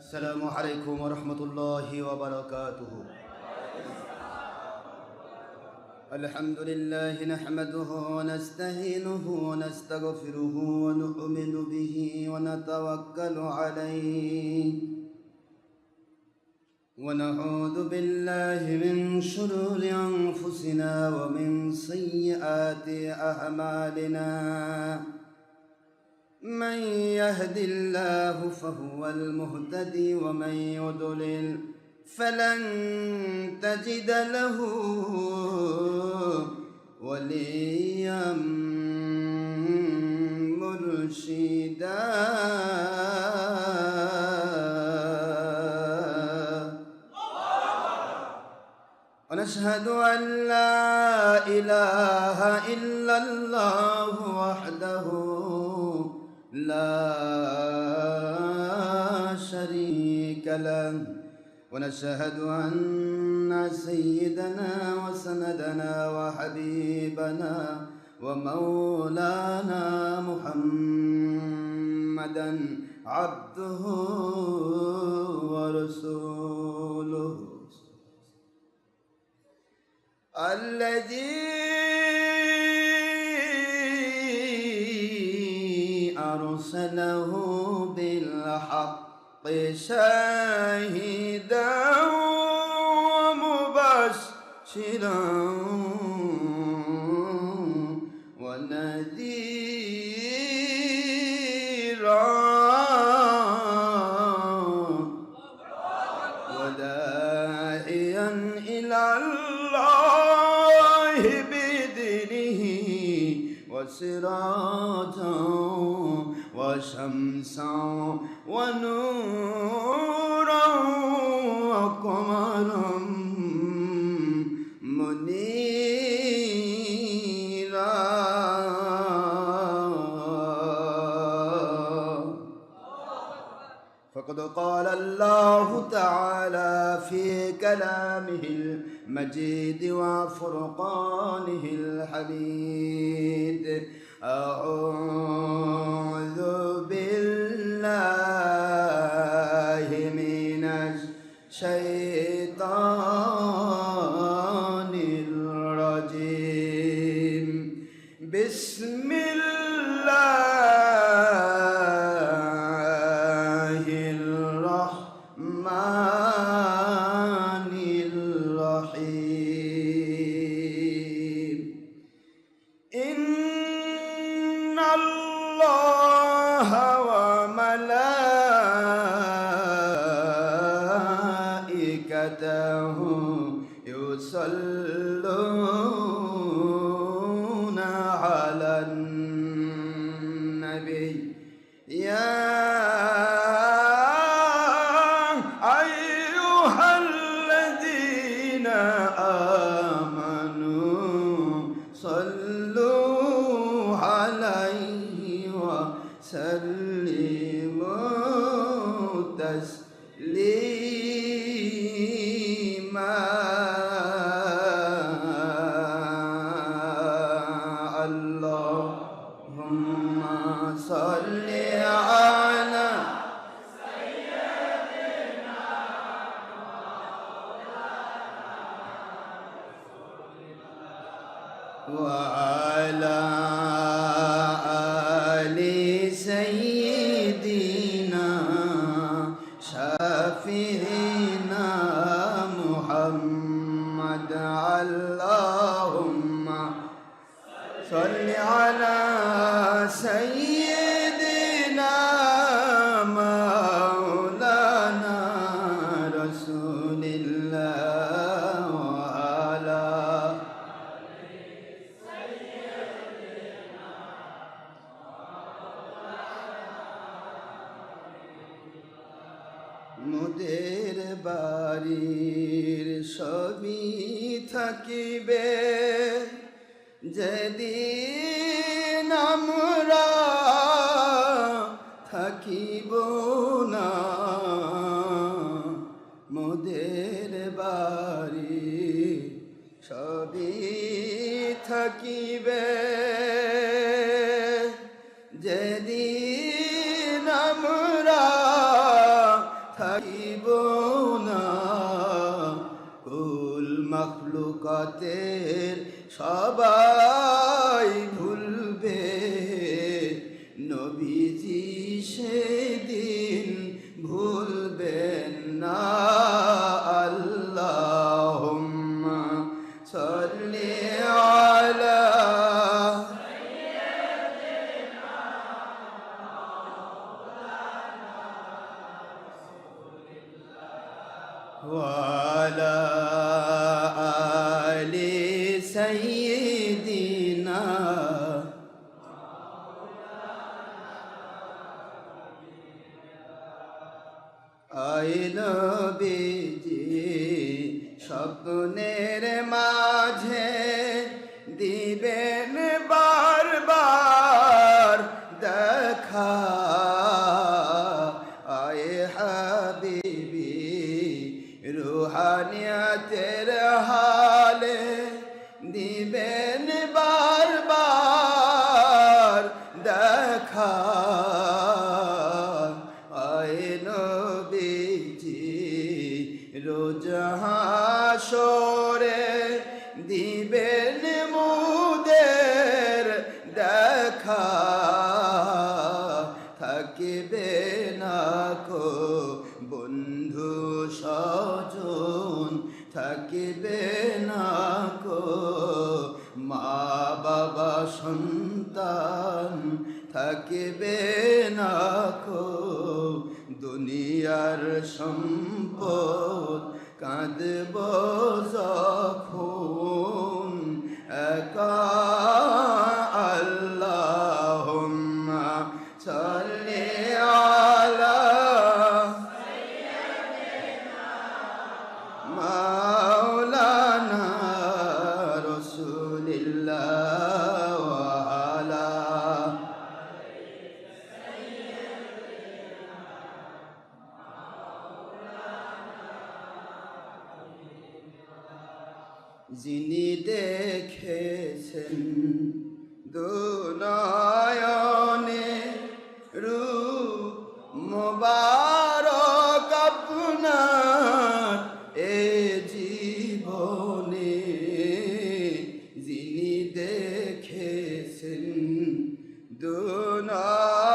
السلام عليكم ورحمة الله وبركاته. الحمد لله نحمده ونستعينه ونستغفره ونؤمن به ونتوكل عليه ونعوذ بالله من شرور أنفسنا ومن سيئات أعمالنا. من يهد الله فهو المهتدي ومن يضلل فلن تجد له وليا مرشدا. ونشهد أن لا إله إلا الله وحده لا شريك له. ونشهد أن سيدنا وسندنا وحبيبنا ومولانا محمدا عبده ورسوله الذي أرسله بالحق شاهدا ومبشرا ونذيرا وداعيا إلى الله بإذنه وسراجا وشمسا ونورا وقمرا منيرا. فقد قال الله تعالى في كلامه المجيد وفرقانه الحميد: أعوذ بالله من الشيطان الرجيم. بسم الله الرحمن الرحيم. إن الله وملائكته يصلون على النبي يا أيها الذين آمنوا صلوا عليه وسلموا تسليما. اللهم صل على وعلى آل سيدنا شافعنا محمد. اللهم صل على سيدنا مولانا رسول الله وعلى মোদের বাড়ির সবই থাকিবে যেদিন আমরা থাকিব না। মোদের বাড়ি সবই থাকিবে যেদিন আমরা থাকিব না। কুল মখলুকাতের সবাই ভুলবে, নবীজি সেদিন ভুলবেন না। আল্লাহুম্মা সাল্লি আলা ওয়ালা আলি সাইয়্যিদিনা। আয় নবীজি স্বপ্নের মাঝে দিবেন বারবার দেখা। আয় হাবিবি রুহানিয়াতের হালে দিবেন বারবার দেখা। আয় নবীজি রোজ হাসরে দিবেন মুদের দেখা। থাকিবে না কো বন্ধু স্বজন, থাকিবে না কো মা বাবা সন্তান, থাকিবে না কো দুনিয়ার সম্পদ। কাঁদব যখন একা। আল্লাহুম্মা সাল্লি আলা মাওলানা রাসূলিল্লাহ ওয়া আলা যিনি দেখেছেন দুনয়নে রূপ মোবারক আপনার এ জীবনে। যিনি দেখেছেন দুনয়নে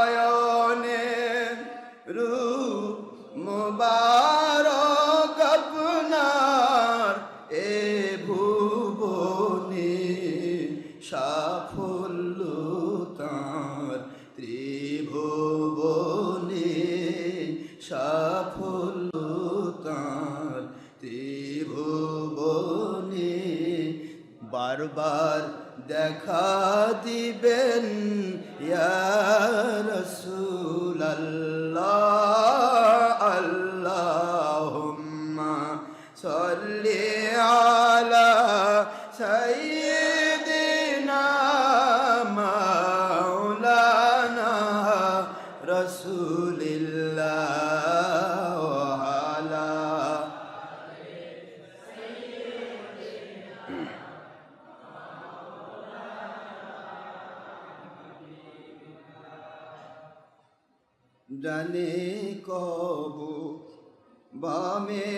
রূপ মোবারক আপনার এ ভুবনে। সাফল্য তাঁর ত্রিভুবনে, সাফল্য তাঁর ত্রিভুবনে। বারবার দেখা দিবেন ইয়া রাসূলাল্লাহ। আল্লাহুম্মা সাল্লি আলা সাইয়্যিদিনা মাওলানা রাসূলিল্লাহ ওয়া আলা ডানে কব বামে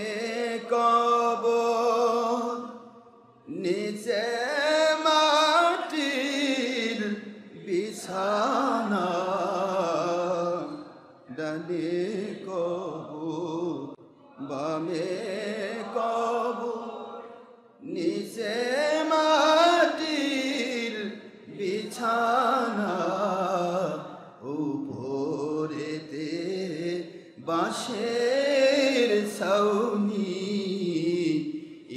কব নিচে মাটির বিছানা। ডানে কব বামে কব নিচে মাটির বিছানা। উপরেতে বাঁশের ছাউনি,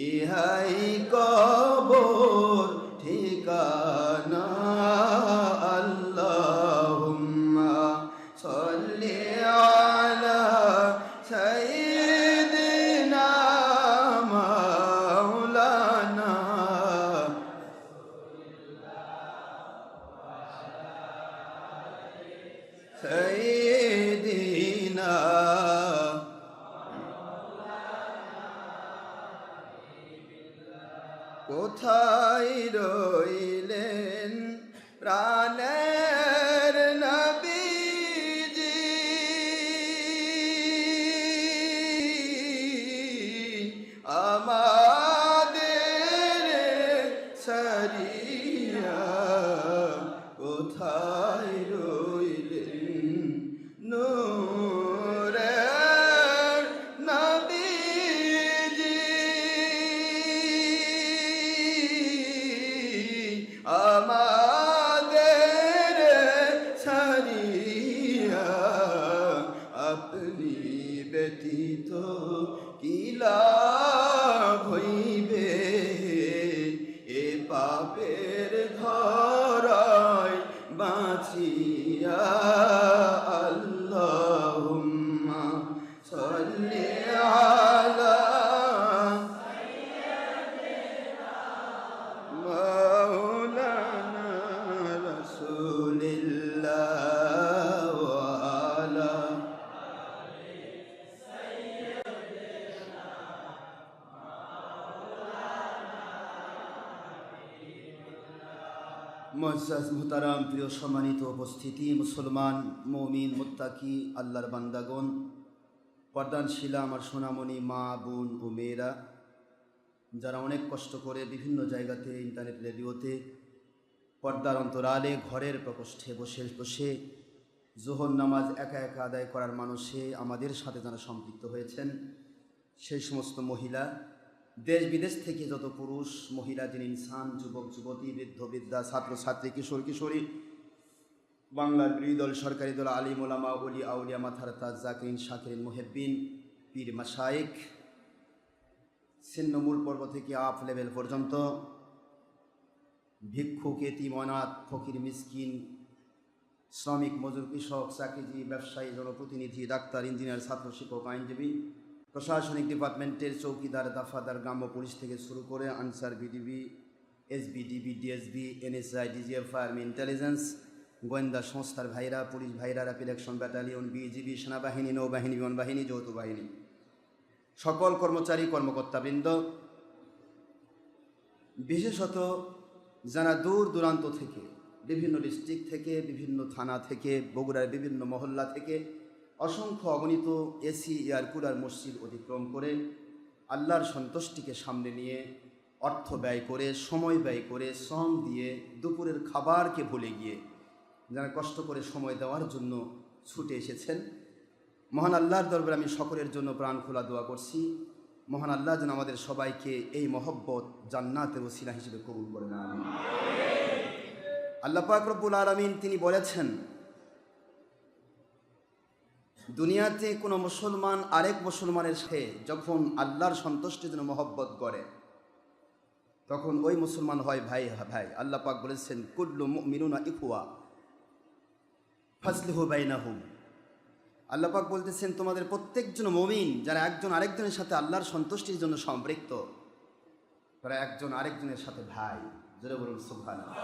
ইহাই কবর ঠিকানা। আল্লাহুম্মা সাল্লি আলা সাইয়্যিদিনা মাওলানা সাইয়্যিদিনা। কোথায় রইলেন প্রাণের নবীজি? ব্যতীত কি লাভ হইবে, এ পাপের ধরায় বাঁচিয়া। আল্লাহুম্মা সাল্লি আলা মাওলানা রাসূলিল্লাহ ওয়া আলা মুআজ্জাজ মুহতারাম, প্রিয় সম্মানিত উপস্থিতি, মুসলমান মুমিন মুত্তাকি আল্লাহর বান্দাগণ, পর্দানশীলা আমার সোনামণি মা বোন ও মেয়েরা, যারা অনেক কষ্ট করে বিভিন্ন জায়গাতে ইন্টারনেট রেডিওতে পর্দার অন্তরালে ঘরের প্রকোষ্ঠে বসে বসে জোহর নামাজ একা একা আদায় করার মানুষে আমাদের সাথে যারা সম্পৃক্ত হয়েছেন, সেই সমস্ত মহিলা, দেশ বিদেশ থেকে যত পুরুষ মহিলা, যিনি ইনসান, যুবক যুবতী, বৃদ্ধ বৃদ্ধা, ছাত্র ছাত্রী, কিশোর কিশোরী, বাংলার বিরোধী দল, সরকারি দল, আলিম ওলামা, ওলি আউলিয়া, মাথার তাজ, জাকিরিন, শাকিরিন, মুহিব্বিন, পীর মাশায়েখ, ছিন্নমূল পর্ব থেকে আপ লেভেল পর্যন্ত, ভিক্ষুক, এতিম, অনাথ, ফকির, মিসকিন, শ্রমিক, মজুর, কৃষক, চাকরিজীবী, ব্যবসায়ী, জনপ্রতিনিধি, ডাক্তার, ইঞ্জিনিয়ার, ছাত্র, শিক্ষক, আইনজীবী, প্রশাসনিক ডিপার্টমেন্টের চৌকিদার, দাফাদার, গ্রাম্য পুলিশ থেকে শুরু করে Ansar, BDB, SBDB, DSB, NSI, DGF, army, intelligence, গোয়েন্দা সংস্থার ভাইরা, পুলিশ ভাইরা, র্যাপিড অ্যাকশন ব্যাটালিয়ন, বিজিবি, সেনাবাহিনী, নৌবাহিনী, বিমান বাহিনী, যৌথ বাহিনী, সকল কর্মচারী কর্মকর্তাবৃন্দ, বিশেষত যারা দূর দূরান্ত থেকে, বিভিন্ন ডিস্ট্রিক্ট থেকে, বিভিন্ন থানা থেকে, বগুড়ার বিভিন্ন মহল্লা থেকে অসংখ্য অগণিত এসি, এয়ার কুলার, মসজিদ অতিক্রম করে আল্লাহর সন্তুষ্টিকে সামনে নিয়ে অর্থ ব্যয় করে, সময় ব্যয় করে, শ্রম দিয়ে, দুপুরের খাবারকে ভুলে গিয়ে যারা কষ্ট করে সময় দেওয়ার জন্য ছুটে এসেছেন, মহান আল্লাহর দরবারে আমি সকলের জন্য প্রাণ খোলা দোয়া করছি। মহান আল্লাহ যেন আমাদের সবাইকে এই মহব্বত জান্নাতের ওসিলা হিসেবে কবুল করেন, আমিন। আল্লাহ পাক রব্বুল আলামিন তিনি বলেছেন, দুনিয়াতে কোনো মুসলমান আরেক মুসলমানের সাথে যখন আল্লাহর সন্তুষ্টির জন্য মহব্বত করে, তখন ওই মুসলমান হয় ভাই ভাই। আল্লাহ পাক বলেছেন, কুল্লু মুমিনুনা ইখওয়া ফাসলিহু বাইনাহুম। আল্লাহ পাক বলতেছেন, তোমাদের প্রত্যেকজন মুমিন যারা একজন আরেকজনের সাথে আল্লাহর সন্তুষ্টির জন্য সম্পৃক্ত, তারা একজন আরেকজনের সাথে ভাই। জোরে বলুন সুবহানাল্লাহ।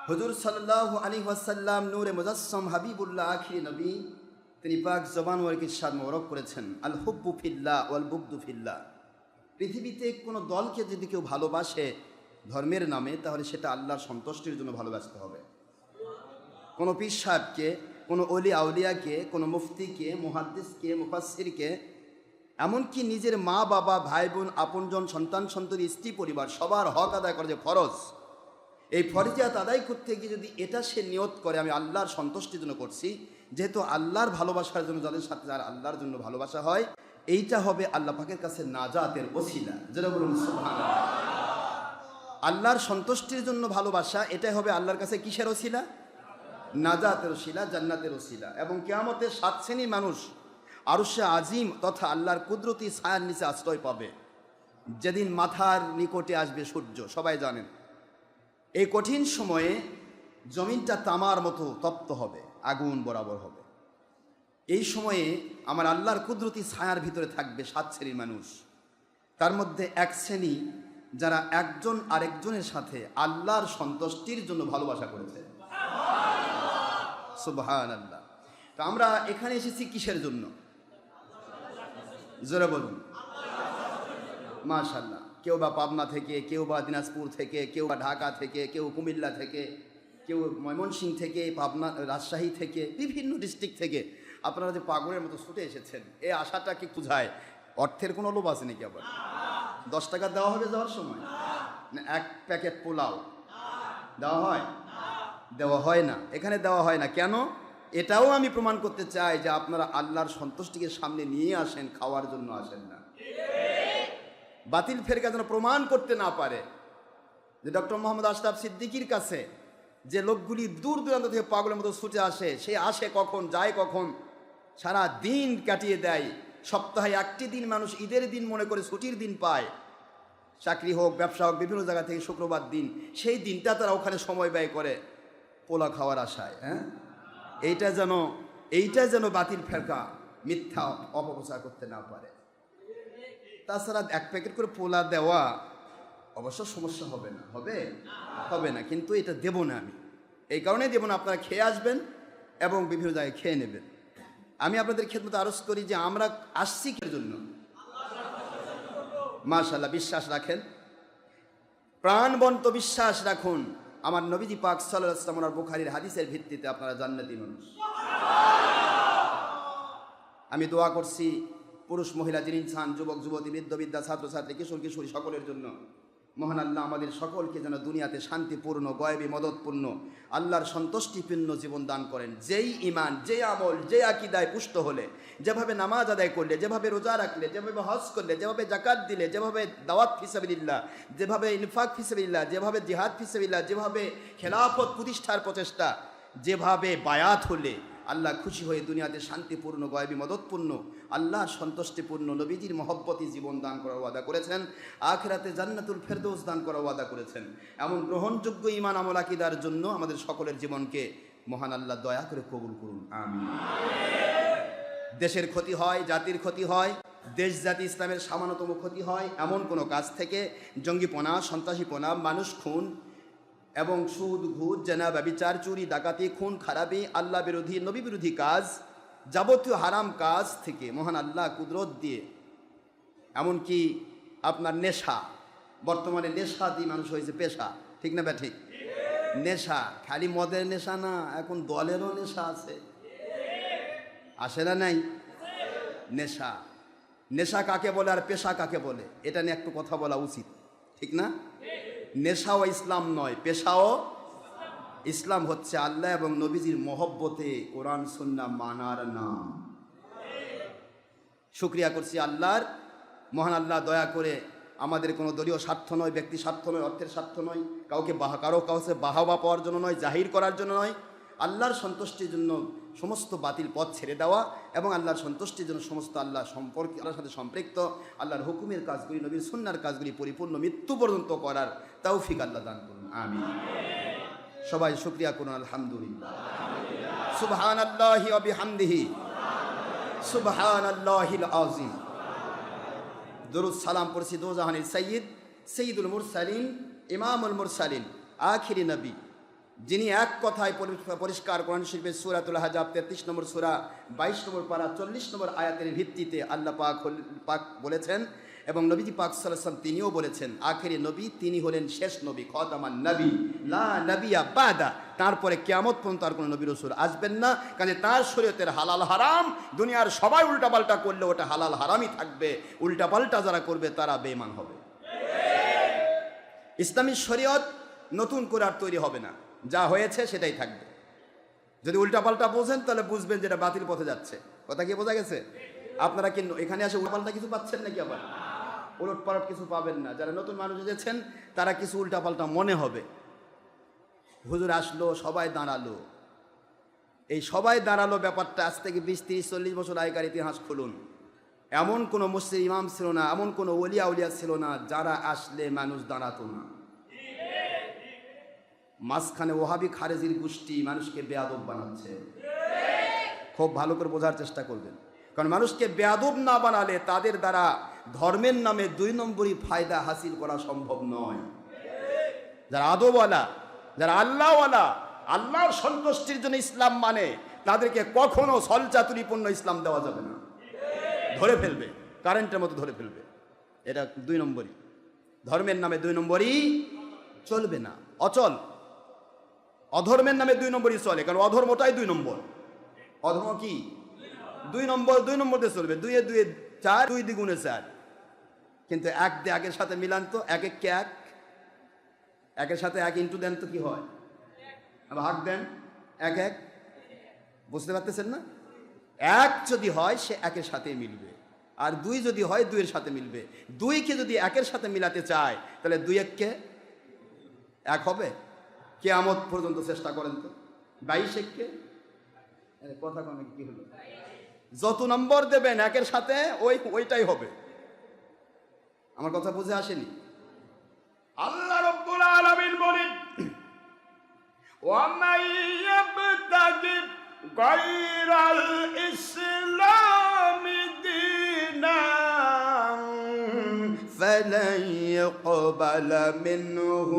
হুজুর সাল্লাল্লাহু আলাইহি ওয়াসাল্লাম, নূরে মুজাসসাম, হাবিবুল্লাহ, আখিরি নবী, তিনি পাক জবান ওয়ার ইরশাদ মোবারক করেছেন, আল হুব্বু ফিল্লাহ ওয়াল বুগদু ফিল্লাহ। পৃথিবীতে কোনো দলকে যদি কেউ ভালোবাসে ধর্মের নামে, তাহলে সেটা আল্লাহর সন্তুষ্টির জন্য ভালোবাসতে হবে। কোনো পীর সাহেবকে, কোনো অলি আউলিয়াকে, কোনো মুফতিকে, মুহাদ্দিসকে, মুফাসসিরকে, এমনকি নিজের মা বাবা, ভাই বোন, আপনজন, সন্তান সন্ততি, স্ত্রী পরিবার, সবার হক আদায় করা যে ফরজ, এই ফরজিয়াত আদায় করতে গিয়ে যদি এটা সে নিয়ত করে আমি আল্লাহর সন্তুষ্টির জন্য করছি, যেহেতু আল্লাহর ভালোবাসার জন্য যাদের সাথে যার আল্লাহর জন্য ভালোবাসা হয়, এইটা হবে আল্লাহ পাকের কাছে নাজাতের ওসিলা। যেটা বলুন সুবহানাল্লাহ। আল্লাহর সন্তুষ্টির জন্য ভালোবাসা, এটাই হবে আল্লাহর কাছে কিসের ওসিলা? নাজাতের ওসিলা, জান্নাতের ওসিলা। এবং কিয়ামতের 7 শ্রেণীর মানুষ আরশে আজিম তথা আল্লাহর কুদরতি ছায়ার নিচে আশ্রয় পাবে, যেদিন মাথার নিকটে আসবে সূর্য। সবাই জানেন এই কঠিন সময়ে জমিনটা তামার মতো তপ্ত হবে, আগুন বরাবর হবে। এই সময়ে আমার আল্লাহর কুদরতি ছায়ার ভিতরে থাকবে 7 শ্রেণীর মানুষ। তার মধ্যে এক শ্রেণী যারা একজন আরেকজনের সাথে আল্লাহর সন্তুষ্টির জন্য ভালোবাসা করেছে। সুবহানাল্লাহ। তো আমরা এখানে এসেছি কিসের জন্য? জোরে বলুন মাশাআল্লাহ। কেউ বা পাবনা থেকে, কেউ বা দিনাজপুর থেকে, কেউ বা ঢাকা থেকে, কেউ কুমিল্লা থেকে, কেউ ময়মনসিংহ থেকে, পাবনা, রাজশাহী থেকে, বিভিন্ন ডিস্ট্রিক্ট থেকে আপনারা যে পাগলের মতো ছুটে এসেছেন, এই আশাটাকে বুঝায় অর্থের কোনো লোভ আছে নাকি? আবার 10 টাকা দেওয়া হবে যাওয়ার সময়? না 1 প্যাকেট পোলাও দেওয়া হয়? দেওয়া হয় না, এখানে দেওয়া হয় না। কেন? এটাও আমি প্রমাণ করতে চাই যে আপনারা আল্লাহর সন্তুষ্টিকে সামনে নিয়ে আসেন, খাওয়ার জন্য আসেন না। বাতিল ফেরকা যেন প্রমাণ করতে না পারে যে ডক্টর মোহাম্মদ আশরাফ সিদ্দিকীর কাছে যে লোকগুলি দূর দূরান্ত থেকে পাগলের মতো ছুটে আসে, সে আসে কখন, যায় কখন, সারা দিন কাটিয়ে দেয়। সপ্তাহে একটি দিন মানুষ ঈদের দিন মনে করে ছুটির দিন পায়, চাকরি হোক ব্যবসা হোক বিভিন্ন জায়গা থেকে শুক্রবার দিন, সেই দিনটা তারা ওখানে সময় ব্যয় করে পোলা খাওয়ার আশায়। হ্যাঁ, এইটা যেন বাতিল ফেরকা মিথ্যা অপপ্রচার করতে না পারে। তাছাড়া এক প্যাকেট করে পোলা দেওয়া অবশ্য সমস্যা হবে না, কিন্তু এটা দেব না আমি, এই কারণেই দেব না, আপনারা খেয়ে আসবেন এবং বিভিন্ন জায়গায় খেয়ে নেবেন। আমি আপনাদের খেদমত আরজ করি যে আমরা আসছি কিসের জন্য? মাশাআল্লাহ, বিশ্বাস রাখেন, প্রাণবন্ত বিশ্বাস রাখুন, আমার নবীজি পাক সাল্লাল্লাহু আলাইহি ওয়াসাল্লাম ওনার বুখারীর হাদিসের ভিত্তিতে আপনারা জান্নাতি মানুষ। আমি দোয়া করছি পুরুষ মহিলা যিনি ইনসান, যুবক যুবতী, বৃদ্ধ বৃদ্ধা, ছাত্রছাত্রী, কিশোর কিশোরী সকলের জন্য মহান আল্লাহ আমাদের সকলকে যেন দুনিয়াতে শান্তিপূর্ণ, গয়বী, মদতপূর্ণ, আল্লাহর সন্তুষ্টিপূর্ণ জীবন দান করেন। যেই ঈমান, যে আমল, যে আকীদায় পুষ্ট হলে, যেভাবে নামাজ আদায় করলে, যেভাবে রোজা রাখলে, যেভাবে হজ করলে, যেভাবে যাকাত দিলে, যেভাবে দাওয়াত ফি সাবিলিল্লাহ, যেভাবে ইনফাক ফি সাবিলিল্লাহ, যেভাবে জিহাদ ফি সাবিলিল্লাহ, যেভাবে খেলাফত প্রতিষ্ঠার প্রচেষ্টা, যেভাবে বায়াত হলে আল্লাহ খুশি হয়ে দুনিয়াতে শান্তিপূর্ণ, গয়বী, মদতপূর্ণ, আল্লাহর সন্তুষ্টিপূর্ণ, নবীজির মহব্বতী জীবন দান করার ওয়াদা করেছেন, আখিরাতে জান্নাতুল ফেরদৌস দান করার ওয়াদা করেছেন। এমন গ্রহণযোগ্য ঈমান আমল আকীদার জন্য আমাদের সকলের জীবনকে মহান আল্লাহ দয়া করে কবুল করুন, আমিন। দেশের ক্ষতি হয়, জাতির ক্ষতি হয়, দেশ জাতি ইসলামের সামান্যতম ক্ষতি হয় এমন কোনো কাজ থেকে, জঙ্গিপনা, সন্ত্রাসীপনা, মানুষ খুন এবং সুদ, ঘুষ, জেনা, ব্যভিচার, চুরি, ডাকাতি, খুন খারাপি, আল্লাহ বিরোধী, নবী বিরোধী কাজ, যাবতীয় হারাম কাজ থেকে মহান আল্লাহ কুদরত দিয়ে, এমনকি আপনার নেশা, বর্তমানে নেশা দিয়ে মানুষ হয়েছে পেশা, ঠিক না ঠিক? নেশা খালি মদের নেশা না, এখন দলেরও নেশা আসে না নাই? নেশা কাকে বলে আর পেশা কাকে বলে, এটা নিয়ে একটু কথা বলা উচিত, ঠিক না? নেশাও ইসলাম নয়, পেশাও ইসলাম। হচ্ছে আল্লাহ এবং নবীজির মহব্বতে কোরআন সুন্নাহ মানার নাম। শুকরিয়া করছি আল্লাহর, মহান আল্লাহ দয়া করে আমাদের কোনো দলীয় স্বার্থ নয়, ব্যক্তি স্বার্থ নয়, অর্থের স্বার্থ নয়, কাউকে কাউকে বাহাবা পাওয়ার জন্য নয়, জাহির করার জন্য নয়, আল্লাহর সন্তুষ্টির জন্য সমস্ত বাতিল পথ ছেড়ে দেওয়া এবং আল্লাহর সন্তুষ্টির জন্য সমস্ত আল্লাহর সাথে সম্পৃক্ত আল্লাহর হুকুমের কাজগুলি, নবীর সুন্নাহর কাজগুলি পরিপূর্ণ মৃত্যু পর্যন্ত করার তৌফিক আল্লাহ দান করুন, আমিন। সবাই শুকরিয়া করুন, আলহামদুলিল্লাহ। সুবহানাল্লাহি ওয়া বিহামদিহি, সুবহানাল্লাহিল আযীম। দরুদ সালাম পড়ছি দো জাহানের সাইয়্যিদুল মুরসালিন, ইমামুল মুরসালিন, আখিরি নবী, যিনি এক কথায় পরিষ্কার কোরআন শরীফের সূরাতুল আহজাব 33 নম্বর সূরা 22 নম্বর পারা 40 নম্বর আয়াতের ভিত্তিতে আল্লাহ পাক বলেছেন এবং নবীজি পাক সাল্লাল্লাহু আলাইহি ওয়াসাল্লাম তিনিও বলেছেন, আখেরি নবী তিনি হলেন শেষ নবী, খাতামান নবী, লা নবিয়্যা বাদা, তারপরে কিয়ামত পর্যন্ত আর কোনো নবী রাসূল আসবেন না। কাজে তার শরীয়তের হালাল হারাম দুনিয়ার সবাই উল্টাপাল্টা করলে ওটা হালাল হারামই থাকবে, উল্টাপাল্টা যারা করবে তারা বেঈমান হবে। ইসলামী শরীয়ত নতুন করে আর তৈরি হবে না, যা হয়েছে সেটাই থাকবে। যদি উল্টাপাল্টা বোঝেন তাহলে বুঝবেন যেটা বাতিল পথে যাচ্ছে। কথা কি বোঝা গেছে? আপনারা কি এখানে আসে উল্টাপাল্টা কিছু পাচ্ছেন নাকি? আবার উলট পালট কিছু পাবেন না। যারা নতুন মানুষ এসেছেন তারা কিছু উল্টাপাল্টা মনে হবে। হুজুর আসলো, সবাই দাঁড়ালো, এই সবাই দাঁড়ালো ব্যাপারটা আজ থেকে 20, 30, 40 বছর আগেকার ইতিহাস খুলুন। এমন কোনো মসজিদ ইমাম ছিল না, এমন কোনো ওলিয়া উলিয়া ছিল না যারা আসলে মানুষ দাঁড়াতো না। মাঝখানে ওহাবি খারেজির গোষ্ঠী মানুষকে বেয়াদব বানাচ্ছে। খুব ভালো করে বোঝার চেষ্টা করবেন, কারণ মানুষকে বেয়াদব না বানালে তাদের দ্বারা ধর্মের নামে 2 নম্বরই ফায়দা হাসিল করা সম্ভব নয়। যারা আদবওয়ালা, যারা আল্লাহওয়ালা, আল্লাহর সন্তুষ্টির জন্য ইসলাম মানে, তাদেরকে কখনো ছলচাতুরিপূর্ণ ইসলাম দেওয়া যাবে না। ধরে ফেলবে, কারেন্টের মতো ধরে ফেলবে। এটা 2 নম্বরই, ধর্মের নামে 2 নম্বরই চলবে না, অচল। অধর্মের নামে 2 নম্বরই চলে, কারণ অধর্মটাই 2 নম্বর। অধর্ম কি 2 নম্বর, 2 নম্বর দিয়ে চলবে। 2 এ 2 এ 4, 2 দ্বিগুণে 4। কিন্তু 1 দিয়ে 1-এর সাথে মিলান তো, 1 1 1, 1-এর সাথে 1 ইন্টু দেন তো কি হয়? ভাগ দেন, 1 1। বুঝতে পারতেছেন না? 1 যদি হয় সে 1-এর সাথে মিলবে, আর 2 যদি হয় 2-এর সাথে মিলবে। 2কে যদি 1-এর সাথে মিলাতে চায় তাহলে 2 1 কে 1 হবে? কিয়ামত পর্যন্ত চেষ্টা করেন তো। 22 1 কে কথা কমে কি হলো? যত নম্বর দেবেন একের সাথে ওইটাই হবে। আমার কথা বুঝে আসেনি? আল্লাহ রাব্বুল আলামিন বলেন, ওয়া মান ইয়াবতাগি গায়রাল ইসলামি দীনান فلن يقبل منه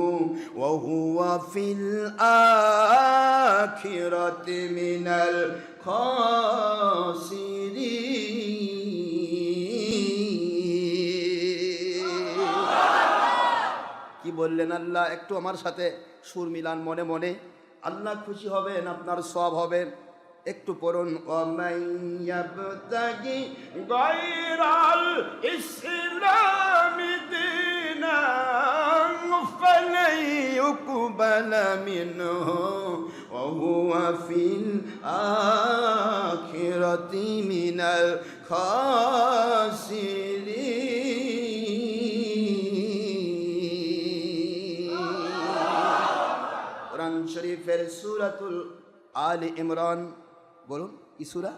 وهو في الآخرة من الخاسرين। কি বললেন আল্লাহ? একটু আমার সাথে সুর মিলান মনে মনে। আল্লাহ খুশি হবেন, আপনার সওয়াব হবে। একটু পড়ুন, ওয়ামান ইয়াবতাগি গায়রাল ইসলামি দীনান ফালাই ইউকবালা মিনহু ওয়া হুয়া ফিল আখিরাতি মিনাল খাসিরিন। কোরআন শরীফের সূরাতুল আলে ইমরান, বলুন কি সূরা?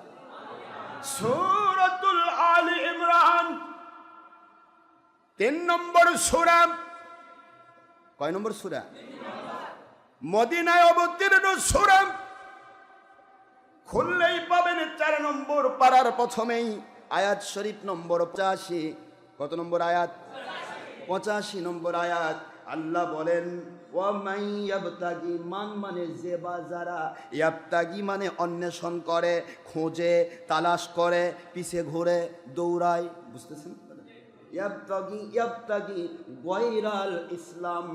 সূরাতুল আলে ইমরান 3 নম্বর সূরা। কয় নম্বর সূরা? মদিনায় অবতীর্ণ সূরা। খুললেই পাবেন 4 নম্বর পারার প্রথমেই আয়াত শরীফ নম্বর 85। কত নম্বর আয়াত? 85 নম্বর আয়াত। আল্লাহ বলেন, ওয়ামান ইয়াবতাগি, মান মানে যে বা যারা, ইয়াবতাগি মানে অন্বেষণ করে, খোঁজে, তালাশ করে, পিছে ঘুরে, দৌড়ায়। বুঝতেছেন? ইয়াবতাগি গায়রাল ইসলাম,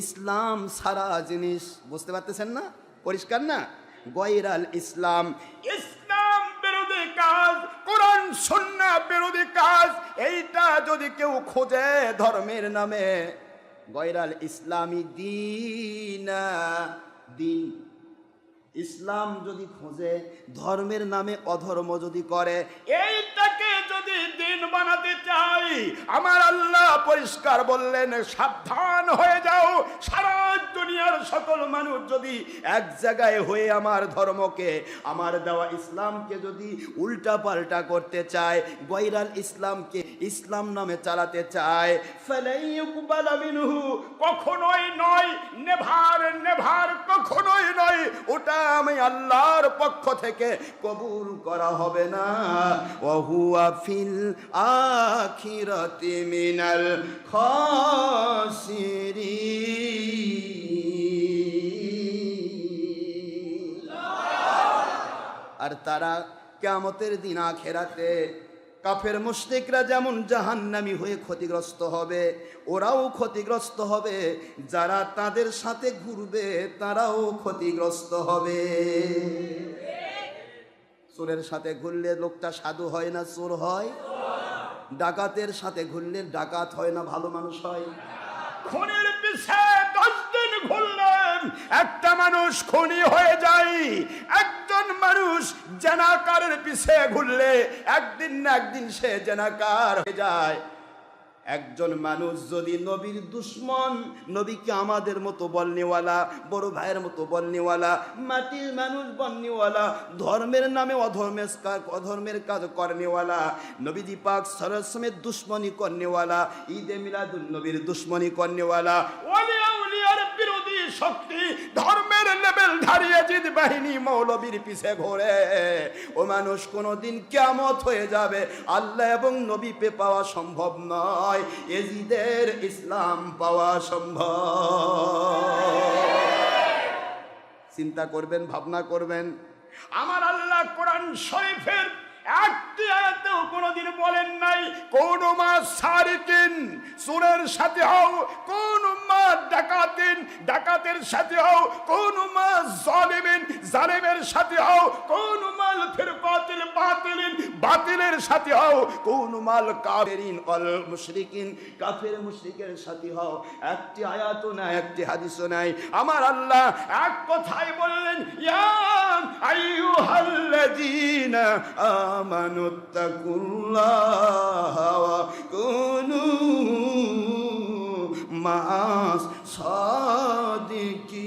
ইসলাম সারা জিনিস। বুঝতে পারতেছেন না? পরিষ্কার না? গায়রাল ইসলাম, ইসলাম বিরোধী কাজ, কোরআন সুন্নাহ বিরোধী কাজ, এইটা যদি কেউ খোঁজে ধর্মের নামে, গায়রাল ইসলামী দিন, দিন ইসলাম যদি খোঁজে, ধর্মের নামে অধর্ম যদি করে, এইটাকে যদি দিন বানাতে চাই, আমার আল্লাহ পরিষ্কার বললেন, সাবধান হয়ে যাও। সারা দুনিয়ার সকল মানুষ যদি এক জায়গায় হয়ে আমার ধর্মকে, আমার দেওয়া ইসলামকে যদি উল্টা পাল্টা করতে চায়, গায়রাল ইসলামকে ইসলাম নামে চালাতে চায়, ফালাই ইউকবালা মিনহু, কখনোই নয়, নেভার নেভার, কখনোই নয়, ওটা আমি আল্লাহর পক্ষ থেকে কবুল করা হবে না। ওয়া হুয়া ফিল আখিরাতি মিনাল খাসিরিন। আর তারা কিয়ামতের দিন আখিরাতে কাফের মুশরিকরা যেমন জাহান্নামী হয়ে ক্ষতিগ্রস্ত হবে, ওরাও ক্ষতিগ্রস্ত হবে, যারা তাদের সাথে ঘুরবে তারাও ক্ষতিগ্রস্ত হবে। চোরের সাথে ঘুরলে লোকটা সাধু হয় না চোর হয়? ডাকাতের সাথে ঘুরলে ডাকাত হয় না ভালো মানুষ হয়? খুনের পিছে 10 দিন ঘুরলেন একটা মানুষ খুনি হয়ে যায়। একজন মানুষ জেনাকারের পিছে ঘুরলে একদিন না একদিন সে জেনাকার হয়ে যায়। একজন মানুষ যদি নবীর দুশ্মন, নবীকে আমাদের মতো বলনেওয়ালা, বড় ভাইয়ের মতো বলনেওয়ালা, মাটির মানুষ বলনেওয়ালা, ধর্মের নামে অধর্মের কাজ করনেওয়ালা, নবীজি পাক সাল্লাল্লাহু আলাইহি ওয়াসাল্লামের দুশ্মনী করনেওয়ালা, ঈদে মিলাদুন নবীর দুশ্মনী করনেওয়ালা, ওলিয়া উলিয়ার বিরোধী শক্তি, ধর্মের লেভেল ধারিয়ে জিদ বাহিনী মৌলবীর পিছে ঘোরে, ও মানুষ কোনোদিন কিয়ামত হয়ে যাবে, আল্লাহ এবং নবী পে পাওয়া সম্ভব নয়, এজিদের ইসলাম পাওয়া সম্ভব। চিন্তা করবেন, ভাবনা করবেন। আমার আল্লাহ কোরআন শরীফের একটি আয়াতেও কোনদিন বলেন নাই কোন মা সারিকিন, চোরের সাথে হও, কোন মা ডাকাতিন, ডাকাতের সাথে হও, কোন মা জালিমিন, জালিমের সাথে হও, কোন মাল ফিরকাতিল বাতিলিন, বাতিলের সাথে হও, কোন মাল কাফিরিন ওয়াল মুশরিকিন, কাফের মুশরিকের সাথে হও। একটি আয়াতও নাই, একটি হাদিসও নাই। আমার আল্লাহ এক কথাই বললেন, ইয়া আইয়ুহাল্লাযীনা আমানুত্তাকুল্লাহা ওয়া কুনু মা'আস সাদিকিন।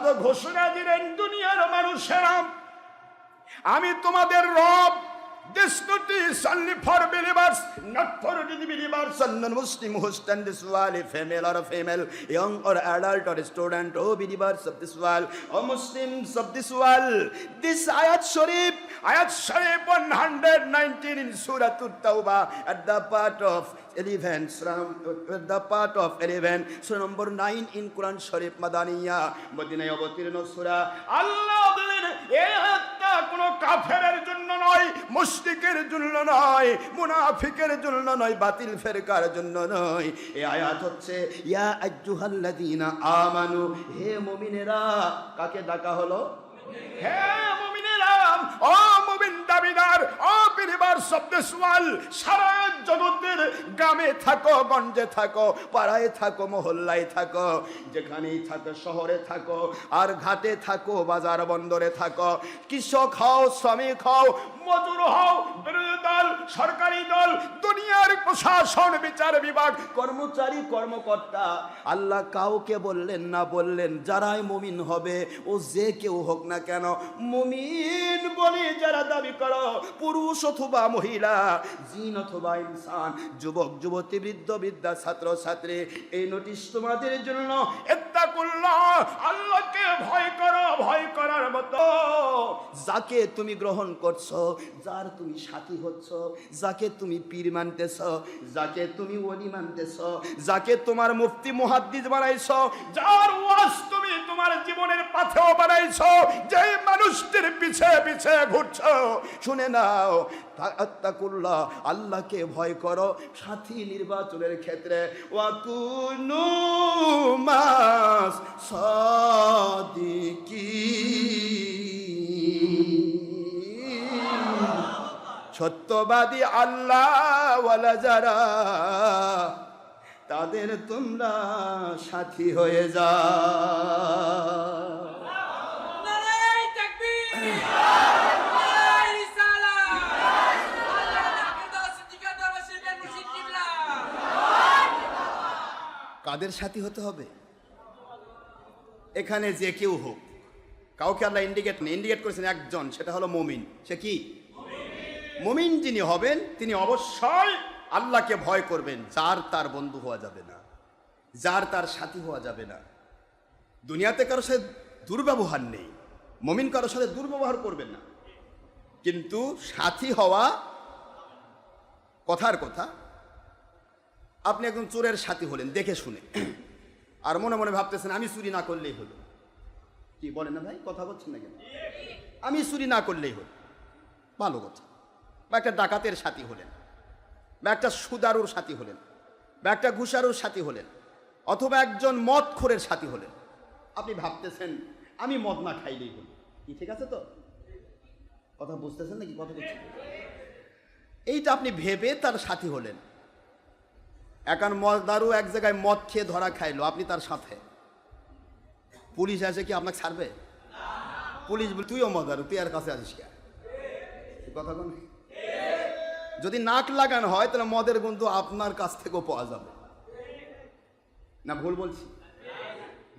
তো ঘোষণা দিলেন, দুনিয়ার মানুষেরা, আমি তোমাদের রব। This notice only for believers, not for disbelievers. Non-Muslim who stand this world, female or female, young or adult or student, oh believers of this world, oh Muslims of this world. This ayat Sharif 119 in Surah At-Tawbah, at the part of 11, Surah number 9 in Quran Sharif Madaniya, Madinay অবতীর্ণ সূরা। আল্লাহ বলেন, এই আয়াতটা কোনো কাফেরের জন্য নয়, মুশরিকের জন্য নয়, মুনাফিকের জন্য নয়, বাতিল ফেরকার জন্য নয়। এই আয়াত হচ্ছে ইয়া আইয়ুহাল্লাযীনা আমানু, হে মুমিনেরা। কাকে ডাকা হলো? হে মুমিনেরা, ও মুমিন দাবিদার, ও বিলিভার্স অফ দিস ওয়ার্ল্ড, সারা জগতের গ্রামে থাকো, গঞ্জে থাকো, পাড়ায় থাকো, মহল্লায় থাকো, যেখানেই থাকো, শহরে থাকো আর ঘাটে থাকো, বাজার বন্দরে থাকো, কৃষক হও, শ্রমিক হও, মজুর হও, বিরোধী দল, সরকারি দল, দুনিয়ার প্রশাসন, বিচার বিভাগ, কর্মচারী, কর্মকর্তা, আল্লাহ কাউকে বললেন না, বললেন যারাই মুমিন হবে, ও যে কেউ হোক না কেন, মুমিন বলে যারা দাবি করো, পুরুষ অথবা মহিলা, জিন অথবা ইনসান, যুবক যুবতী, বৃদ্ধ বৃদ্ধা, ছাত্র ছাত্রী, এই নোটিশ তোমাদের জন্য। ইত্তাকুল্লাহ, আল্লাহকে ভয় করো। ভয় করার মতো যাকে তুমি গ্রহণ করছো, যার তুমি সাথী হচ্ছ, যাকে তুমি পীর মানতেছ, যাকে তুমি ওলি মানতেছ, যাকে তোমার মুফতি মুহাদ্দিস বানাইছো, যার ওয়াজ তুমি তোমার জীবনের পাথেও বানাইছো, যে মানুষটির পিছে পিছে ঘুরছো, শুনে নাও, আত্তাকুল্লাহ, আল্লাহকে ভয় করো। সাথী নির্বাচনের ক্ষেত্রে ওয়াকুনু মাস সাদিকিন, সত্যবাদী আল্লাহ ওয়ালা যারা, তাদের তোমরা সাথী হয়ে যাও। কাদের সাথী হতে হবে? এখানে যে কেউ হোক, কাউকে আল্লাহ ইন্ডিকেট করেছেন একজন, সেটা হলো মুমিন। সে কি? মুমিন যিনি হবেন তিনি অবশ্যই আল্লাহকে ভয় করবেন। যার তার বন্ধু হওয়া যাবে না, যার তার সাথী হওয়া যাবে না। দুনিয়াতে কারোর সাথে দুর্ব্যবহার নেই, মুমিন কারোর সাথে দুর্ব্যবহার করবেন না, কিন্তু সাথী হওয়া কথার কথা। আপনি একজন চোরের সাথী হলেন দেখে শুনে, আর মনে মনে ভাবতেছেন আমি চুরি না করলেই হলো। কি বলেন না ভাই, কথা বলছেন না কেন? আমি চুরি না করলেই হলো, ভালো কথা। বা একটা ডাকাতের সাথী হলেন, বা একটা সুদারুর সাথী হলেন, বা একটা ঘুষারুর সাথী হলেন, অথবা একজন মদখোরের সাথী হলেন। আপনি ভাবতেছেন আমি মদ না খাইলেই হলো। কি ঠিক আছে তো? কথা বুঝতেছেন নাকি? কথা বলছেন? এইটা আপনি ভেবে তার সাথী হলেন। এখন মদদারু এক জায়গায় মদ খেয়ে ধরা খাইলো, আপনি তার সাথে। পুলিশ আসে কি আপনাকে ছাড়বে? পুলিশ বলে তুইও মদদারু, তুই আর কাছে আসিস কে? কথা কোন? যদি নাক লাগানো হয় তাহলে মদের গন্ধ আপনার কাছ থেকেও পাওয়া যাবে না। ভুল বলছি?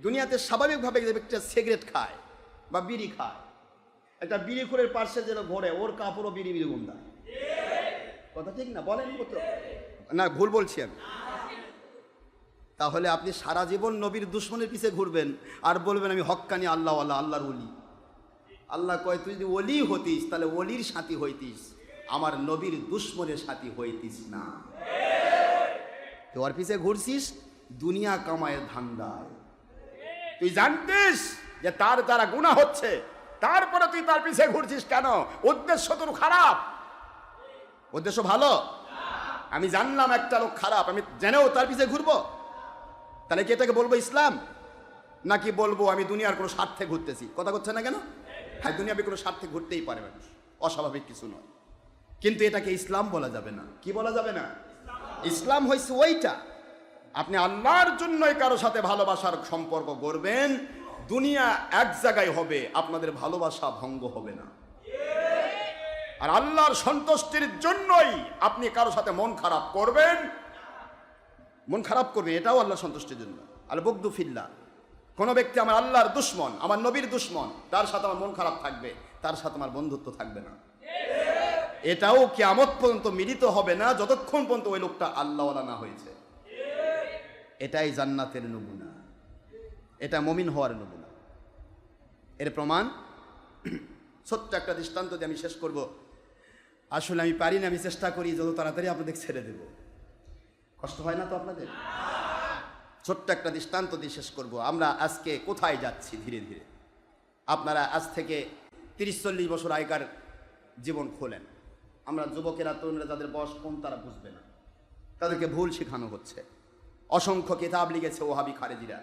দুনিয়াতে স্বাভাবিকভাবে একটা সিগারেট খায় বা বিড়ি খায়, একটা বিড়িখোরের পাশে যেন ঘোরে, ওর কাপড়ও বিড়ি বিড়ি গন্ধা। কথা ঠিক না? বলেন তো না, ভুল বলছি আমি? তাহলে আপনি সারা জীবন নবীর দুশ্মনের পিছে ঘুরবেন আর বলবেন আমি হক্কানি আল্লাহ আল্লাহ, আল্লাহর ওলি। আল্লাহ কয় তুই যদি ওলি হতিস তাহলে ওলির সাথী হইতিস, আমার নবীর দুশ্মনের সাথী হইতিস না। তুই ওর পিছে ঘুরছিস দুনিয়া কামায়ের ধান্দায়। তুই জানতিস যে তার দ্বারা গুনাহ হচ্ছে, তারপরে তুই তার পিছে ঘুরছিস কেন? উদ্দেশ্য তোর খারাপ, উদ্দেশ্য ভালো। আমি জানলাম একটা লোক খারাপ, আমি জেনেও তার পিছে ঘুরবো, তাহলে কি এটাকে বলবো ইসলাম? নাকি বলবো আমি দুনিয়ার কোনো স্বার্থে ঘুরতেছি? কথা করছে না কেন? হ্যাঁ, দুনিয়াবি কোনো স্বার্থে ঘুরতেই পারে মানুষ, অস্বাভাবিক কিছু নয়, কিন্তু এটাকে ইসলাম বলা যাবে না। কি বলা যাবে না? ইসলাম হয়েছে ওইটা, আপনি আল্লাহর জন্যই কারো সাথে ভালোবাসার সম্পর্ক গড়বেন, দুনিয়া এক জায়গায় হবে, আপনাদের ভালোবাসা ভঙ্গ হবে না। আর আল্লাহর সন্তুষ্টির জন্যই আপনি কারো সাথে মন খারাপ করবেন, এটাও আল্লাহর সন্তুষ্টির জন্য। আল বুগদু ফিল্লাহ, কোনো ব্যক্তি আমার আল্লাহর দুশমন, আমার নবীর দুশমন, তার সাথে আমার মন খারাপ থাকবে, তার সাথে আমার বন্ধুত্ব থাকবে না। এটাও কিয়ামত পর্যন্ত মিলিত হবে না যতক্ষণ পর্যন্ত ওই লোকটা আল্লাহওয়ালা না হয়েছে। এটাই জান্নাতের নমুনা, এটা মুমিন হওয়ার নমুনা। এর প্রমাণ ছোট্ট একটা দৃষ্টান্ত দিয়ে আমি শেষ করব। আসলে আমি পারি না, আমি চেষ্টা করি যত তাড়াতাড়ি আপনাদের ছেড়ে দেব। কষ্ট হয় না তো আপনাদের? ছোট্ট একটা দৃষ্টান্ত দিয়ে শেষ করব। আমরা আজকে কোথায় যাচ্ছি ধীরে ধীরে। আপনারা আজ থেকে 30-40 বছর আগেকার জীবন খোলেন। আমরা যুবকেরা, তরুণরা, যাদের বয়স কম তারা বুঝবে না, তাদেরকে ভুল শেখানো হচ্ছে। অসংখ্য কিতাব লিখেছে ওহাবি খারেজিরা,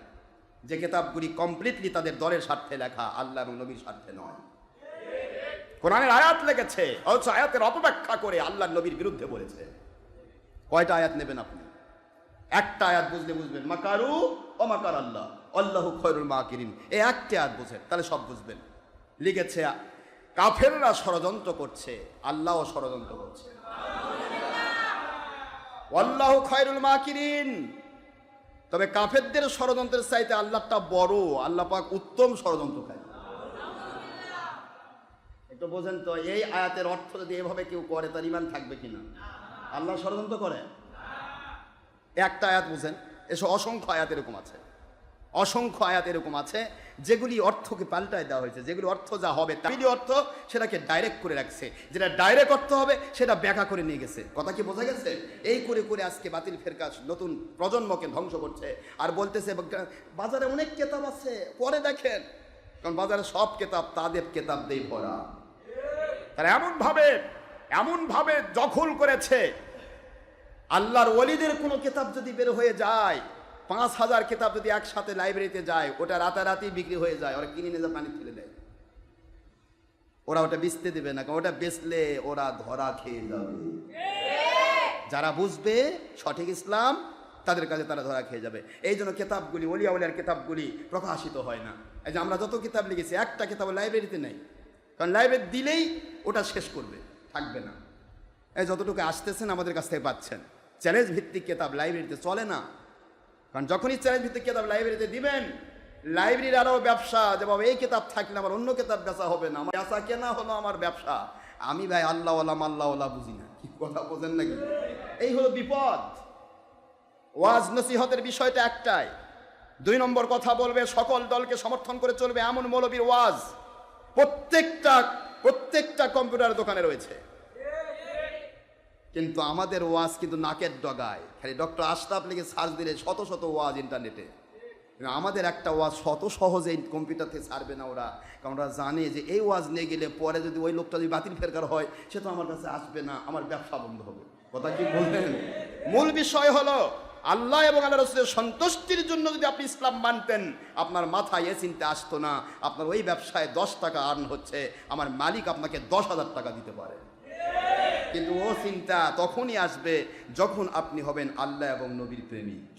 যে কিতাবগুলি কমপ্লিটলি তাদের দলের স্বার্থে লেখা, আল্লাহ এবং নবীর স্বার্থে নয়। কোরআনের আয়াত লিখেছে, অথচ আয়াতের অপব্যাখ্যা করে আল্লাহ নবীর বিরুদ্ধে বলেছে। কয়টা আয়াত নেবেন আপনি? একটা আয়াত বুঝলে বুঝবেন, মাকারু ও মাকার আল্লাহ আল্লাহু খায়রুল মাকিরিন। এই একটা আয়াত বুঝেন, তাহলে সব বুঝবেন। লিখেছে কাফেররা ষড়যন্ত্র করছে, আল্লাহও ষড়যন্ত্র করছে। আল্লাহু খায়রুল মাকিরিন। তবে কাফেরদের ষড়যন্ত্রের চাইতে আল্লাহটা বড়, আল্লাহ পাক উত্তম ষড়যন্ত্রকারী। একটু বোঝেন তো, এই আয়াতের অর্থ যদি এভাবে কেউ করে তার ঈমান থাকবে কিনা? আল্লাহ ষড়যন্ত্র করে? একটা আয়াত বুঝেন, এসব অসংখ্য আয়াত এরকম আছে, অসংখ্য আয়াত এরকম আছে যেগুলি অর্থকে পাল্টায় দেওয়া হয়েছে। যেগুলি অর্থ যা হবে তাবিলি অর্থ, সেটাকে ডাইরেক্ট করে রাখছে। যেটা ডাইরেক্ট অর্থ হবে সেটা ব্যাখ্যা করে নিয়ে গেছে। কথা কি বোঝা গেছে? এই করে করে আজকে বাতিল ফেরকা নতুন প্রজন্মকে ধ্বংস করছে। আর বলতেছে বাজারে অনেক কেতাব আছে, পরে দেখেন, কারণ বাজারে সব কেতাব তাদের কেতাব দিয়ে ভরা। তারা এমন ভাবে দখল করেছে, আল্লাহর ওলিদের কোনো কিতাব যদি বের হয়ে যায়, 5000 কিতাব যদি একসাথে লাইব্রেরিতে যায়, ওটা রাতারাতি বিক্রি হয়ে যায়। ওরা কিনে নিয়ে পানি ফেলে দেয়, ওরা ওটা বেচতে দেবে না, কারণ ওটা বেচলে ওরা ধরা খেয়ে যাবে। যারা বুঝবে সঠিক ইসলাম, তাদের কাছে তারা ধরা খেয়ে যাবে। এই জন্য কিতাবগুলি, ওলিয়া ওলিয়ার কিতাবগুলি প্রকাশিত হয় না। এই যে আমরা যত কিতাব লিখেছি, একটা কিতাব লাইব্রেরিতে নেই, কারণ লাইব্রেরি দিলেই ওটা শেষ করবে, থাকবে না। এই যতটুকু আসতেছেন আমাদের কাছ থেকে পাচ্ছেন। চ্যালেঞ্জ ভিত্তিক কিতাব লাইব্রেরিতে চলে না, কারণ যখনই চ্যালেঞ্জ ভিত্তিক কিতাব লাইব্রেরিতে দিবেন, লাইব্রেরির আরও ব্যবসা, যে বাবা এই কিতাব থাকলে আমার অন্য কিতাব বেচা হবে না, আমার বেচা কেনা হলো আমার ব্যবসা। আমি ভাই আল্লাহওয়ালা মাল্লাহওয়ালা বুঝি না, কি কথা বোঝেন নাকি? এই হলো বিপদ। ওয়াজ নসিহতের বিষয়টা একটাই। 2 নম্বর কথা বলবে, সকল দলকে সমর্থন করে চলবে এমন মৌলবীর ওয়াজ প্রত্যেকটা কম্পিউটার দোকানে রয়েছে। কিন্তু আমাদের ওয়াজ কিন্তু নাকের ডগায়। খালি ডক্টর আশরাফ লিখে সার্চ দিলে শত শত ওয়াজ ইন্টারনেটে। আমাদের একটা ওয়াজ শত সহজে কম্পিউটার থেকে ছাড়বে না ওরা, কারণ ওরা জানে যে এই ওয়াজ নিয়ে গেলে পরে যদি ওই লোকটা যদি বাতিল ফেরকার হয়, সে তো আমার কাছে আসবে না, আমার ব্যবসা বন্ধ হবে। কথা কি বললেন? মূল বিষয় হলো আল্লাহ এবং আল্লাহ রাসূলের সন্তুষ্টির জন্য যদি আপনি ইসলাম মানতেন, আপনার মাথায় এ চিন্তা আসতো না আপনার ওই ব্যবসায় 10 টাকা আর্ন হচ্ছে, আমার মালিক আপনাকে 10,000 টাকা দিতে পারে। কিন্তু ও চিন্তা তখনই আসবে যখন আপনি হবেন আল্লাহ এবং নবীর প্রেমিক।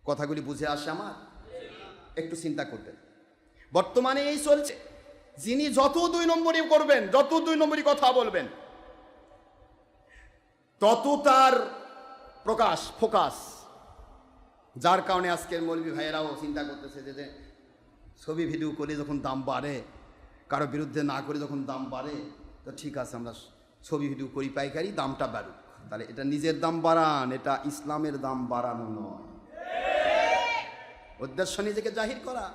কথাগুলি বুঝে আসে আমার? একটু চিন্তা করবেন। বর্তমানে এই চলছে, যিনি যত 2 নম্বরই করবেন, যত 2 নম্বরই কথা বলবেন, তত তার ফোকাস। যার কারণে আজকের মৌলবী ভাইয়েরাও চিন্তা করতেছে যে ছবি ভিডিও করে যখন দাম বাড়ে, কারো বিরুদ্ধে না করে যখন দাম বাড়ে, তো ঠিক আছে আমরা ছবি ভিডিও করি পাইকারি, দামটা বাড়ুক। তাহলে এটা নিজের দাম বাড়ান, এটা ইসলামের দাম বাড়ানো নয়। উদ্দেশ্য নিজেকে জাহির করা।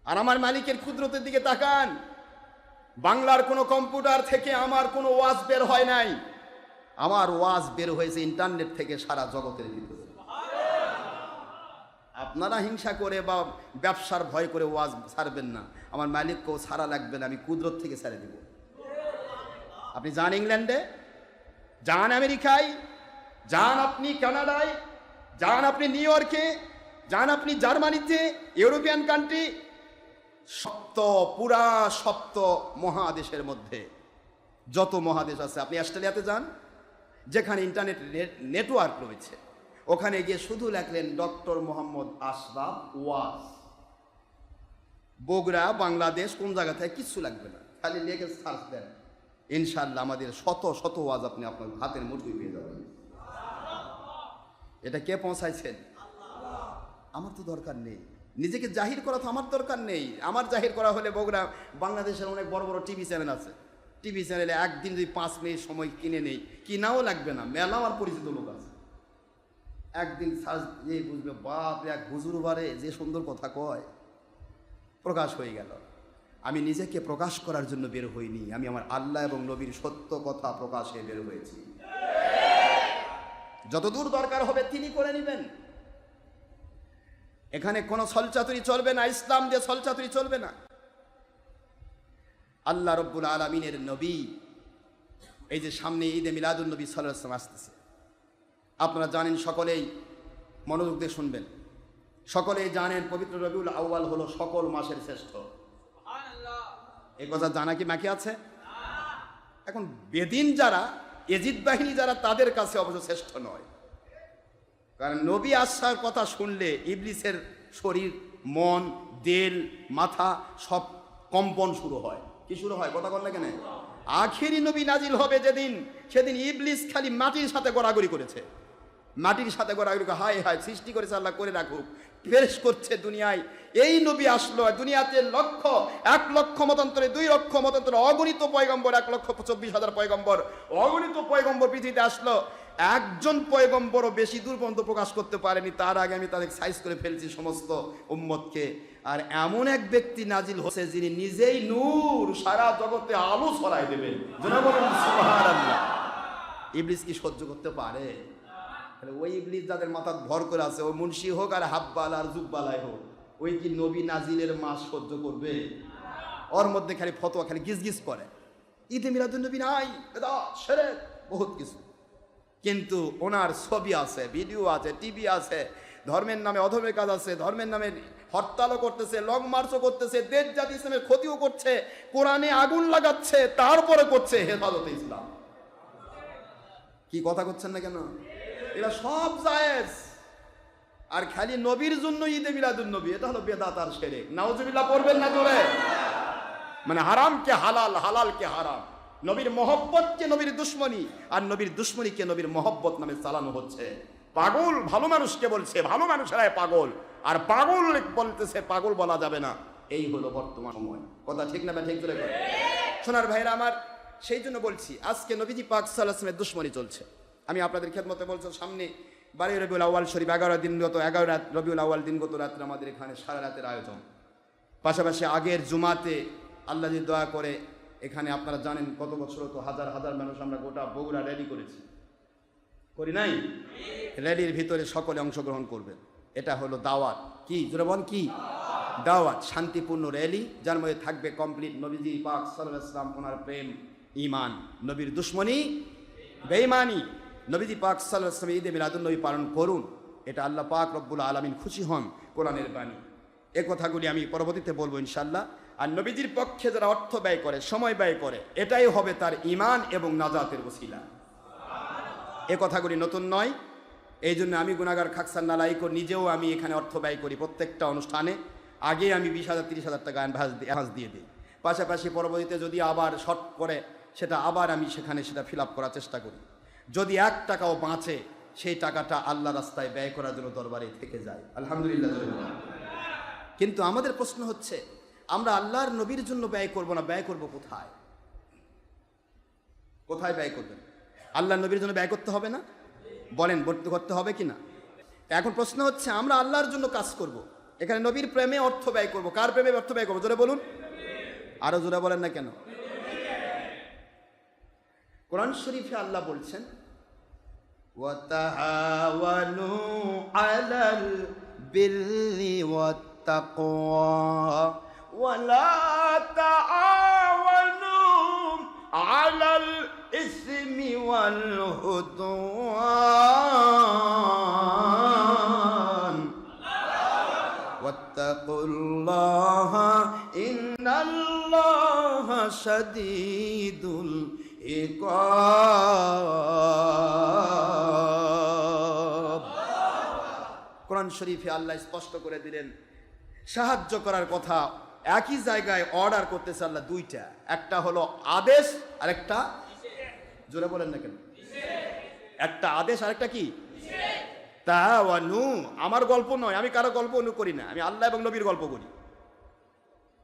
আর আমার মালিকের কুদরতের দিকে তাকান। বাংলার কোনো কম্পিউটার থেকে আমার কোনো ওয়াজ বের হয় নাই, আমার ওয়াজ বের হয়েছে ইন্টারনেট থেকে সারা জগতের ভিতরে। আপনারা হিংসা করে বা ব্যবসার ভয় করে ওয়াজ ছাড়বেন না, আমার মালিককেও ছাড়া লাগবে না, আমি কুদরত থেকে ছেড়ে দেব। আপনি যান ইংল্যান্ডে, যান আমেরিকায়, যান আপনি কানাডায়, যান আপনি নিউ ইয়র্কে, যান আপনি জার্মানিতে, ইউরোপিয়ান কান্ট্রি, পুরা সপ্ত মহাদেশের মধ্যে যত মহাদেশ আছে, আপনি অস্ট্রেলিয়াতে যান, যেখানে ইন্টারনেট নেটওয়ার্ক রয়েছে, ওখানে গিয়ে শুধু লেখলেন ডক্টর মোহাম্মদ আশরাফ ওয়াজ, বগুড়া, বাংলাদেশ, কোন জায়গা থেকে কিচ্ছু লাগবে না, খালি লিখে সার্চ দেন, ইনশাআল্লাহ আমাদের শত শত ওয়াজ আপনি আপনার হাতের মুঠোয় পেয়ে যাবেন। এটা কে পৌঁছাইছেন? আমার তো দরকার নেই, নিজেকে জাহির করা তো আমার দরকার নেই। আমার জাহির করা হলে বগুড়া বাংলাদেশের অনেক বড় বড় টিভি চ্যানেল আছে, টিভি চ্যানেলে একদিন যদি 5 মিনিট সময় কিনে নেই, কিনাও লাগবে না, মেলা আমার পরিচিত লোক আছে, একদিন সার্চ দিয়ে বুঝবে, বাপ এক হুজুর বারে যে সুন্দর কথা কয়, প্রকাশ হয়ে গেল। আমি নিজেকে প্রকাশ করার জন্য বের হইনি, আমি আমার আল্লাহ এবং নবীর সত্য কথা প্রকাশে বের হয়েছি। যতদূর দরকার হবে তিনি করে নেবেন। এখানে কোনো ছলচাতুরি চলবে না, ইসলাম দিয়ে ছলচাতুরি চলবে না। আল্লাহ রব্বুল আলামিনের নবী, এই যে সামনে ঈদে মিলাদুন নবী সাল্লাল্লাহু আলাইহি ওয়াসাল্লাম আসতেছে, আপনারা জানেন, সকলেই মনোযোগ দিয়ে শুনবেন, সকলেই জানেন পবিত্র রবিউল আউয়াল হলো সকল মাসের শ্রেষ্ঠ। এই কথা জানা কি বাকি আছে? এখন বেদিন যারা, এজিদ বাহিনী যারা, তাদের কাছে অবশ্য শ্রেষ্ঠ নয়, কারণ নবী আসার কথা শুনলে ইবলিসের শরীর, মন, দেল, মাথা সব কম্পন শুরু হয়। কি শুরু হয়? কথা বল না কেন? আখেরি নবী নাজিল হবে যেদিন, সেদিন ইবলিস খালি মাটির সাথে গড়াগড়ি করেছে, মাটির সাথে গড়াগড়ি, হায় হায়, সৃষ্টি করেছে আল্লাহ, করে রাখুক, পেশ করছে দুনিয়ায়। এই নবী আসলো দুনিয়াতে 1 লক্ষ মতান্তরে, 2 লক্ষ মতান্তরে, অগণিত পয়গম্বর, 1,24,000 পয়গম্বর, অগণিত পয়গম্বর পৃথিবীতে আসলো। একজন পয়গম্বরও বেশি দূর পর্যন্ত প্রকাশ করতে পারেনি, তার আগে আমি তাদের সাইজ করে ফেলছি সমস্ত উম্মতকে। আর এমন এক ব্যক্তি নাজিল হচ্ছে যিনি নিজেই নূর, সারা জগতে আলো ছড়াই দেবেন। সুবহানাল্লাহ। ইবলিস কি সহ্য করতে পারে? ওই ইবলিস যাদের মাথা ভর করে আছে, ওই মুন্সি হোক আর হাব্বাল আর জুব্বালাই হোক, ওই কি নবী নাজিলের মাস সহ্য করবে? ওর মধ্যে খালি ফতোয়া, খালি গিজ করে, ঈদে মিলাদুন নবী নাই, বেদাত, শিরক, বহুত কিছু। কিন্তু ওনার ছবি আছে, ভিডিও আছে, টিভি আছে, ধর্মের নামে অধর্মের কাজ আছে, ধর্মের নামে হরতালও করতেছে, লং মার্চও করতেছে, দেশ জাতি ইসলামের ক্ষতিও করছে, কোরআনে আগুন লাগাচ্ছে, তারপরে করছে হেফাজতে ইসলাম। কি কথা করছেন না কেন? এরা সব জায়েজ। আর খালি নবীর জন্য ঈদে মিলাদুন নবী, এটা হলো বেদাত আর শিরক। নাউজুবিল্লাহ পড়বেন না জোরে? মানে হারামকে হালাল, হালালকে হারাম, নবীর মহব্বতকে নবীর দুশ্মনী, আর নবীর দুশ্মনীকে নবীর মহব্বত নামে চালানো হচ্ছে। পাগল ভালো মানুষকে বলছে, ভালো মানুষেরাই পাগল, আর পাগল বলতেছে পাগল বলা যাবে না। এই হলো বর্তমান সময়। কথা ঠিক না? ঠিক চলে গেল। সোনার ভাইরা আমার, সেই জন্য বলছি, আজকে নবীজি পাক সাল্লাল্লাহু আলাইহি ওয়াসাল্লামের দুশ্মনী চলছে। আমি আপনাদের খেদমতে বলছি, সামনে 12 রবিউল আউয়াল শরীফ, 11 রাত রবিউল আউয়াল দিনগত রাত্রে আমাদের এখানে সারা রাতের আয়োজন। পাশাপাশি আগের জুমাতে আল্লাহ যদি দয়া করে, এখানে আপনারা জানেন কত বছর তো হাজার হাজার মানুষ আমরা গোটা বগুড়া র্যালি করেছি, করি নাই? র্যালির ভিতরে সকলে অংশগ্রহণ করবেন। এটা হলো দাওয়াত। কি জোরে বল? কি দাওয়াত? শান্তিপূর্ণ র্যালি, যার মধ্যে থাকবে কমপ্লিট নবীজি পাক সাল্লাল্লাহু আলাইহি ওয়াসাল্লাম, ওনার প্রেম, ঈমান, নবীর দুশ্মনী, বেঈমানি। নবীজি পাক সাল্লাল্লাহু আলাইহি ওয়াসাল্লাম ঈদে মিলাদুন নবী পালন করুন, এটা আল্লাহ পাক রব্বুল আলামিন খুশি হন, কোরআনের বাণী। এ কথাগুলি আমি পরবর্তীতে বলবো ইনশাআল্লাহ। আর নবীজির পক্ষে যারা অর্থ ব্যয় করে, সময় ব্যয় করে, এটাই হবে তার ঈমান এবং নাজাতের ওসিলা। এ কথাগুলি নতুন নয়। এই জন্য আমি গুনাহগার খাকসান নালাইক নিজেও আমি এখানে অর্থ ব্যয় করি প্রত্যেকটা অনুষ্ঠানে। আগে আমি 20,000 30,000 টাকা অ্যাডভান্স দিয়ে দিই। পাশাপাশি পরবর্তীতে যদি আবার শর্ট করে, সেটা আবার আমি সেখানে সেটা ফিল আপ করার চেষ্টা করি। যদি 1 টাকাও বাঁচে, সেই টাকাটা আল্লাহ রাস্তায় ব্যয় করার জন্য দরবারে থেকে যায়, আলহামদুলিল্লাহ। কিন্তু আমাদের প্রশ্ন হচ্ছে, আমরা আল্লাহর নবীর জন্য ব্যয় করব না, ব্যয় করব কোথায়? কোথায় ব্যয় করবেন? আল্লাহর নবীর জন্য ব্যয় করতে হবে না? বলেন, বর্তি করতে হবে কি না? এখন প্রশ্ন হচ্ছে, আমরা আল্লাহর জন্য কাজ করব, এখানে নবীর প্রেমে অর্থ ব্যয় করব। কার প্রেমে অর্থ ব্যয় করবো? জোরে বলুন, আরো জোরে বলেন না কেন? কোরআন শরীফে আল্লাহ বলছেন, ওয়াতাআওয়ানু আলাল বিররি ওয়াত্তাকওয়া ওয়ালা তাআওয়ানু আলাল ইসমি ওয়াল উদওয়ান ওয়াত্তাকুল্লাহা ইন্নাল্লাহা শাদীদুল ইকাব। কোরআন শরীফে আল্লাহ স্পষ্ট করে দিলেন, সাহায্য করার কথা একই জায়গায় অর্ডার করতেছে আল্লাহ দুইটা, একটা হলো আদেশ আর একটা, জোরে বলেন না কেন? একটা আদেশ আর একটা কি? তাওয়ানু, আমার গল্প নয়, আমি কারো গল্প অনু করি না, আমি আল্লাহ এবং নবীর গল্প করি।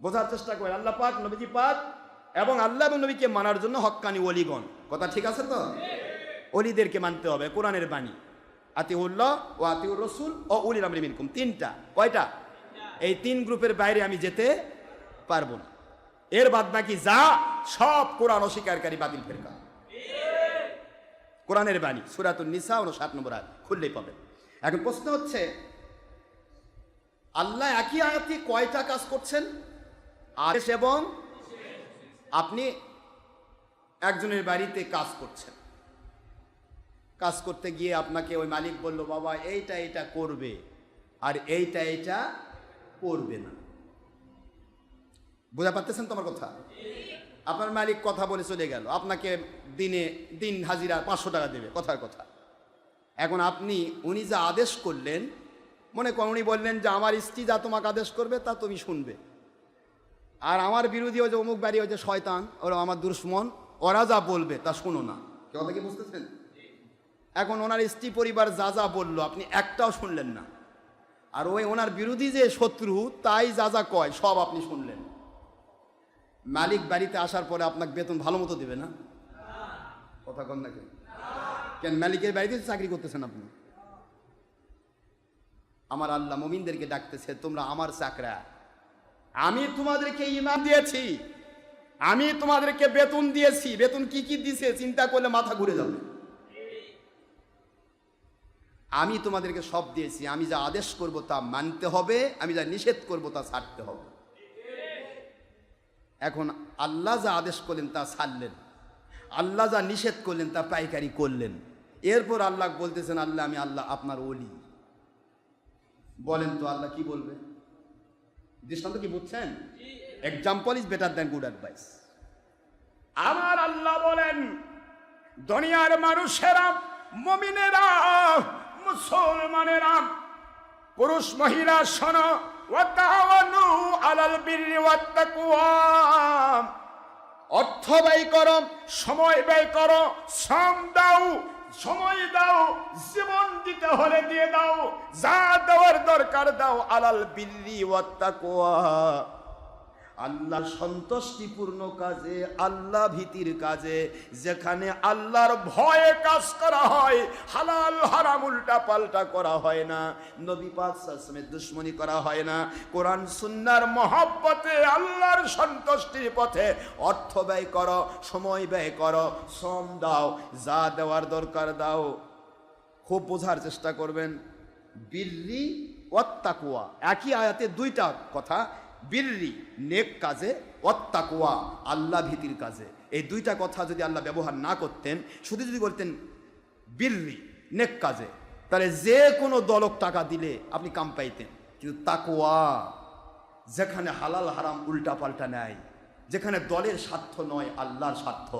বোঝার চেষ্টা করেন, আল্লাহ পাক, নবীজি পাক এবং আল্লাহ এবং নবীকে মানার জন্য হক্কানি ওলিগণ, কথা ঠিক আছে তো? অলিদেরকে মানতে হবে, কোরআনের বাণী। আতিউল্লাহ ও আতিউর রসুল ও উলিল আমরি মিনকুম, তিনটা। কয়টা? এই তিন গ্রুপের বাইরে আমি যেতে পারবো না। এর বাদ বাকি যা সব কোরআন অস্বীকারী বাতিল ফেরকা। কোরআনের বাণী সূরাতুন নিসা 59 নম্বর আয়াত খুললেই পাবেন। এখন প্রশ্ন হচ্ছে, আল্লাহ একই আয়াতে কয়টা কাজ করছেন? আদেশ এবং আপনি একজনের বাড়িতে কাজ করছেন, কাজ করতে গিয়ে আপনাকে ওই মালিক বলল, বাবা এইটা এইটা করবে আর এইটা এইটা করবে না। বোঝা পারতেছেন তোমার কথা? আপনার মালিক কথা বলে চলে গেল, আপনাকে দিন হাজিরা 500 টাকা দেবে, কথার কথা। এখন উনি যা আদেশ করলেন, মনে করেন উনি বললেন যে আমার স্ত্রী যা তোমাকে আদেশ করবে তা তুমি শুনবে, আর আমার বিরোধী ওই যে অমুক বাড়ি ওই যে শয়তান, ওরা আমার দুশ্মন, ওরা যা বলবে তা শুনো না। কথা কি বুঝতেছেন? এখন ওনার স্ত্রী পরিবার যা যা বললো আপনি একটাও শুনলেন না, আর ওই ওনার বিরোধী যে শত্রু তাই যা যা কয় সব আপনি শুনলেন। মালিক বাড়িতে আসার পরে আপনাকে বেতন ভালো মতো দেবে না? কথা কন নাকি? কেন মালিকের বাড়িতে চাকরি করতেছেন আপনি? আমার আল্লাহ মুমিনদেরকে ডাকতেছে, তোমরা আমার চাকরা, আমি তোমাদেরকে ঈমান দিয়েছি, আমি তোমাদেরকে বেতন দিয়েছি। বেতন কি কি দিয়েছে চিন্তা করলে মাথা ঘুরে যাবে। আমি তোমাদেরকে সব দিয়েছি, আমি যা আদেশ করব তা মানতে হবে, আমি যা নিষেধ করব তা ছাড়তে হবে। এখন আল্লাহ যা আদেশ করলেন তা ছাড়লেন, আল্লাহ যা নিষেধ করলেন তা পাইকারি করলেন। এরপর আল্লাহ বলতেছেন, আল্লাহ আমি আল্লাহ আপনার ওলি। বলেন তো আল্লাহ কি বলবে? দৃষ্টান্ত কি বুঝছেন? Example is better than good advice. আমার আল্লাহ বলেন, দুনিয়ার মানুষেরা, মুমিনেরা, মুসলমানেরা, পুরুষ মহিলা শোনো, ওয়াতাওয়ানু আলাল বিররি ওয়াত তাকওয়া, অর্থ ব্যয় করো, সময় ব্যয় করো, শ্রম দাও, সময় দাও, জীবন দিতে হলে দিয়ে দাও, যা দেওয়ার দরকার দাও, আলাল বিররি ওয়াত তাকওয়া, আল্লাহর সন্তুষ্টিপূর্ণ কাজে, আল্লাহ ভীতির কাজে, যেখানে আল্লাহর ভয়ে কাজ করা হয়, হালাল হারাম উল্টা পাল্টা করা হয় না, নবী পাক সাল্লাল্লাহু আলাইহি ওয়াসাল্লামের দুশমনী করা হয় না, কোরআন সুন্নাহর মহব্বতে আল্লাহর সন্তুষ্টির পথে অর্থ ব্যয় করো, সময় ব্যয় করো, শ্রম দাও, যা দেওয়ার দরকার দাও। খুব বোঝার চেষ্টা করবেন, বিররি ওয়াত তাকওয়া একই আয়াতে দুইটা কথা, বিররি নেক কাজে, ওয়াত্তাকওয়া আল্লাহ ভীতির কাজে। এই দুইটা কথা যদি আল্লাহ ব্যবহার না করতেন, শুধু যদি বলতেন বিররি নেক কাজে, তাহলে যে কোনো দলক টাকা দিলে আপনি কাম পাইতেন। কিন্তু তাকওয়া, যেখানে হালাল হারাম উল্টা পাল্টা নেয়, যেখানে দলের স্বার্থ নয় আল্লাহর স্বার্থ,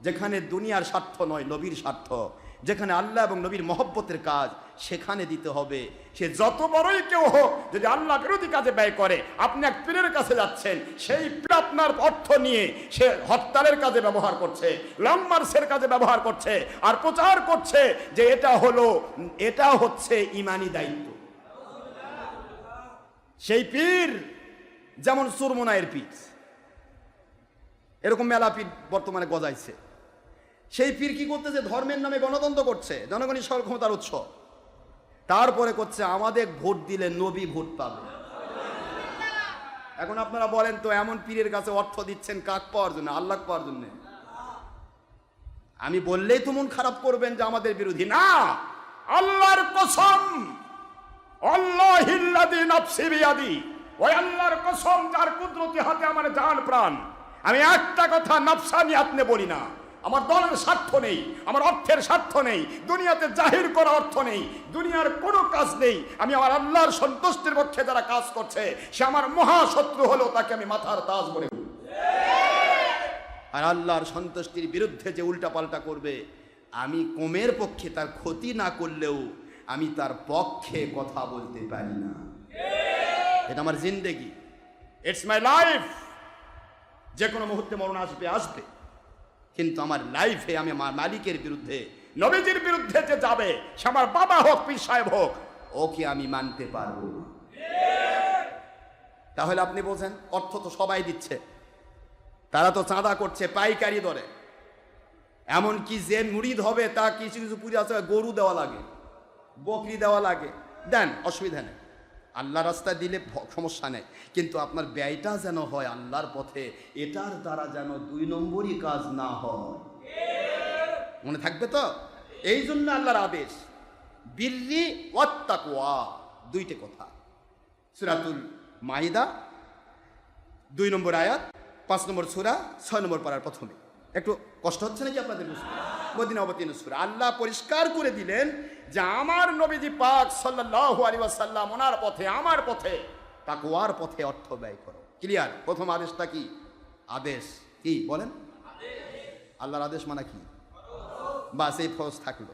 যেখানে দুনিয়ার স্বার্থ নয় নবীর স্বার্থ, যেখানে আল্লাহ এবং নবীর মহব্বতের কাজ, সেখানে দিতে হবে। সে যত বড়ই কেউ হোক, যদি আল্লাহ বিরোধী কাজে ব্যয় করে, আপনি এক পীরের কাছে যাচ্ছেন, সেই পীর আপনার অর্থ নিয়ে সে হরতালের কাজে ব্যবহার করছে, লং মার্চের কাজে ব্যবহার করছে, আর প্রচার করছে যে এটা হচ্ছে ইমানি দায়িত্ব। সেই পীর যেমন সুরমুনায়ের পীর, এরকম মেলা পীর বর্তমানে গজাইছে। সেই পীর কি করতেছে? ধর্মের নামে গণতন্ত্র করছে, জনগণের সকল ক্ষমতার উৎস। তারপরে করছে আমাদের ভোট দিলে নবী ভোট পাবে। এখন আপনারা বলেন তো, এমন পীরের কাছে অর্থ দিচ্ছেন কাক পাওয়ার জন্য? আল্লাহ পাওয়ার জন্য? আমি বললেই তো মন খারাপ করবেন যে আমাদের বিরোধী। না, আল্লাহর কসম, আল্লাহিল্লাযী নাফসি বিয়াদি, ওই আল্লাহর কসম যার কুদরতি হাতে আমার জান প্রাণ, আমি একটা কথা নফসানি আপনি বলি না। আমার দলের স্বার্থ নেই, আমার অর্থের স্বার্থ নেই, দুনিয়াতে জাহির করা অর্থ নেই, দুনিয়ার কোনো কাজ নেই। আমি আমার আল্লাহর সন্তুষ্টির পক্ষে যারা কাজ করছে, সে আমার মহাশত্রু হলেও তাকে আমি মাথার তাজ বলে। আর আল্লাহর সন্তুষ্টির বিরুদ্ধে যে উল্টা পাল্টা করবে, আমি কমের পক্ষে তার ক্ষতি না করলেও আমি তার পক্ষে কথা বলতে পারি না। এটা আমার জিন্দেগি, ইটস মাই লাইফ। যে কোনো মুহূর্তে মরণ আসবে, কিন্তু আমার লাইফে আমি আমার মালিকের বিরুদ্ধে নবীজির বিরুদ্ধে যে যাবে, সে আমার বাবা হোক, পীর সাহেব হোক, ওকে আমি মানতে পারবো না। তাহলে আপনি বোঝেন, অর্থ তো সবাই দিচ্ছে, তারা তো চাঁদা করছে পাইকারি দরে। এমনকি যে মুরিদ হবে তা কিছু কিছু পুজো আছে, গরু দেওয়া লাগে, বকরি দেওয়া লাগে, দেন, অসুবিধা নেই, আল্লাহ রাস্তায় দিলে সমস্যা নেই, কিন্তু আপনার ব্যয়টা যেন হয় আল্লাহর পথে, এটার দ্বারা যেন 2 নম্বরই কাজ না হয়। মনে থাকবে তো? এই জন্য আল্লাহর আদেশ বিররি ওয়াত তাকওয়া, 2টে কথা। সূরাতুল মাইদা 2 নম্বর আয়াত, 5 নম্বর সূরা, 6 নম্বর পারার প্রথমে। একটু কষ্ট হচ্ছে নাকি আপনাদের? মদিনা অবতীর্ণ সূরা। আল্লাহ পরিষ্কার করে দিলেন যে আমার নবীজি পাক সাল্লাল্লাহু আলাইহি ওয়াসাল্লাম ওনার পথে, আমার পথে, তাকওয়ার পথে অর্থ ব্যয় করো। ক্লিয়ার? প্রথম আদেশটা কি? আদেশ কি বলেন? আল্লাহর আদেশ মানে কি? বাস এই ফরজ থাকলো।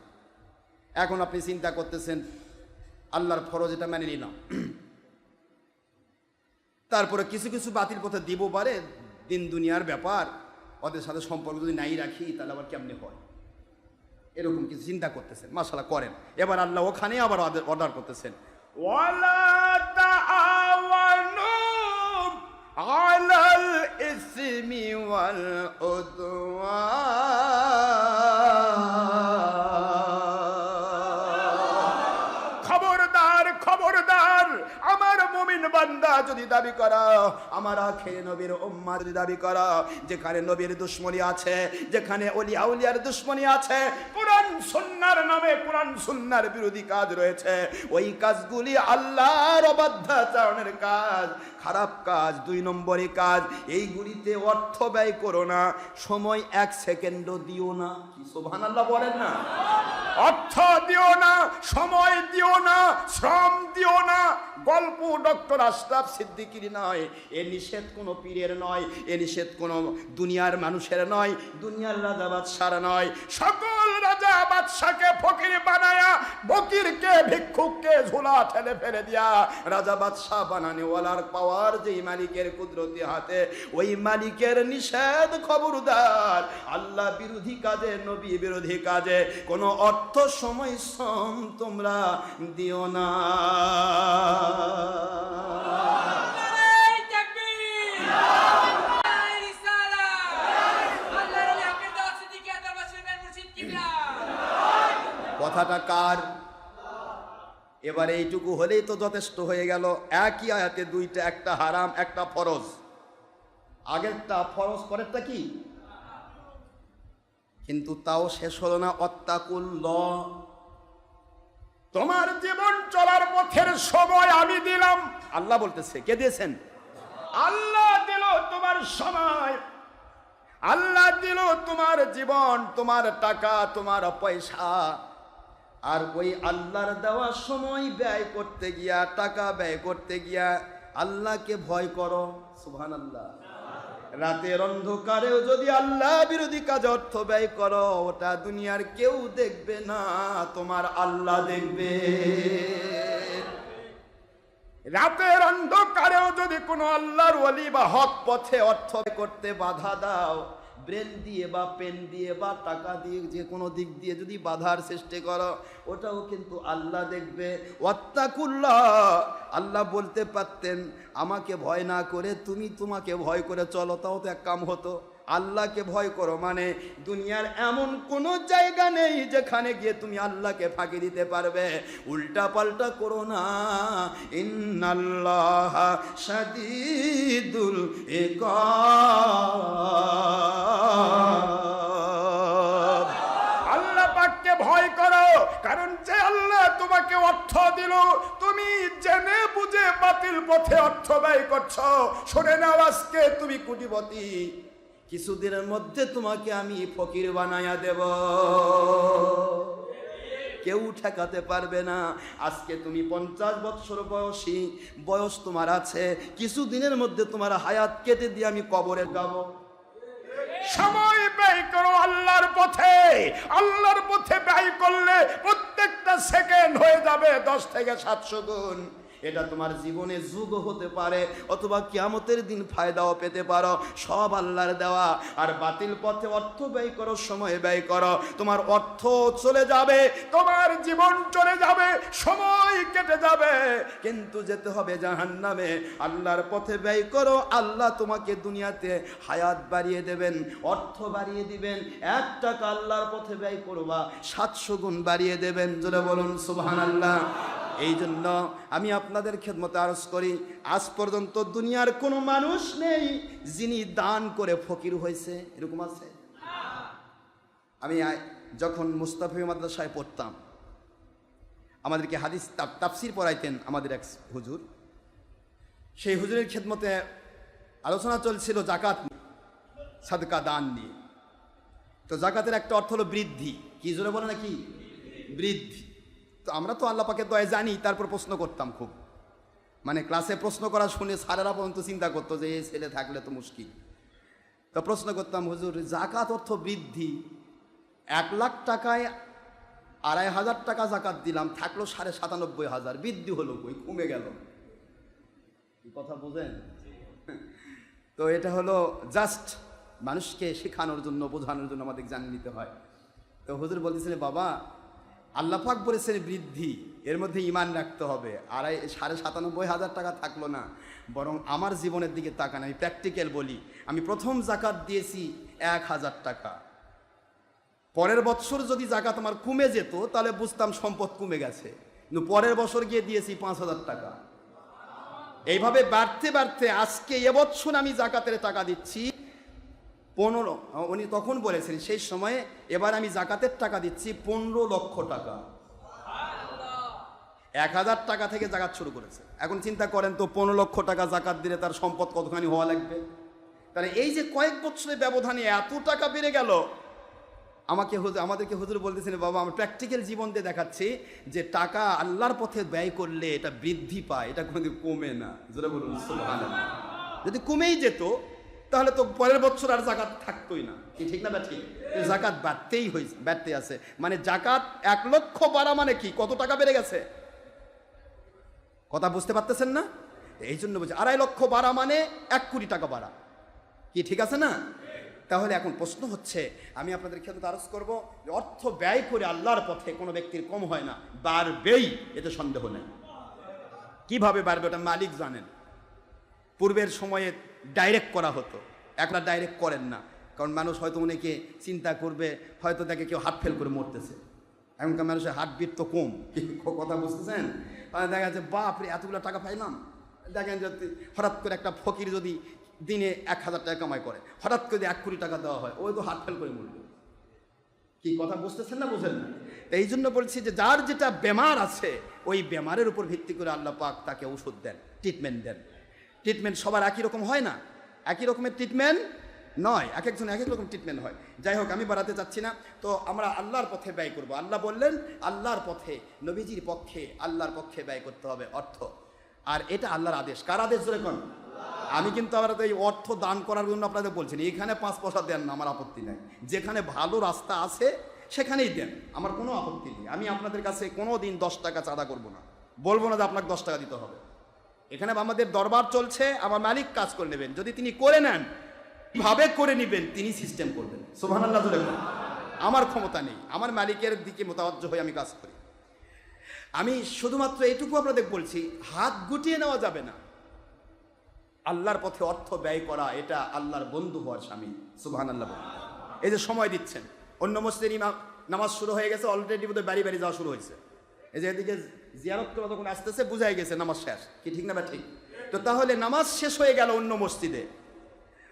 এখন আপনি চিন্তা করতেছেন আল্লাহর ফরজ এটা মেনে নিলাম, তারপরে কিছু কিছু বাতিল পথে দিব পারে, দিন দুনিয়ার ব্যাপার, ওদের সাথে সম্পর্ক যদি নাই রাখি তাহলে আবার কেমনে হয়, এরকম কিছু চিন্তা করতেছেন। মাশাআল্লাহ করেন। এবার আল্লাহ ওখানে আবার অর্ডার করতেছেন, ওয়ালা তাআওয়ানু আলাল ইসমি ওয়াল উদওয়ান। খবরদার, খবরদার, আমার মুমিন বান্দা যদি দাবি করা, আমার আখের নবীর উম্মাহ যদি দাবি করা, যেখানে নবীর দুশমনী আছে, যেখানে ওলিয়া উলিয়ার দুশমনী আছে, কোরআন সুন্নাহর নামে কোরআন সুন্নাহর বিরোধী কাজ রয়েছে, ওই কাজগুলি আল্লাহর অবাধ্যাচরণের কাজ, খারাপ কাজ, 2 নম্বরই কাজ। এইগুলিতে অর্থ ব্যয় করো না, সময় 1 সেকেন্ডও দিও না। কি সুবহানাল্লাহ বলেন না? অর্থ দিও না, সময় দিও না, শ্রম দিও না। গল্প ডক্টর আশরাফ সিদ্দিকীর নয়, এ নিষেধ কোনো পীরের নয়, এ নিষেধ কোনো দুনিয়ার মানুষের নয়, দুনিয়ার রাজা বাদশার নয়। সকল রাজা বাদশাকে ফকির বানায়া, ফকিরকে ভিক্ষুককে ঝোলা ঠেলে ফেলে দিয়া রাজা বাদশাহ বানানে ওয়ালার পাওয়ার যেই মালিকের কুদরতি হাতে, ওই মালিকের নিষেধ খবরদার আল্লাহ বিরোধী কাজে, নবী বিরোধী কাজে কোনো অর্থ, সময়, শ্রম তোমরা দিও না। কথাটা কার? এবার এইটুকু হলেই তো যথেষ্ট হয়ে গেল। একই আয়াতে 2টা, একটা হারাম একটা ফরজ। আগেরটা ফরজ, পরেরটা কি? কিন্তু তাও শেষ হলো না। ওয়াত্তাকুল্লাহ, তোমার জীবন চলার পথের সময় আমি দিলাম। আল্লাহ বলতেছে, কে দিয়েছেন? আল্লাহ দিল তোমার সময়, আল্লাহ দিল তোমার জীবন, তোমার টাকা, তোমার পয়সা। আর ওই আল্লাহর দেওয়া সময় ব্যয় করতে গিয়া, টাকা ব্যয় করতে গিয়া আল্লাহকে ভয় করো। সুবহানাল্লাহ। রাতের অন্ধকারেও যদি আল্লাহ বিরোধী কাজ অর্থ ব্যয় করো, ওটা দুনিয়ার কেউ দেখবে না, তোমার আল্লাহ দেখবে। রাতের অন্ধকারেও যদি কোনো আল্লাহর ওলি বা হক পথে অর্থ করতে বাধা দাও, ব্রেন দিয়ে বা পেন দিয়ে বা টাকা দিয়ে, যে কোনো দিক দিয়ে যদি বাধার সৃষ্টি করো, ওটাও কিন্তু আল্লাহ দেখবে। ওয়াত্তাকুল্লাহ, আল্লাহ বলতে পারতেন আমাকে ভয় না করে তুমি তোমাকে ভয় করে চলো, তাও তো এক কাম হতো। আল্লাহকে ভয় করো মানে দুনিয়ার এমন কোনো জায়গা নেই যেখানে গিয়ে তুমি আল্লাহকে ফাঁকি দিতে পারবে। উল্টা পাল্টা করো না। ইন্নাল্লাহা শাদীদুল ইকাব। আল্লাহ পাককে ভয় করো, কারণ যে আল্লাহ তোমাকে অর্থ দিল, তুমি জেনে বুঝে বাতিল পথে অর্থ ব্যয় করছো। শুনে নাও, আজকে তুমি কোটিপতি, কিছুদিনের মধ্যে তোমাকে আমি ফকির বানায়া দেব, কেউ ঠেকাতে পারবে না। আজকে তুমি 50 বছর বয়সী, বয়স তোমার আছে, কিছুদিনের মধ্যে তোমার হায়াত কেটে দিয়ে আমি কবরে যাব। সময় ব্যয় করো আল্লাহর পথে। আল্লাহর পথে ব্যয় করলে প্রত্যেকটা সেকেন্ড হয়ে যাবে 10 থেকে 700 গুণ। এটা তোমার জীবনে যুগ হতে পারে, অথবা কিয়ামতের দিন ফায়দাও পেতে পারো। সব আল্লাহর দেওয়া। আর বাতিল পথে অর্থ ব্যয় করো, সময় ব্যয় করো, তোমার অর্থ চলে যাবে, তোমার জীবন চলে যাবে, সময় কেটে যাবে, কিন্তু যেতে হবে জাহান্নামে। আল্লাহর পথে ব্যয় করো, আল্লাহ তোমাকে দুনিয়াতে হায়াত বাড়িয়ে দেবেন, অর্থ বাড়িয়ে দিবেন। 1 টাকা আল্লাহর পথে ব্যয় করবা, 700 গুণ বাড়িয়ে দেবেন। জোরে বলুন সুবহানাল্লাহ। এই জন্য আমি আপনাদের খেদমতে আরজ করি, আজ পর্যন্ত দুনিয়ার কোনো মানুষ নেই যিনি দান করে ফকির হয়েছে, এরকম আছে? আমি যখন মুস্তাফি মাদ্রাসায় পড়তাম, আমাদেরকে হাদিস তাফসির পড়াইতেন আমাদের এক হুজুর। সেই হুজুরের খেদমতে আলোচনা চলছিল জাকাত, সাদকা দান নিয়ে। তো জাকাতের একটা অর্থ হলো বৃদ্ধি। কি জোরে বলে নাকি? বৃদ্ধি। তো আমরা তো আল্লাহ পাকের দয়ায় জানি, তারপর প্রশ্ন করতাম খুব, মানে ক্লাসে প্রশ্ন করা শুনে স্যারেরা পর্যন্ত চিন্তা করতো যে এই ছেলে থাকলে তো মুশকিল। তো প্রশ্ন করতাম, হুজুর জাকাত অর্থ বৃদ্ধি, 1 লাখ টাকায় 2,500 টাকা জাকাত দিলাম, থাকলো 97,500, বৃদ্ধি হলো কই, কমে গেল? কথা বোঝেন? তো এটা হলো জাস্ট মানুষকে শেখানোর জন্য, বোঝানোর জন্য আমাদের জানিয়ে নিতে হয়। তো হুজুর বলতেছিলেন, বাবা আল্লাহ পাক বলেছেন বৃদ্ধি, এর মধ্যে ঈমান রাখতে হবে। 97,500 টাকা থাকলো না, বরং আমার জীবনের দিকে তাকান। আমি প্র্যাকটিক্যাল বলি, আমি প্রথম জাকাত দিয়েছি 1,000 টাকা। পরের বছর যদি জাকাত আমার কমে যেত তাহলে বুঝতাম সম্পদ কমে গেছে, কিন্তু পরের বছর গিয়ে দিয়েছি 5,000 টাকা। এইভাবে বাড়তে বাড়তে আজকে এবছর আমি জাকাতের টাকা দিচ্ছি 15। উনি তখন বলেছেন সেই সময়ে, এবার আমি জাকাতের টাকা দিচ্ছি 15 লক্ষ টাকা। 1,000 টাকা থেকে জাকাত শুরু করেছে। এখন চিন্তা করেন তো, 15 লক্ষ টাকা জাকাত দিলে তার সম্পদ কতখানি হওয়া লাগবে? তাহলে এই যে কয়েক বছরের ব্যবধানে এত টাকা বেড়ে গেল। আমাদেরকে হুজুর বলতেছেন, বাবা আমরা প্র্যাকটিক্যাল জীবন দিয়ে দেখাচ্ছি যে টাকা আল্লাহর পথে ব্যয় করলে এটা বৃদ্ধি পায়, এটা কোনোদিন কমে না। জোরে বলুন সুবহানাল্লাহ। যদি কমেই যেত তাহলে তো পরের বছর আর জাকাত থাকতোই না, কি ঠিক না? ঠিক। জাকাত বাড়তেই আছে। মানে জাকাত 1 লক্ষ বাড়া মানে কি, কত টাকা বেড়ে গেছে? কথা বুঝতে পারতেছেন না? এই জন্য বলছি 2.5 লক্ষ বাড়া মানে 1 কোটি টাকা বাড়া, কি ঠিক আছে না? তাহলে এখন প্রশ্ন হচ্ছে, আমি আপনাদের ক্ষেত্রে আরজ করবো যে অর্থ ব্যয় করে আল্লাহর পথে কোনো ব্যক্তির কম হয় না, বাড়বেই, এতে সন্দেহ নেই। কিভাবে বাড়বে ওটা মালিক জানেন। পূর্বের সময়ে ডাইরেক্ট করা হতো, এখন আর ডাইরেক্ট করেন না, কারণ মানুষ হয়তো অনেকে চিন্তা করবে, হয়তো দেখে কেউ হার্ট ফেল করে মরতেছে। এখনকার মানুষের হার্টবিট তো কম, কথা বুঝতেছেন? দেখা যাচ্ছে বাপরে এতগুলো টাকা পাইলাম। দেখেন যদি হঠাৎ করে একটা ফকির যদি দিনে 1,000 টাকা কামাই করে, হঠাৎ করে 1 কোটি টাকা দেওয়া হয়, ওই তো হার্ট ফেল করে মরবে। কি কথা বুঝতেছেন না? বুঝেন না? এই জন্য বলছি যে যার যেটা বেমার আছে, ওই বেমারের উপর ভিত্তি করে আল্লাহ পাক তাকে ওষুধ দেন, ট্রিটমেন্ট দেন। ট্রিটমেন্ট সবার একই রকম হয় না, একই রকমের ট্রিটমেন্ট নয়, এক একজন এক এক রকম ট্রিটমেন্ট হয়। যাই হোক, আমি বাড়াতে চাচ্ছি না। তো আমরা আল্লাহর পথে ব্যয় করব। আল্লাহ বললেন আল্লাহর পথে, নবীজির পক্ষে, আল্লাহর পক্ষে ব্যয় করতে হবে অর্থ। আর এটা আল্লাহর আদেশ। কার আদেশ? জোরে কোন? আমি কিন্তু আমরা তো এই অর্থ দান করার জন্য আপনাদের বলছি না, এখানে 5 পয়সা দেন না, আমার আপত্তি নেই। যেখানে ভালো রাস্তা আছে সেখানেই দেন, আমার কোনো আপত্তি নেই। আমি আপনাদের কাছে কোনো দিন 10 টাকা চাঁদা করব না, বলবো না যে আপনাকে 10 টাকা দিতে হবে। এখানে আমাদের দরবার চলছে, আমার মালিক কাজ করে নেবেন। যদি তিনি করে নেন, কিভাবে করে নেবেন তিনি সিস্টেম করবেন। সুবহানাল্লাহ জোরে বলুন। আমার ক্ষমতা নেই, আমার মালিকের দিকে মোতাবজ্জ হয়ে আমি কাজ করি। আমি শুধুমাত্র এইটুকু আপনাদের বলছি, হাত গুটিয়ে নেওয়া যাবে না। আল্লাহর পথে অর্থ ব্যয় করা, এটা আল্লাহর বন্ধু হওয়ার স্বামী। সুবহানাল্লাহ। এই যে সময় দিচ্ছেন, অন্য মসজিদের ইমাম নামাজ শুরু হয়ে গেছে, অলরেডি বোধহয় বাড়ি বাড়ি যাওয়া শুরু হয়েছে। এই যে এদিকে জিয়ারত করা যখন আসতেছে, বুঝাই গেছে নামাজ শেষ, কি ঠিক না? বা ঠিক। তো তাহলে নামাজ শেষ হয়ে গেল অন্য মসজিদে,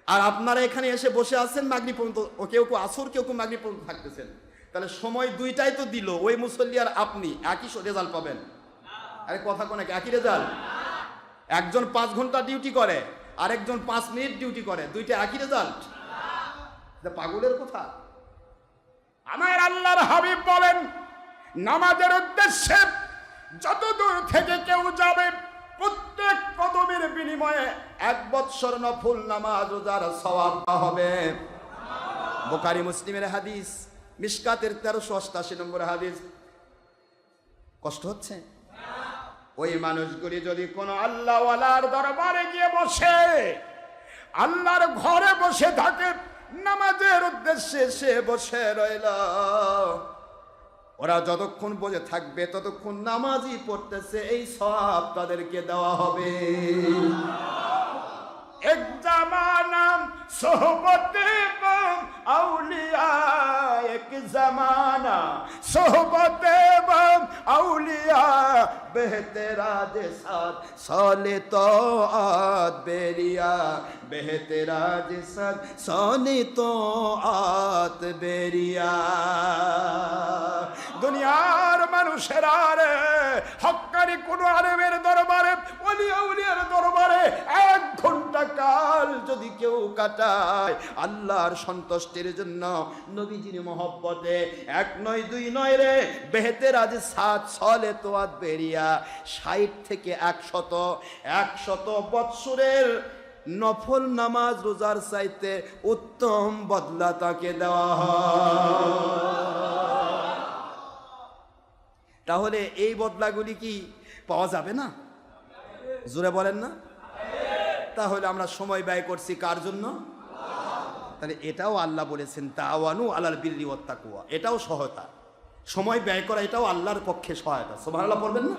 আর আপনারা এখানে এসে বসে আছেন মাগরিব পর্যন্ত, ও কেউ কেউ আসর, কেউ কেউ মাগরিব পর্যন্ত থাকতেছেন। তাহলে সময় দুইটাই তো দিল, ওই মুসল্লি আর আপনি একই রেজাল্ট পাবেন? আরে কথা কোন একই রেজাল্ট? একজন 5 ঘন্টা ডিউটি করে, আরেকজন 5 মিনিট ডিউটি করে, দুইটা একই রেজাল্ট? পাগলের কথা। আমার আল্লাহর হাবিব বলেন, নামাজের উদ্দেশ্যে যত দূর থেকে কেউ যাবে, প্রত্যেক কদমের বিনিময়ে 1 বৎসর নফল নামাজ রোজার সওয়াব হবে। বুখারী মুসলিমের হাদিস, মিশকাতের 1388 নম্বর হাদিস। কষ্ট হচ্ছে? ওই মানুষগুলি যদি কোনো আল্লাহওয়ালার দরবারে গিয়ে বসে, আল্লাহর ঘরে বসে থাকে, নামাজের উদ্দেশ্যে সে বসে রইল, ওরা যতক্ষণ বসে থাকবে ততক্ষণ নামাজই পড়তেছে, এই সওয়াব তাদেরকে দেওয়া হবে। এক জামানা সোহবতে বম আউলিয়া, এক জামানা সোহবতে বম আউলিয়া, বেহতেরাজ সাথ সালে তো আদ বেরিয়া, বেহতেরাজ সাথ সালে তো আদ বেরিয়া। দুনিয়ার মানুষেরা রে, হক্কানি কোন আলেমের দরবারে, ওলি আউলিয়ার দরবারে 1 ঘন্টা কাল যদি কেউ কাটায় আল্লাহর সন্তুষ্টির জন্য, নবীজির মহব্বতে, 1 নয় 2 নয় রে, বেহতেরাজ সাত সলে তোয়াত বেরিয়া, 60 থেকে 100 বৎসরের নফল নামাজ রোজার চাইতে উত্তম বদলা তাকে দেওয়া হয়। তাহলে এই বদলাগুলি কি পাওয়া যাবে না? জোরে বলেন না? তাহলে আমরা সময় ব্যয় করছি কার জন্য? তাহলে এটাও আল্লাহ বলেছেন তাওয়ানু আলাল বিররি ওয়াত তাকওয়া, এটাও সহায়তা। সময় ব্যয় করা এটাও আল্লাহর পক্ষে সহায়তা। সুবহানাল্লাহ পড়বেন না?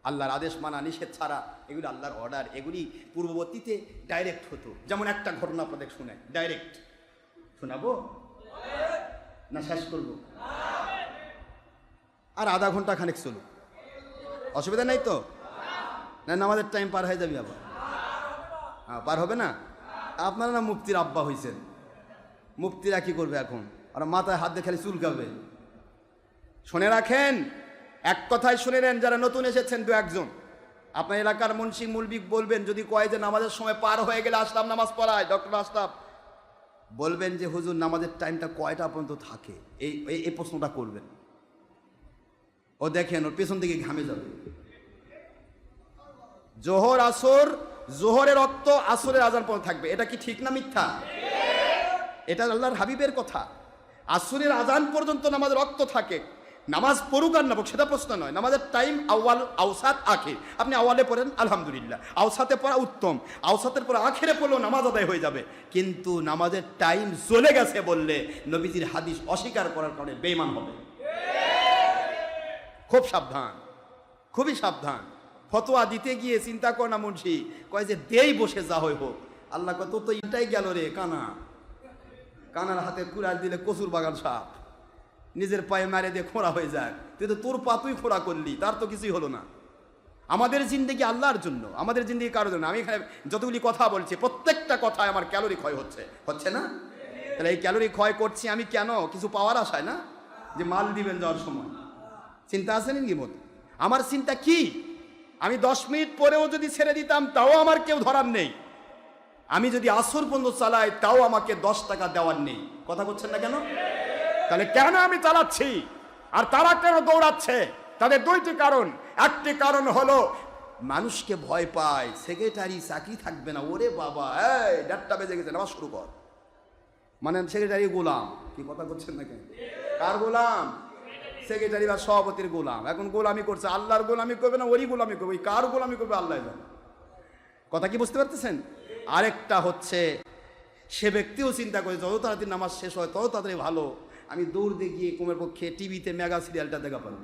আল্লাহর আদেশ মানা, নিষেধ ছাড়া, এগুলি আল্লাহর অর্ডার। এগুলি পূর্ববর্তীতে ডাইরেক্ট হতো। যেমন একটা ঘটনা আপনাদের শুনে, ডাইরেক্ট শোনাবো না শেষ করবো? আর আধা ঘন্টা খানেক চলুক, অসুবিধা নাই তো? না আমাদের টাইম পার হয়ে যাবে আবার? হ্যাঁ, পার হবে না? আপনারা না মুফতির আব্বা হয়েছেন, মুফতিরা কি করবে এখন? আর মাথায় হাত দিয়ে খালি চুলকাবে। শুনে রাখেন, এক কথায় শুনে নেন, যারা নতুন এসেছেন 2-1 জন, আপনার এলাকার মুন্সি মুলবি বলবেন, যদি কয় যে নামাজের সময় পার হয়ে গেলে আসলাম নামাজ পড়ায়, ডক্টর আশরাফ বলবেন যে হুজুর নামাজের টাইমটা কয়টা পর্যন্ত থাকে, এই প্রশ্নটা করবেন। ও দেখেন ওর পেছন দিকে ঘামে যাবে। জোহর আসর, জোহরের রক্ত আসরের আজান পর্যন্ত থাকবে। এটা কি ঠিক না মিথ্যা? এটা আল্লাহর হাবিবের কথা। আসরের আজান পর্যন্ত নামাজের রক্ত থাকে। নামাজ পড়ুক আর না পড়ুক সেটা প্রশ্ন নয়। নামাজের টাইম আউয়াল, আওসাত, আখির। আপনি আওয়ালে পড়েন আলহামদুলিল্লাহ, আওসাতে পড়া উত্তম, আওসাতের পর আখিরে পড়লেও নামাজ আদায় হয়ে যাবে। কিন্তু নামাজের টাইম চলে গেছে বললে নবীজির হাদিস অস্বীকার করার কারণে বেঈমান হবে। খুব সাবধান, খুবই সাবধান। ফতোয়া দিতে গিয়ে চিন্তা কর না মুন্সি, কয় যে দেই বসে যা হই হোক। আল্লাহ কয় তোর তো এটাই গেল রে কানা, কানার হাতে কুড়াল দিলে কচুর বাগান সাপ, নিজের পায়ে মারে দিয়ে খোঁড়া হয়ে যায়। তুই তো তোর পা তুই খোঁড়া করলি, তার তো কিছুই হলো না। আমাদের জিন্দেগি আল্লাহর জন্য, আমাদের জিন্দেগি কারোর জন্য। আমি এখানে যতগুলি কথা বলছি প্রত্যেকটা কথায় আমার ক্যালোরি ক্ষয় হচ্ছে না? তাহলে এই ক্যালোরি ক্ষয় করছি আমি কেন? কিছু পাওয়ার আশায় না, যে মাল দিবেন যাওয়ার সময়। চিন্তা আছে নাকি মত? আমার চিন্তা কি? আমি 10 মিনিট পরেও যদি ছেড়ে দিতাম তাও আমার কেউ ধরার নেই। আমি যদি আসর পর্যন্ত চালাই তাও আমাকে 10 টাকা দেওয়ার নেই। কথা বলছেন না কেন? তাহলে কেন আমি চালাচ্ছি আর তারা কেন দৌড়াচ্ছে? তাদের 2টি কারণ। একটি কারণ হলো মানুষকে ভয় পায়, সেক্রেটারি চাকরি থাকবে না। ওরে বাবা, এই 1:30 বেজে গেছে, নামাজ শুরু কর। মানে সেক্রেটারি গোলাম। কি কথা বলছেন না কেন? কার গোলাম? সেক্রেটারি বা সভাপতির গোলাম। এখন গোলামি করছে, আল্লাহর গোলামি করবে না, ওরই গোলামি করবে। কার গোলামি করবে আল্লাহ জানে। কথা কি বুঝতে পারতেছেন? আরেকটা হচ্ছে সে ব্যক্তিও চিন্তা করে যত তাড়াতাড়ি নামাজ শেষ হয় তত তাড়াতাড়ি ভালো, আমি দৌড় দিয়ে গিয়ে কমের পক্ষে টিভিতে মেগা সিরিয়ালটা দেখা পারব,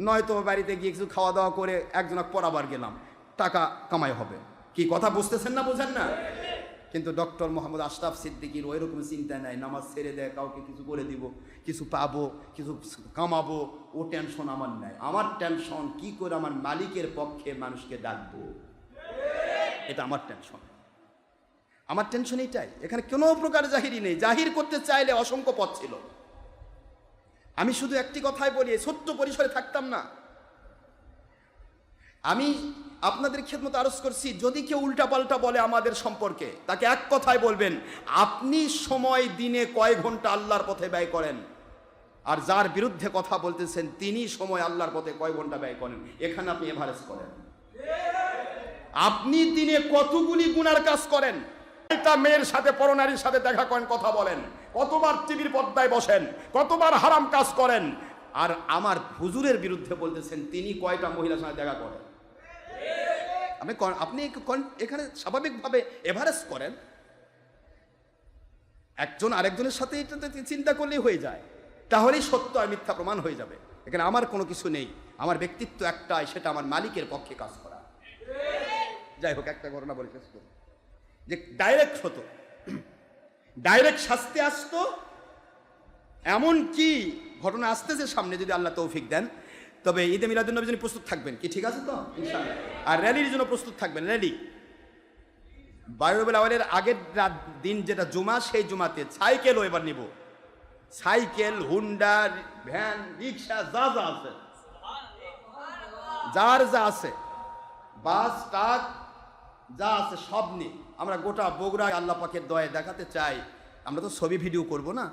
নয়তো বাড়িতে গিয়ে কিছু খাওয়া দাওয়া করে একজনকে পড়াবার গেলাম, টাকা কামাই হবে। কি কথা বুঝতেছেন না? বোঝেন না? কিন্তু ডক্টর মোহাম্মদ আশরাফ সিদ্দিকীর ওই রকম চিন্তা নাই। নামাজ ছেড়ে দেয়, কাউকে কিছু করে দিব, কিছু পাবো, কিছু কামাবো, ও টেনশন আমার নাই। আমার টেনশন কি করে আমার মালিকের পক্ষে মানুষকে ডাকবো, এটা আমার টেনশন। আমার টেনশন এটাই। এখানে কোনো প্রকার জাহিরি নেই। জাহির করতে চাইলে অসংখ্য পথ ছিল। আমি শুধু একটি কথাই বলি, ছোট্ট পরিসরে থাকতাম না। আমি আপনাদের খেদমত আরজ করছি, যদি কেউ উল্টাপাল্টা বলে আমাদের সম্পর্কে, তাকে এক কথায় বলবেন, আপনি সময় দিনে কয় ঘন্টা আল্লাহর পথে ব্যয় করেন, আর যার বিরুদ্ধে কথা বলতেছেন তিনি সময় আল্লাহর পথে কয় ঘন্টা ব্যয় করেন, এখানে আপনি এভারেজ করেন। আপনি দিনে কতগুলি গুনার কাজ করেন? একটা মেয়ের সাথে, পরনারীর সাথে দেখা করেন, কথা বলেন, কতবার টিভির পর্দায় বসেন, কতবার হারাম কাজ করেন, আর আমার হুজুরের বিরুদ্ধে বলতেছেন তিনি কয়টা মহিলার সঙ্গে দেখা করেন। আপনি এখানে স্বাভাবিকভাবে এভারেস্ট করেন, একজন আরেকজনের সাথে এটা চিন্তা করলেই হয়ে যায়, তাহলেই সত্য আর মিথ্যা প্রমাণ হয়ে যাবে। এখানে আমার কোনো কিছু নেই, আমার ব্যক্তিত্ব একটাই, সেটা আমার মালিকের পক্ষে কাজ করা। যাই হোক, একটা ঘটনা বলে শেষ করি, যে ডাইরেক্ট হতো, ডাইরেক্ট শাস্তি আসতো, এমন কি ঘটনা আসতেছে সামনে, যদি আল্লাহ তৌফিক দেন। তবে ঈদে মিলাদুন্নবীর জন্য প্রস্তুত থাকবেন কি, ঠিক আছে তো ইনশাআল্লাহ। আর র্যালির জন্য প্রস্তুত থাকবেন, র্যালি 12 রবিউল আউয়ালের আগের দিন যেটা জুমা, সেই জুমাতে সাইকেলও এবার নিব, সাইকেল, হুন্ডা, ভ্যান, রিক্সা, যা যা আছে, যার যা আছে, বাস, ট্রাক যা আছে সব নিয়ে আমরা গোটা বগুড়া আল্লাহ পাকের দয়ায় দেখাতে চাই। আমরা তো ছবি ভিডিও করব না,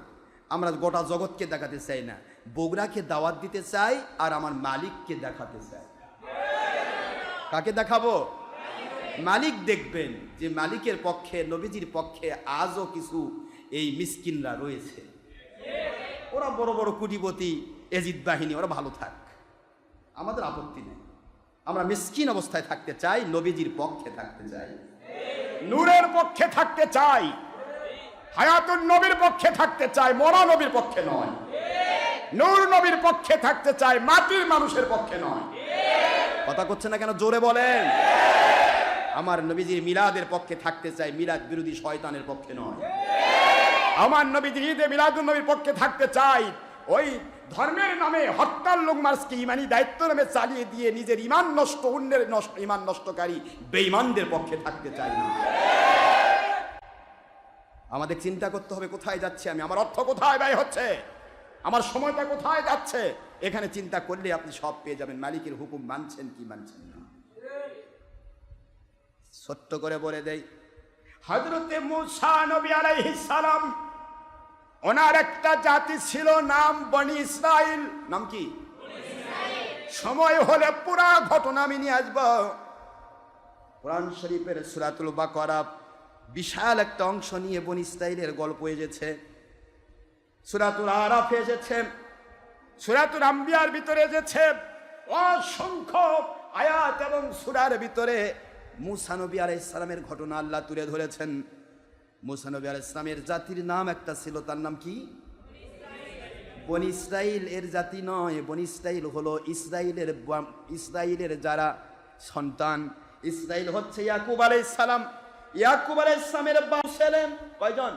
আমরা গোটা জগৎকে দেখাতে চাই না, বগুড়াকে দাওয়াত দিতে চাই আর আমার মালিককে দেখাতে চাই। কাকে দেখাবো? মালিক দেখবেন যে মালিকের পক্ষে, নবীজির পক্ষে আজও কিছু এই মিসকিনরা রয়েছে। ওরা বড় বড় কোটিপতি, এজিদ বাহিনী, ওরা ভালো থাক, আমাদের আপত্তি নেই। আমরা মিসকিন অবস্থায় থাকতে চাই, নবীজির পক্ষে থাকতে চাই, নূরের পক্ষে থাকতে চাই, হায়াতুন নবীর পক্ষে থাকতে চাই, মরা নবীর পক্ষে নয়। নূর নবীর পক্ষে থাকতে চাই, মাটির মানুষের পক্ষে নয়। কথা করছে না কেন? জোরে বলেন। আমার নবীজির মিলাদের পক্ষে থাকতে চাই, মিলাদ বিরোধী শয়তানের পক্ষে নয়। আমার নবীজির ঈদে মিলাদুন নবীর পক্ষে থাকতে চাই, ওই ধর্মের নামে হরতাল লং মার্চকে ইমানি দায়িত্ব নামে চালিয়ে দিয়ে নিজের ইমান নষ্ট, অন্যের ইমান নষ্টকারী বেঈমানদের পক্ষে থাকতে চাই না। আমাদের চিন্তা করতে হবে কোথায় যাচ্ছে আমি, আমার অর্থ কোথায় ব্যয় হচ্ছে, আমার সময়টা কোথায় যাচ্ছে। এখানে চিন্তা করলে আপনি সব পেয়ে যাবেন, মালিকের হুকুম মানছেন কি মানছেন না। ছোট্ট করে বলে দেই, হযরতে মূসা নবী আলাইহিস সালাম, ওনার একটা জাতি ছিল, নাম বনি ইসরাইল। নাম কি? সময় হলে পুরা ঘটনা আমি নিয়ে আসবো। কোরআন শরীফের সূরাতুল বাকারা বিশাল একটা অংশ নিয়ে বনি ইসরাইলের গল্প এসেছে, সূরাতুল আরাফ এসেছে, সূরাতুল আম্বিয়ার ভিতরে এসেছে, অসংখ্য আয়াত এবং সূরার ভিতরে মূসা নবী আলাইহিস সালামের ঘটনা আল্লাহ তুলে ধরেছেন। মূসা নবী আলাইহিস সালামের জাতির নাম একটা ছিল, তার নাম কি? বনি ইসরাইল। এর জাতি নয়, বনি ইসরাইল হলো ইসরাইলের যারা সন্তান। ইসরাইল হচ্ছে ইয়াকুব আলাইহিস সালাম। ইয়াকুব আলাইহিস সালামের 12 ছেলে। কয়জন?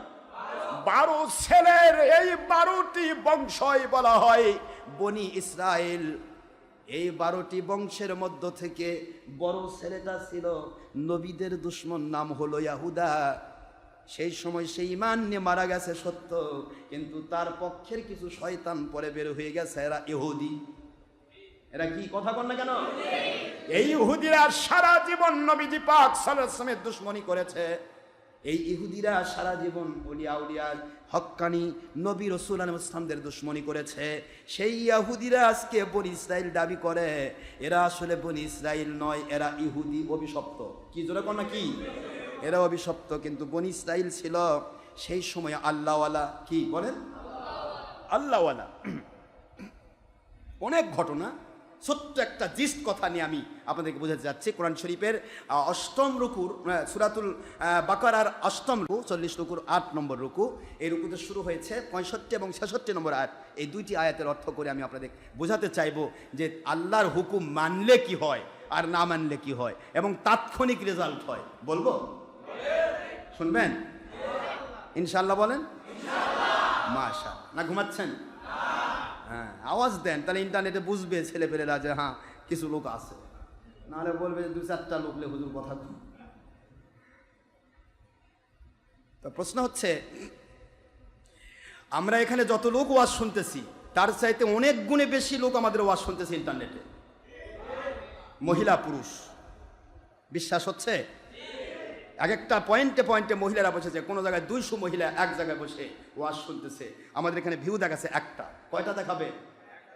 12 ছেলের এই 12টি বংশই বলা হয় বনি ইসরাইল। এই 12টি বংশের মধ্য থেকে বড় ছেলেটা ছিল নবীদের দুশমন, নাম হলো ইয়াহুদা। সেই সময় সে ঈমান নিয়ে মারা গেছে সত্য, কিন্তু তার পক্ষের কিছু শয়তান পরে বের হয়ে গেছে, এরা ইহুদি। এরা কি? কথা বল না কেন? এই ইহুদিরা সারা জীবন নবীজি পাক সাল্লাল্লাহু আলাইহি ওয়াসাল্লামের দুশমনী করেছে। এই ইহুদিরা সারা জীবন ওলিয়া উলিয়ার হক্কানি নবী রাসূল আলাইহিস সালামদের দুশমনী করেছে। সেই ইহুদিরা আজকে বনি ইসরাইল দাবি করে, এরা আসলে বনি ইসরাইল নয়, এরা ইহুদি, অভিশপ্ত। কি জোরে কোন না কি? এরা অভিশপ্ত, কিন্তু বনি ইসরাইল ছিল সেই সময় আল্লাহওয়ালা। কি বলেন? আল্লাহওয়ালা। অনেক ঘটনা, ছোট্ট একটা জিস্ট কথা নিয়ে আমি আপনাদেরকে বোঝাতে যাচ্ছি। কোরআন শরীফের 8ম রুকুর, সূরাতুল বাকারার 8ম রুকু, 40 রুকুর 8 নম্বর রুকু। এই রুকুতে শুরু হয়েছে 65 এবং 66 নম্বর আয়াত। এই দুইটি আয়াতের অর্থ করে আমি আপনাদের বোঝাতে চাইবো যে আল্লাহর হুকুম মানলে কি হয় আর না মানলে কি হয়, এবং তাৎক্ষণিক রেজাল্ট হয়। বলবো? শুনবেন ইনশাআল্লাহ? বলেন মাশাআল্লাহ। না ঘুমাচ্ছেন? হ্যাঁ, আওয়াজ দেন, তাহলে ইন্টারনেটে বুঝবে ছেলেপেলেরা যে হ্যাঁ কিছু লোক আছে, নাহলে বলবে 2-4টা লোকলে হুজুর কথা। তো প্রশ্ন হচ্ছে, আমরা এখানে যত লোক ওয়াজ শুনতেছি তার চাইতে অনেক গুণে বেশি লোক আমাদের ওয়াজ শুনতেছে ইন্টারনেটে, মহিলা পুরুষ। বিশ্বাস হচ্ছে? এক একটা পয়েন্টে পয়েন্টে মহিলারা বসেছে, কোনো জায়গায় 200 মহিলা এক জায়গায় বসে ওয়াজ শুনতেছে। আমাদের এখানে ভিউ দেখাচ্ছে একটা, কয়টা দেখাবে?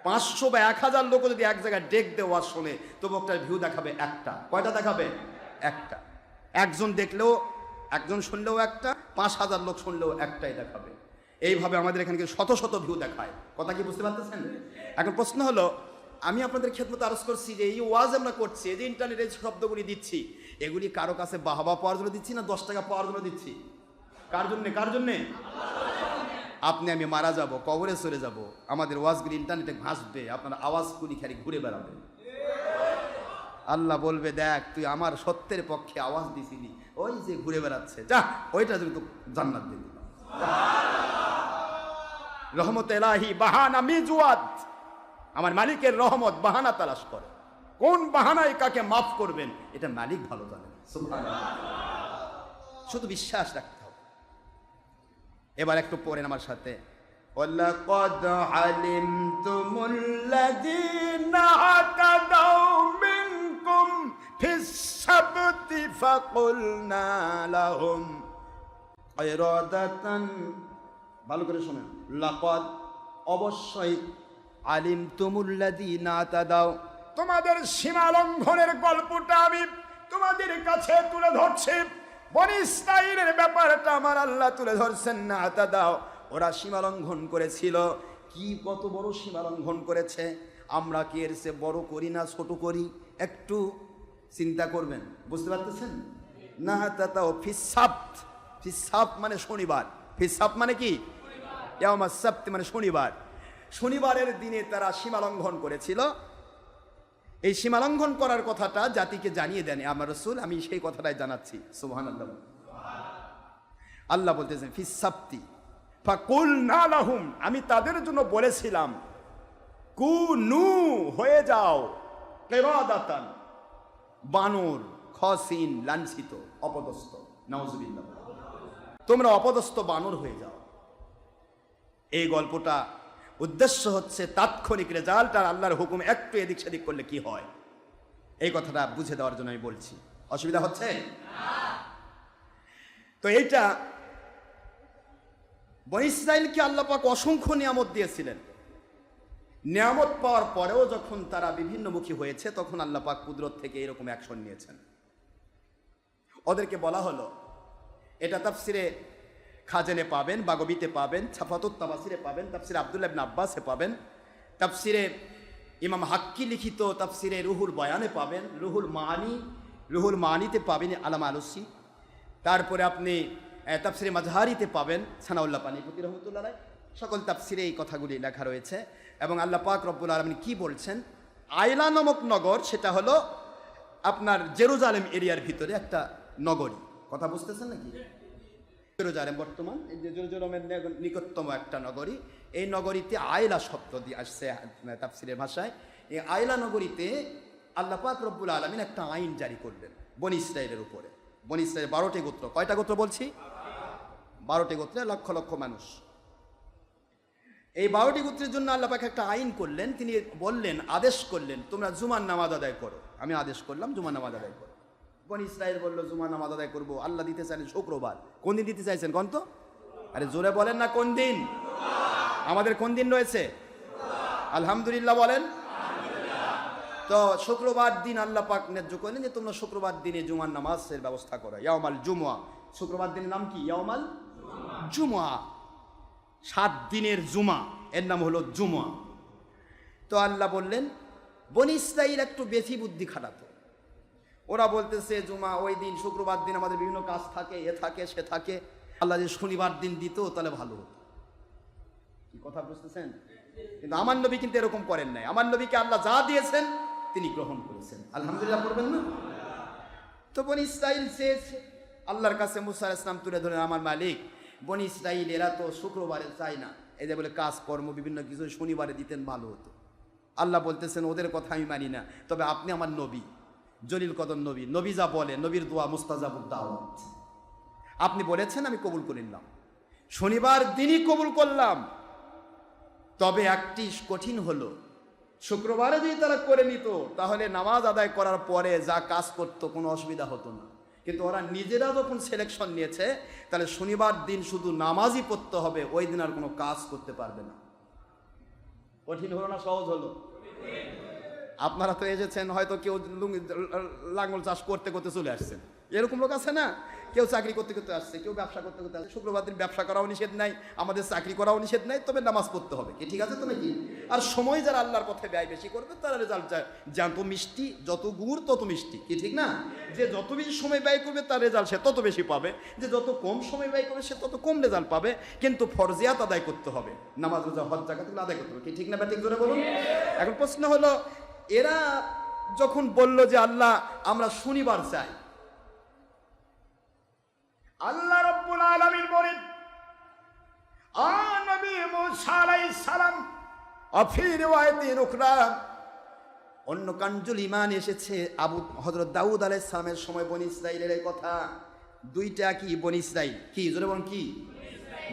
500 বা 1000 লোক যদি এক জায়গায় ডেক দিয়ে ওয়াজ শোনে তবু একটা ভিউ দেখাবে একটা। কয়টা দেখাবে? একটা। একজন দেখলেও, একজন শুনলেও একটা, 5000 লোক শুনলেও একটাই দেখাবে। এইভাবে আমাদের এখানে শত শত ভিউ দেখায়। কথা কি বুঝতে পারতেছেন? এখন প্রশ্ন হলো, আমি আপনাদের খেদমত আরজ করছি যে এই ওয়াজ আমরা করছি, এই যে ইন্টারনেটে শব্দগুলি দিচ্ছি, এগুলি কারো কাছে বাহবা পাওয়ার জন্য দিচ্ছি না 10 টাকা পাওয়ার জন্য দিচ্ছি? কার জন্যে? কার জন্যে? আপনি আমি মারা যাব, কবরে চলে যাব, আমাদের ওয়াজগুলি ইন্টারনেটে ভাসবে, আপনার আওয়াজ কুলি খালি ঘুরে বেড়াবে। আল্লাহ বলবে, দেখ তুই আমার সত্যের পক্ষে আওয়াজ দিছিলি, ওই যে ঘুরে বেড়াচ্ছে, যা ওইটা যদি তো জান্নাত দিয়ে দিলাম। রহমত এলাহি বাহানা মিজওয়াত, আমার মালিকের রহমত বাহানা তালাশ করে। কোন বাহানায় কাকে মাফ করবেন এটা মালিক ভালো জানেন। সুবহানাল্লাহ। শুধু বিশ্বাস রাখতে হবে। এবার একটু পড়েন আমার সাথে, ওয়ালাকাদ আলিমতুমুল্লাযীনা আতাদাউ মিনকুম ফিস সাবতি ফাকুলনা লাহুম ইরাদাতান। ভালো করে শুনেন, লাকাদ অবশ্যই, আলিমতুমুল্লাযীনা আতাদাউ, তোমাদের সীমা লঙ্ঘনের গল্পটা আমি তোমাদের কাছে তুলে ধরছি। বনি ইসরাঈলের ব্যাপারটা আমার আল্লাহ তুলে ধরছেন। না আতাদাও, ওরা সীমা লঙ্ঘন করেছিল। কি কত বড় সীমা লঙ্ঘন করেছে, আমরা কি এর চেয়ে বড় করি না ছোট করি? একটু চিন্তা করবেন, বুঝতে পারতেছেন? না আতাদাও ফিস সাbt, ফিস সাbt মানে শনিবার, ফিস সাbt মানে কি? ইয়াউমাস সাbt মানে শনিবার। শনিবারের দিনে তারা সীমা লঙ্ঘন করেছিল। এই সীমালঙ্ঘন করার কথাটা জাতিকে জানিয়ে দেন আমার রাসূল, আমি সেই কথাটাই জানাচ্ছি। সুবহানাল্লাহ। আল্লাহ বলতেছেন ফিস সাবতি ফাকুলনা লাহুম, আমি তাদের জন্য বলেছিলাম কুনু, হয়ে যাও, কিরাদাতান, বানর, খসিন, লাঞ্ছিত, অপদস্থ, নাউজুবিল্লাহ, তোমরা অপদস্থ বানর হয়ে যাও। এই গল্পটা উদ্দেশ্য হচ্ছে তাৎক্ষণিক রেজাল্ট, আর আল্লাহর হুকুম একটু এদিক সেদিক করলে কি হয়, এই কথাটা বুঝে দেওয়ার জন্য আমি বলছি। অসুবিধা হচ্ছে? তো এইটা বনী ইসরাঈলকে আল্লাহ পাক অসংখ্য নিয়ামত দিয়েছিলেন। নিয়ামত পাওয়ার পরেও যখন তারা বিভিন্নমুখী হয়েছে, তখন আল্লাহ পাক কুদরত থেকে এরকম অ্যাকশন নিয়েছেন। ওদেরকে বলা হলো, এটা তাফসিরে খাজেনে পাবেন, বাগবিতে পাবেন, ছাফাতুত তাফসিরে পাবেন, তাফসিরে আব্দুল্লাহ ইবনে আব্বাসে পাবেন, তাফসিরে ইমাম হাক্কি লিখিত তাফসিরে রুহুল বয়ানে পাবেন, রুহুল মানিতে পাবেন আলামা আলুসি, তারপরে আপনি তাফসিরে মাজহারিতে পাবেন সানাউল্লাহ পানিপতি রহমতুল্লাহ আলাইহি। সকল তাফসিরে এই কথাগুলি লেখা রয়েছে। এবং আল্লাহ পাক রব্বুল আলামিন কি বলছেন, আইলা নামক নগর, সেটা হলো আপনার জেরুজালেম এরিয়ার ভিতরে একটা নগরী। কথা বুঝতেছেন নাকি? জেরুজালেম বর্তমান এই যে জেরুজালেমের নিকটতম একটা নগরী। এই নগরীতে আয়লা শব্দ দিয়ে আসছে তাফসিরের ভাষায়। এই আয়লা নগরীতে আল্লাহ পাক রব্বুল আলামিন একটা আইন জারি করলেন বনী ইসরাঈলের উপরে। বনী ইসরাঈল 12টি গোত্র, কয়টা গোত্র বলছি? 12টি গোত্রে লক্ষ লক্ষ মানুষ। এই 12টি গোত্রের জন্য আল্লাহ পাক একটা আইন করলেন। তিনি বললেন, আদেশ করলেন, তোমরা জুমার নামাজ আদায় করো। আমি আদেশ করলাম জুমার নামাজ আদায় করো। বনী ইসরাঈল বলল, জুমার নামাজ আদায় করবো। আল্লাহ দিতে চাইলেন শুক্রবার। কোন দিন দিতে চাইছেন কোন তো? আরে জোরে বলেন না, কোন দিন? আমাদের কোন দিন রয়েছে? আলহামদুলিল্লাহ বলেন। তো শুক্রবার দিন আল্লাহ পাক ন্যায্য করলেন যে তোমরা শুক্রবার দিনে জুমার নামাজের ব্যবস্থা করো। ইয়াউমাল জুমআ, শুক্রবার দিনের নাম কি? ইয়াউমাল জুমআ, 7 দিনের জুমা, এর নাম হলো জুমআ। তো আল্লাহ বললেন, বনী ইসরাঈল একটু বেশি বুদ্ধি খাটাতো। ওরা বলতেছে জুমা ওই দিন, শুক্রবার দিন আমাদের বিভিন্ন কাজ থাকে, এ থাকে সে থাকে, আল্লাহ যে শনিবার দিন দিত তাহলে ভালো হতো। কি কথা বুঝতেছেন? কিন্তু আমার নবী কিন্তু এরকম করেন নাই। আমার নবীকে আল্লাহ যা দিয়েছেন তিনি গ্রহণ করেছেন। আলহামদুলিল্লাহ করবেন না? তো বনী ইসরাঈল চেয়েছে আল্লাহর কাছে, মুসা আলাইহিস সালাম তুলে ধরেন, আমার মালিক, বনী ইসরাঈল এরা তো শুক্রবারে চায় না, এই যে বলে কাজ কর্ম বিভিন্ন কিছু শনিবারে দিতেন ভালো হতো। আল্লাহ বলতেছেন, ওদের কথা আমি মানি না, তবে আপনি আমার নবী, জলিল কদর নবী, নবী যা বলে, নবীর দোয়া মুস্তাজাবুদ দাওয়াত, আপনি বলেছেন আমি কবুল করে নিলাম, শনিবার দিনই কবুল করলাম। তবে একটি কঠিন হলো, শুক্রবারে যদি তারা করে নিত তাহলে নামাজ আদায় করার পরে যা কাজ করতো কোনো অসুবিধা হতো না। কিন্তু ওরা নিজেরা যখন সিলেকশন নিয়েছে, তাহলে শনিবার দিন শুধু নামাজই পড়তে হবে, ওই দিন আর কোনো কাজ করতে পারবে না। কঠিন হলো না সহজ হলো? আপনারা তো এসেছেন, হয়তো কেউ লাঙ্গল চাষ করতে করতে চলে আসছেন, এরকম লোক আছে না? কেউ চাকরি করতে করতে আসছে, কেউ ব্যবসা করতে করতে আসছে। শুক্রবার দিন ব্যবসা করাও নিষেধ নাই, আমাদের চাকরি করাও নিষেধ নাই, তবে নামাজ পড়তে হবে, কি ঠিক আছে তো নাকি? আর সময় যারা আল্লাহর পথে ব্যয় বেশি করবে তারা রেজাল্ট যত মিষ্টি, যত গুড় তত মিষ্টি, কি ঠিক না? যে যত বেশি সময় ব্যয় করবে তার রেজাল্ট সে তত বেশি পাবে, যে যত কম সময় ব্যয় করবে সে তত কম রেজাল্ট পাবে। কিন্তু ফরজিয়াত আদায় করতে হবে, নামাজ রোজা হজ যাকাত আদায় করতে হবে, কি ঠিক না? ঠিক করে বলুন। এখন প্রশ্ন হলো, এরা যখন বলল যে আল্লাহ আমরা শনিবার চাই, আল্লাহ রাব্বুল আলামিন বলেন, আ নবী মুসা আলাইহিস সালাম ফি রিওয়ায়াতিন উখরা, অন্য কাঞ্জুল ইমান এসেছে হযরত দাউদ আলাইহিস সালামের সময় বনি ইসরাইলের এই কথা। দুইটা কি বনি ইসরাইল, কি জোরে বলুন, কি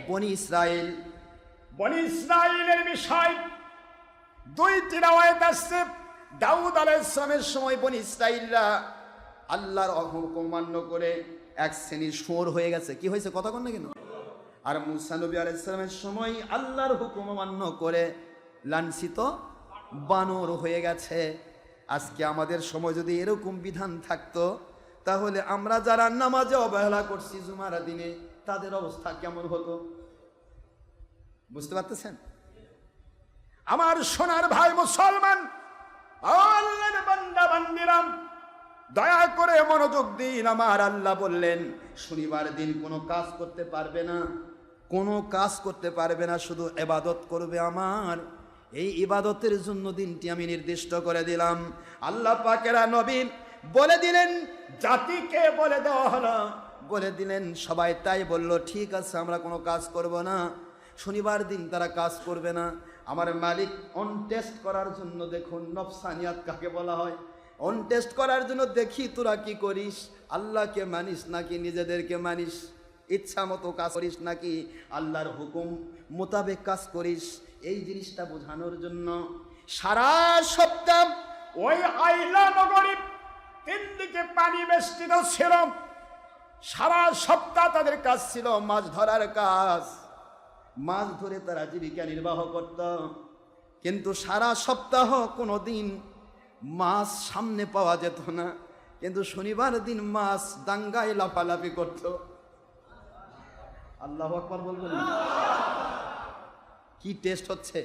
বনি ইসরাইল? বনি ইসরাইলের বিষয় দুইটি রিওয়ায়াত আছে। দাউদ আলাইহিস সালামের সময় বনি ইসরাইলরা আল্লাহর হুকুম মান্য করে এক শ্রেণীর শুয়োর হয়ে গেছে। কি হয়েছে কথা কন না কেন? আর মুসা নবী আলাইহিস সালামের সময় আল্লাহর হুকুম মান্য করে লাঞ্ছিত বানর হয়ে গেছে। আজকে আমাদের সময় যদি এরকম বিধান থাকতো, তাহলে আমরা যারা নামাজে অবহেলা করছি জুমার দিনে, তাদের অবস্থা কেমন হতো বুঝতে পারতেছেন? আমার সোনার ভাই মুসলমান, আল্লাহর বান্দা বান্দিরা, দয়া করে মনোযোগ দিন। আমার আল্লাহ বললেন শনিবার দিন কোনো কাজ করতে পারবে না, কোনো কাজ করতে পারবে না, শুধু ইবাদত করবে আমার। এই ইবাদতের জন্য দিনটি আমি নির্দিষ্ট করে দিলাম। আল্লাহ পাকেরা নবী বলে দিলেন, জাতিকে বলে দেওয়া হলো, বলে দিলেন, সবাই তাই বলল, ঠিক আছে আমরা কোনো কাজ করব না, শনিবার দিন তারা কাজ করবে না। আমার মালিক অন টেস্ট করার জন্য, দেখুন নফসানিয়াত কাকে বলা হয়, অন টেস্ট করার জন্য দেখি তোরা কি করিস, আল্লাহকে মানিস নাকি নিজেদেরকে মানিস, ইচ্ছা মতো কাজ করিস নাকি আল্লাহর হুকুম মোতাবেক কাজ করিস। এই জিনিসটা বোঝানোর জন্য সারা সপ্তাহ ওই আইলা নগরী তিন দিকে পানি বেষ্টিত ছিল। সারা সপ্তাহ তাদের কাজ ছিল মাছ ধরার কাজ, মাছ ধরে তারা জীবিকা নির্বাহ করত। কিন্তু সারা সপ্তাহ কোনো দিন মাছ সামনে পাওয়া যেত না, কিন্তু শনিবার দিন মাছ দাঙ্গায় লাফালাফি করত। আল্লাহু আকবার বলবেন না? কি টেস্ট হচ্ছে?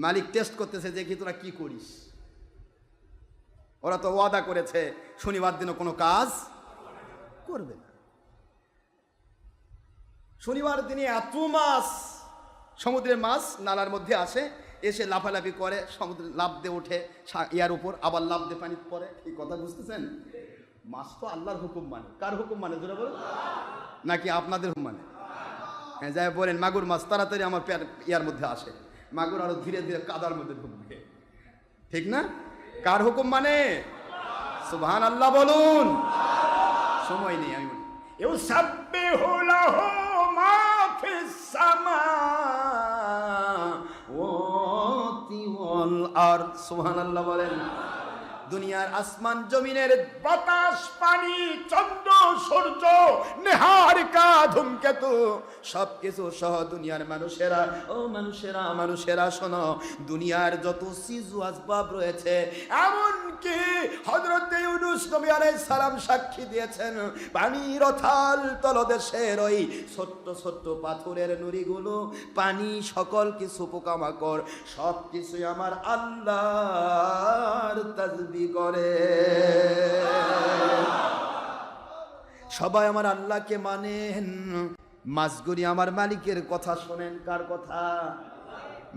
মালিক টেস্ট করতেছে, দেখি তোরা কি করিস। ওরা তো ওয়াদা করেছে শনিবার দিনও কোনো কাজ করবে না। শনিবার দিনে এত মাছ, সমুদ্রের মাছ নালার মধ্যে আসে, এসে লাফালাফি করে, সমুদ্রে লাফ দিয়ে ওঠে ইয়ার উপর, আবার লাফ দিয়ে পানি পড়ে। এই কথা বুঝতেছেন? মাছ তো আল্লাহর হুকুম মানে। কার হুকুম মানে জোরে বলুন? নাকি আপনাদের হুকুম মানে? হ্যাঁ, যাই বলেন মাগুর মাছ তাড়াতাড়ি আমার ইয়ার মধ্যে আসে, মাগুর আরো ধীরে ধীরে কাদার মধ্যে ঢুকবে, ঠিক না? কার হুকুম মানে? সুবহানাল্লাহ বলুন। সময় নেই, আমি বলি ইউসাব্বিহু লাহু মা ফিস সামাওয়াতি ওয়াল আরদ। সুবহানাল্লাহ বলেন। দুনিয়ার আসমান জমিনের বাতাস, পানি, চন্দ্র, সূর্য, নেহারিকা, ধূমকেতু, সবকিছু সহ দুনিয়ার মানুষেরা, ও মানুষেরা, মানুষেরা শোনো, দুনিয়ার যত সিজু আসবাব রয়েছে, এমনকি হযরত ইউনূস নবী আলাইহিস সালাম সাক্ষী দিয়েছেন, পানির অথাল তলদেশের ওই ছোট্ট ছোট্ট পাথরের নুড়িগুলো, পানি, সকল কিছু পোকামাকড়, সব কিছুই আমার আল্লাহর তাসবিহ করে। সবাই আমার আল্লাহকে মানেন। মাছগুলি আমার মালিকের কথা শোনেন। কার কথা?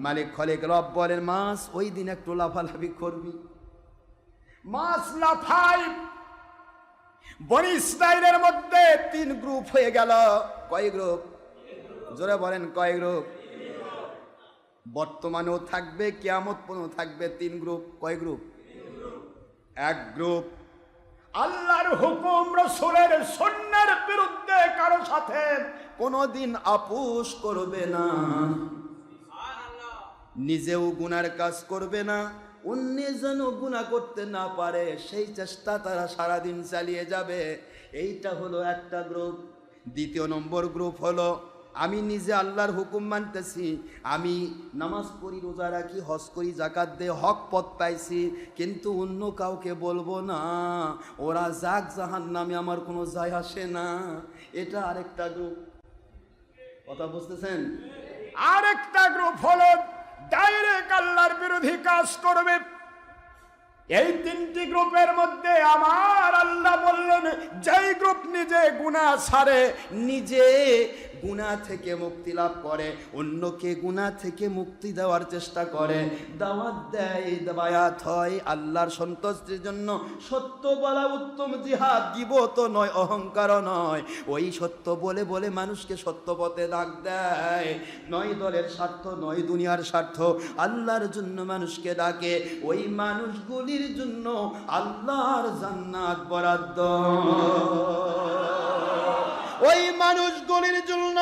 মালিক খলেক রব বলেন, মাছ ওই দিন একটু লাফালাফি করবি। মাছ লাফায়। বনি ইসরাইলের মধ্যে 3 গ্রুপ হয়ে গেল। কয় গ্রুপ? জোরে বলেন, কয় গ্রুপ? বর্তমানেও থাকবে, কিয়ামত পর্যন্ত থাকবে 3 গ্রুপ। কয় গ্রুপ? এক গ্রুপ আল্লাহর হুকুম, রাসূলের সুন্নাহর বিরুদ্ধে কারো সাথে কোনোদিন আপোষ করবে না, নিজেও গুনার কাজ করবে না, অন্য যেন গুনাহ করতে না পারে সেই চেষ্টা তারা সারাদিন চালিয়ে যাবে। এইটা হলো একটা গ্রুপ। দ্বিতীয় নম্বর গ্রুপ হলো আমি নিজে আল্লাহর হুকুম মানতেছি, আমি নামাজ পড়ি, রোজা রাখি, হজ করি, জাকাত দে, হক পথ পাইছি, কিন্তু অন্য কাউকে বলবো না, ওরা যাক জাহান্নামে, আমার কোনো যায় আসে না। এটা আরেকটা গ্রুপ। কথা বুঝতেছেন? আরেকটা গ্রুপ হলো ডাইরেক্ট আল্লাহর বিরোধী কাজ করবে। এই তিনটি গ্রুপের মধ্যে আমার আল্লাহ বললেন, যেই গ্রুপ নিজে গুনাহ ছাড়ে, নিজে গুনাহ থেকে মুক্তি লাভ করে, অন্যকে গুনাহ থেকে মুক্তি দেওয়ার চেষ্টা করে, দাওয়াত দেয়, বায়াত হয় আল্লাহর সন্তুষ্টির জন্য, সত্য বলা উত্তম জিহাদ, গীবত নয়, অহংকারও নয়, ওই সত্য বলে বলে মানুষকে সত্য পথে ডাক দেয়, নয় দলের স্বার্থ, নয় দুনিয়ার স্বার্থ, আল্লাহর জন্য মানুষকে ডাকে, ওই মানুষগুলির জন্য আল্লাহর জান্নাত বরাদ্দ। ওই মানুষগুলির জন্য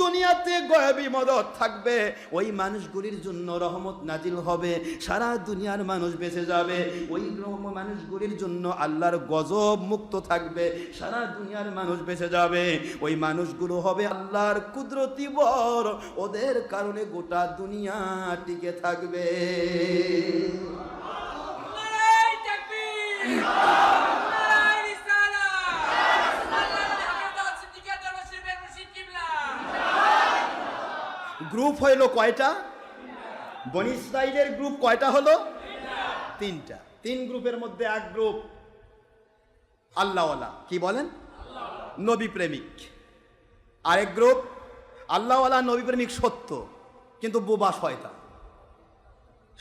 দুনিয়াতে গয়বী মদত থাকবে, ওই মানুষগুলির জন্য রহমত নাজিল হবে, সারা দুনিয়ার মানুষ বেঁচে যাবে, ওই মানুষগুলির জন্য আল্লাহর গজব মুক্ত থাকবে, সারা দুনিয়ার মানুষ বেঁচে যাবে, ওই মানুষগুলো হবে আল্লাহর কুদরতি বর, ওদের কারণে গোটা দুনিয়া টিকে থাকবে। গ্রুপ হইল কয়টা? বনি ইসরাইলের গ্রুপ কয়টা হলো? তিনটা। তিন গ্রুপের মধ্যে এক গ্রুপ আল্লাহওয়ালা, কি বলেন? নবী প্রেমিক। আরেক গ্রুপ আল্লাহওয়ালা নবী প্রেমিক সত্য, কিন্তু বোবা শয়তান।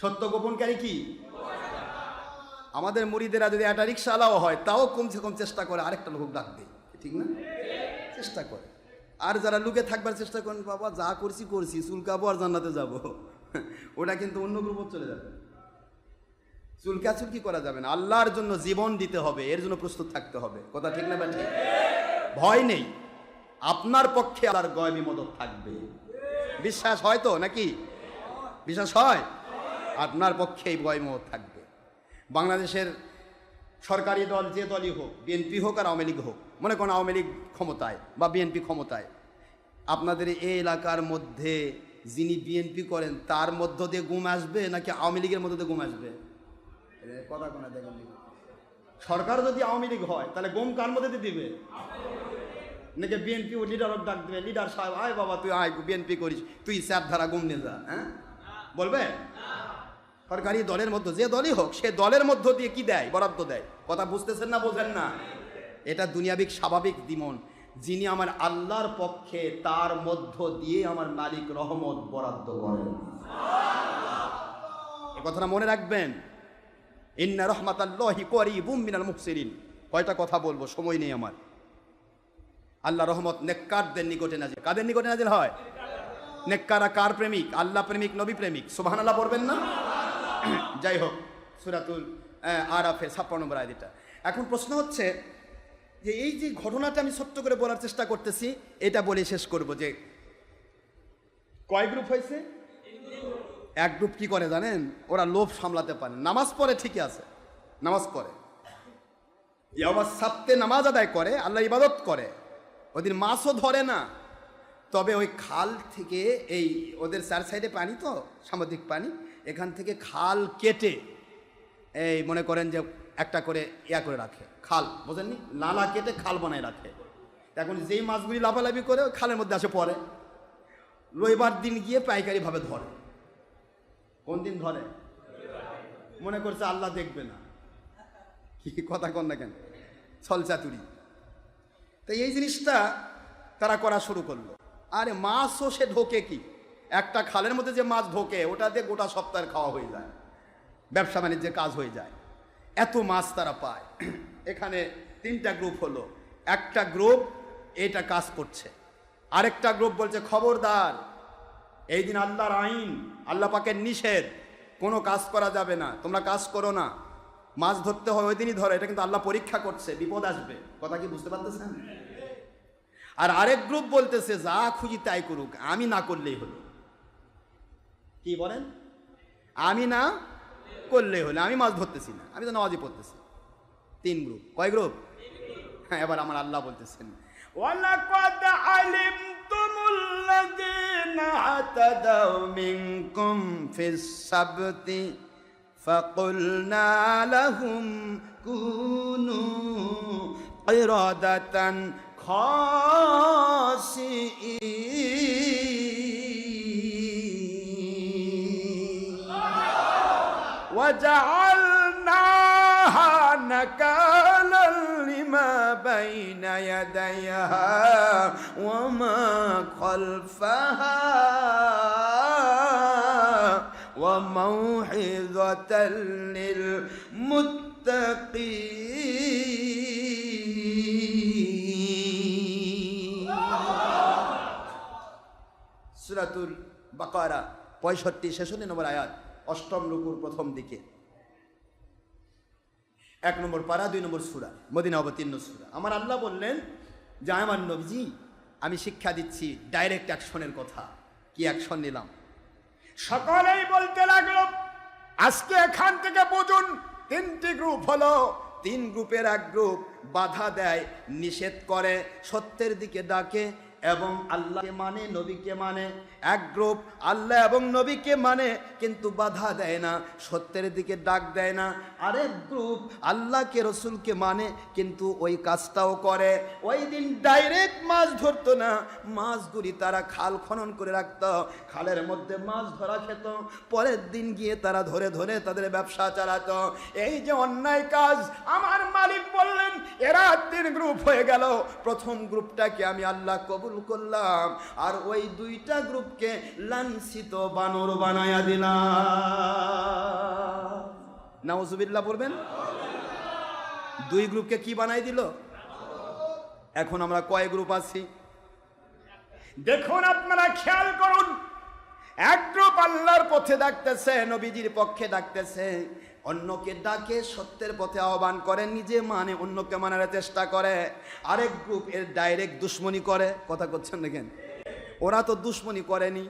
সত্য গোপনকারী কি? আমাদের মুরিদেরা যদি একটা রিক্সাওয়ালাও হয়, তাও কমসে কম চেষ্টা করে আরেকটা লোক ডাক দেয়, ঠিক না? চেষ্টা করে। আর যারা লুকে থাকবার চেষ্টা করেন, বাবা যা করছি করছি, চুলকাবো আর জান্নাতে যাব, ওটা কিন্তু অন্য গ্রুপে চলে যাবে। চুলকাচুলকি করা যাবে না, আল্লাহর জন্য জীবন দিতে হবে, এর জন্য প্রস্তুত থাকতে হবে। কথা ঠিক না? ঠিক। ভয় নেই, আপনার পক্ষে আল্লাহর গয়বী মদত থাকবে। বিশ্বাস হয় তো নাকি? বিশ্বাস হয়? আপনার পক্ষে এই গয়বী মদত থাকবে। বাংলাদেশের সরকারি দল যে দলই হোক, বিএনপি হোক আর আওয়ামী লীগ হোক, মনে করেন আওয়ামী লীগ ক্ষমতায় বা বিএনপি ক্ষমতায়, আপনাদের এই এলাকার মধ্যে যিনি বিএনপি করেন তার মধ্য দিয়ে গুম আসবে নাকি আওয়ামী লীগের মধ্য দিয়ে গুম আসবে? কথা কোনা দেখেন, সরকার যদি আওয়ামী লীগ হয় তাহলে গুম কার মধ্যে দিয়ে দিবে? নাকি বিএনপি ও লিডারক ডাক দেবে, লিডার সাহেব আয় বাবা তুই আয়, বিএনপি করিস, তুই স্যার ধারা গুম নিয়ে যা, হ্যাঁ বলবে? সরকারি দলের মধ্যে যে দলই হোক, সে দলের মধ্য দিয়ে কি দেয়? বরাদ্দ দেয়। কথা বুঝতেছেন না? বোঝেন না? এটা দুনিয়াবিক স্বাভাবিক দিমন। যিনি আমার আল্লাহর পক্ষে, তার মধ্য দিয়ে আমার মালিক রহমত বরাদ্দ করেন। এই কথাটা মনে রাখবেন। ইন্না রহমাতাল্লাহি করিবুম মিনাল মুহসিনিন। কয়টা কথা বলবো, সময় নেই আমার। আল্লাহ রহমত নেককারদের নিকটে নাজিল। কাদের নিকটে নাজিল হয়? নেককাররা কার প্রেমিক? আল্লাহ প্রেমিক, নবী প্রেমিক। সুবহানাল্লাহ পড়বেন না? যাই হোক, সূরাতুল আরাফের 56 নম্বর আয়াত এটা। এখন প্রশ্ন হচ্ছে যে এই যে ঘটনাটা আমি ছোট্ট করে বলার চেষ্টা করতেছি, এটা বলে শেষ করব যে কয় গ্রুপ হয়েছে? এক গ্রুপ কি করে জানেন? ওরা লোভ সামলাতে পারে, নামাজ পড়ে ঠিকই আছে, নামাজ পড়ে, ইয়াওমাস সাবতে নামাজ আদায় করে, আল্লাহ ইবাদত করে, ওদিন মাছও ধরে না, তবে ওই খাল থেকে, এই ওদের চার সাইডে পানি তো সামুদ্রিক পানি, এখান থেকে খাল কেটে এই মনে করেন যে একটা করে ইয়া করে রাখে, খাল বোঝেননি, নালা কেটে খাল বানায় রাখে। এখন যেই মাছগুলি লাফালাফি করে ওই খালের মধ্যে আসে পড়ে, রবিবার দিন গিয়ে পাইকারিভাবে ধরে। কোন দিন ধরে? মনে করছে আল্লাহ দেখবে না, কি কথা কন না কেন, ছলচাতুরি। তো এই জিনিসটা তারা করা শুরু করলো। আরে মাছও সে ঢোকে কি, একটা খালের মধ্যে যে মাছ ঢোকে ওটাতে গোটা সপ্তাহের খাওয়া হয়ে যায়, ব্যবসা বাণিজ্যের কাজ হয়ে যায়, এত মাছ তারা পায়। এখানে তিনটা গ্রুপ হলো। একটা গ্রুপ এটা কাজ করছে, আরেকটা গ্রুপ বলছে খবরদার, এই দিন আল্লাহর আইন, আল্লাহ পাকের নিষেধ, কোনো কাজ করা যাবে না, তোমরা কাজ করো না, মাছ ধরতে হয় ওই দিনই ধরো, এটা কিন্তু আল্লাহ পরীক্ষা করছে, বিপদ আসবে। কথা কি বুঝতে পারতেছেন? আর আরেক গ্রুপ বলতেছে যা খুঁজি তাই করুক, আমি না করলেই হলো। কি বলেন? আমি না করলেই হলো, আমি মাছ ধরতেছি না, আমি তো নামাজই পড়তেছি। তিন গ্রুপ। কয় গ্রুপ? হ্যাঁ, এবার আমার আল্লাহ বলতেছেন ওয়ালাকাদ আলিমতুম الذين اعتدوا منكم في السبت فقلنا لهم كونوا قردة خاسئين وجعلناها نكالا لما بين يديها وما خلفها وموعظة للمتقين সূরাতুল বাকারা 65-66 নম্বর আয়াত, অষ্টম রুকুর প্রথম দিকে, 1 নম্বর পারা, 2 নম্বর সূরা, মদিনা অবতীর্ণ সূরা। আমার আল্লাহ বললেন যে আমার নবীজি আমি শিক্ষা দিচ্ছি ডাইরেক্ট অ্যাকশনের কথা। কি অ্যাকশন নিলাম? সকলেই বলতে লাগলো আজকে এখান থেকে বুঝুন 3টি গ্রুপ হলো। 3 গ্রুপের এক গ্রুপ বাধা দেয়, নিষেধ করে, সত্যের দিকে ডাকে এবং আল্লাহকে মানে, নবীকে মানে। এক গ্রুপ আল্লাহ এবং নবীকে মানে কিন্তু বাধা দেয় না, সত্যের দিকে ডাক দেয় না। আরেক গ্রুপ আল্লাহকে রসুলকে মানে কিন্তু ওই কাজটাও করে। ওই দিন ডাইরেক্ট মাছ ধরতো না, মাছগুলি তারা খাল খনন করে রাখতো, খালের মধ্যে মাছ ধরা খেত, পরের দিন গিয়ে তারা ধরে ধরে তাদের ব্যবসা চালাতো। এই যে অন্যায় কাজ, আমার মালিক বললেন এরা 3 গ্রুপ হয়ে গেল। প্রথম গ্রুপটাকে আমি আল্লাহ কবুল করলাম, আর ওই 2টা গ্রুপকে লাঞ্ছিত বানর বানায়া দিলাম। নাউজুবিল্লাহ বলবেন। 2 গ্রুপকে কি বানাই দিল? এখন আমরা কয় গ্রুপ আছি দেখুন, আপনারা খেয়াল করুন। এক গ্রুপ আল্লাহর পথে ডাকতেছে, নবীজির পক্ষে ডাকতেছে, অন্যকে ডাকে, সত্যের পথে আহ্বান করে, নিজে মানে অন্যকে মানার চেষ্টা করে। আরেক গ্রুপ এর ডাইরেক্ট দুশ্মনী করে। কথা করছেন দেখেন, ওরা তো দুশ্মনী করেনি,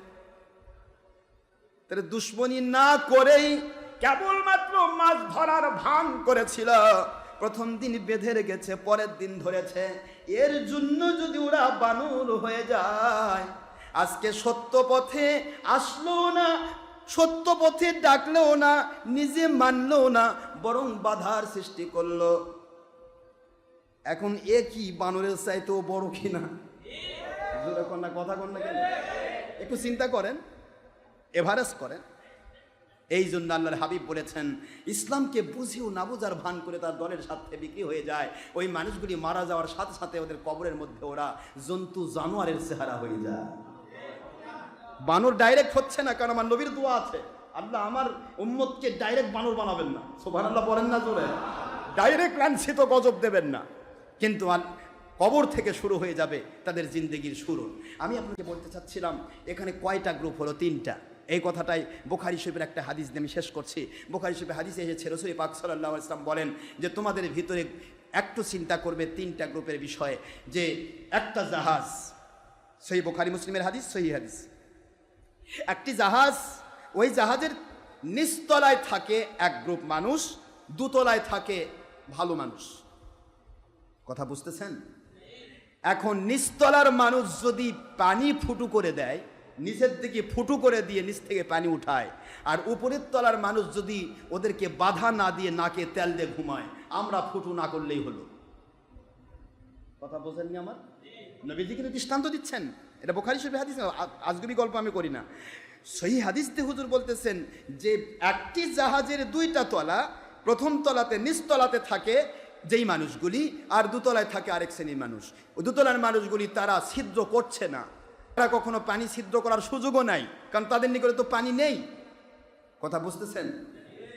তাহলে দুশ্মনী না করেই কেবলমাত্র মাছ ধরার ভান করেছিল। প্রথম দিন বেঁধে রেখেছে, পরের দিন ধরেছে। এর জন্য যদি ওরা বানর হয়ে যায়, আজকে সত্য পথে আসলো না, সত্য পথে ডাকলেও না, নিজে মানলো না, বরং বাধার সৃষ্টি করলো। এখন এ কি বানরের চাইতেও বড় কিনা? কথা কন না কেন? একটু চিন্তা করেন, এভারেজ করেন। এই জন্য আল্লাহর হাবিব বলেছেন, ইসলামকে বুঝেও না বোঝার ভান করে তার দলের সাথে বিক্রি হয়ে যায়, ওই মানুষগুলি মারা যাওয়ার সাথে সাথে ওদের কবরের মধ্যে ওরা জন্তু জানোয়ারের চেহারা হয়ে যায়। বানর ডাইরেক্ট হচ্ছে না, কারণ আমার নবীর দোয়া আছে, আল্লাহ আমার উম্মতকে ডাইরেক্ট বানর বানাবেন না। সুবহানাল্লাহ বলেন না জোরে? ডাইরেক্ট লাঞ্ছিত গজব দেবেন না, কিন্তু কবর থেকে শুরু হয়ে যাবে তাদের জিন্দেগির শুরু। আমি আপনাকে বলতে চাচ্ছিলাম এখানে কয়টা গ্রুপ হলো? 3টা। এই কথাটাই বুখারী শরীফের একটা হাদিস দিয়ে আমি শেষ করছি। বুখারী শরীফে হাদিসে এসেছে, রাসূল পাক সাল্লাল্লাহু আলাইহি ওয়াসাল্লাম বলেন যে তোমাদের ভিতরে একটু চিন্তা করবে 3টা গ্রুপের বিষয়ে। যে একটা জাহাজ, সহিহ বুখারী মুসলিমের হাদিস, সহিহ হাদিস, একটি জাহাজ, ওই জাহাজের নিচতলায় থাকে এক গ্রুপ মানুষ, দুতলায় থাকে ভালো মানুষ। কথা বুঝতেছেন? এখন নিচতলার মানুষ যদি পানি ফুটু করে দেয়, নিচের দিকে ফুটু করে দিয়ে নিচ থেকে পানি উঠায়, আর উপরের তলার মানুষ যদি ওদেরকে বাধা না দিয়ে নাকে তেল দিয়ে ঘুমায়, আমরা ফুটু না করলেই হলো। কথা বোঝেননি আমার? নবীজি কিন্তু দৃষ্টান্ত দিচ্ছেন, এটা বুখারী শরীফের হাদিস, আজগুবি গল্প আমি করি না। সহিহ হাদিসে হুজুর বলতেছেন যে একটি জাহাজের 2টা তলা, প্রথম তলাতে নিচতলাতে থাকে যেই মানুষগুলি, আর দুতলায় থাকে আরেক শ্রেণীর মানুষ। ওই দুতলার মানুষগুলি তারা ছিদ্র করছে না, তারা কখনো পানি ছিদ্র করার সুযোগও নাই, কারণ তাদের নিকটে তো পানি নেই। কথা বুঝতেছেন?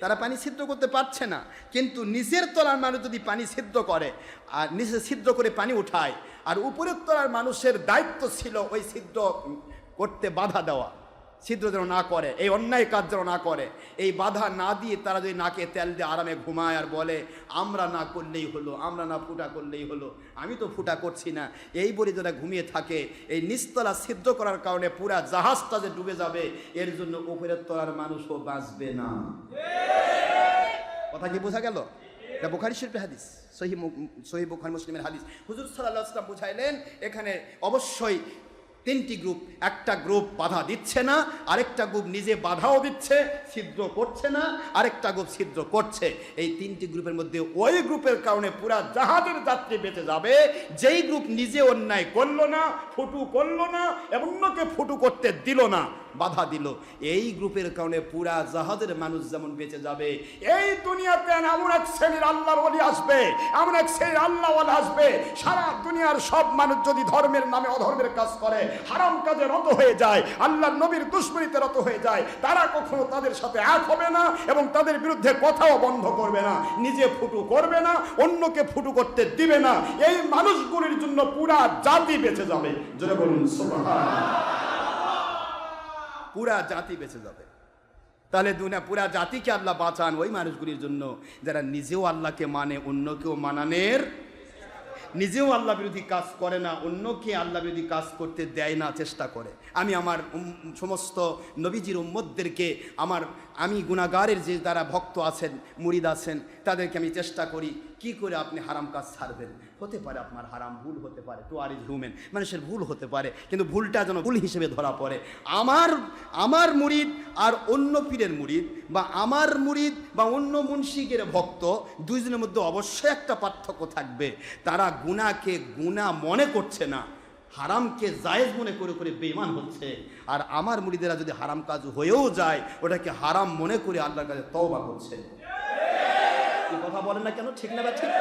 তারা পানি ছিদ্র করতে পারছে না। কিন্তু নিচের তলার মানুষ যদি পানি ছিদ্র করে, আর নিচে ছিদ্র করে পানি উঠায়, আর উপরের তলার মানুষের দায়িত্ব ছিল ওই ছিদ্র করতে বাধা দেওয়া, ছিদ্র যেন না করে, এই অন্যায় কাজ যেন না করে। এই বাধা না দিয়ে তারা যদি নাকে তেল দিয়ে আরামে ঘুমায় আর বলে আমরা না করলেই হলো, আমরা না ফুটা করলেই হলো, আমি তো ফুটা করছি না, এই বলে যারা ঘুমিয়ে থাকে, এই নিচতলা ছিদ্র করার কারণে পুরা জাহাজটা যে ডুবে যাবে, এর জন্য উপরের তলার মানুষও বাঁচবে না। কথা কি বোঝা গেল? এটা বুখারী শরীফের হাদিস, সহিহ বুখারী মুসলিমের হাদিস। হুজুর সাল্লাল্লাহু আলাইহি ওয়াসাল্লাম বুঝাইলেন এখানে অবশ্যই তিনটি গ্রুপ, একটা গ্রুপ বাধা দিচ্ছে না, আরেকটা গ্রুপ নিজে বাধাও দিচ্ছে, ছিদ্র করছে না, আরেকটা গ্রুপ ছিদ্র করছে। এই তিনটি গ্রুপের মধ্যে ওই গ্রুপের কারণে পুরা জাহাজের যাত্রী বেঁচে যাবে যেই গ্রুপ নিজে অন্যায় করলো না, ফুটু করলো না, এবং অন্যকে ফুটু করতে দিল না, বাধা দিল। এই গ্রুপের কারণে পুরা জাহাজের মানুষ যেমন বেঁচে যাবে, এই দুনিয়াতে এমন এক শ্রেণীর আল্লাহর ওলি আসবে, এমন এক শ্রেণীর আল্লাহওয়ালা আসবে, সারা দুনিয়ার সব মানুষ যদি ধর্মের নামে অধর্মের কাজ করে, হারাম কাজে রত হয়ে যায়, আল্লাহর নবীর দুশমনিতে রত হয়ে যায়, তারা কখনো তাদের সাথে এক হবে না এবং তাদের বিরুদ্ধে কথাও বন্ধ করবে না, নিজে ফুটু করবে না, অন্যকে ফুটু করতে দিবে না। এই মানুষগুলির জন্য পুরা জাতি বেঁচে যাবে। জোরে বলুন সুবহানাল্লাহ। পুরা জাতি বেঁচে যাবে। তাহলে দুনিয়া পুরা জাতিকে আল্লাহ বাঁচান ওই মানুষগুলির জন্য যারা নিজেও আল্লাহকে মানে, অন্যকেও মানানের, নিজেও আল্লাহ বিরোধী কাজ করে না, অন্যকে আল্লাহ বিরোধী কাজ করতে দেয় না, চেষ্টা করে। আমি আমার সমস্ত নবীজির উম্মতদেরকে, আমি গুনাহগারের যে যারা ভক্ত আছেন, মুরিদ আছেন, তাদেরকে আমি চেষ্টা করি কি করে আপনি হারাম কাজ ছাড়বেন। হতে পারে আপনার হারাম ভুল হতে পারে, টু আর ইজ হিউম্যান, মানুষের ভুল হতে পারে, কিন্তু ভুলটা যেন ভুল হিসেবে ধরা পড়ে। আমার মুরিদ আর অন্য পীরের মুরিদ, বা আমার মুরিদ বা অন্য মুন্সিকের ভক্ত, দুইজনের মধ্যে অবশ্যই একটা পার্থক্য থাকবে। তারা গুনাহকে গুনাহ মনে করছে না, হারামকে জায়েজ মনে করে করে বেঈমান হচ্ছে। আর আমার মুরিদেরা যদি হারাম কাজ হয়েও যায়, ওটাকে হারাম মনে করে আল্লাহর কাছে তওবা করছে। কথা বলেন না কেন? ঠিক না? ঠিক।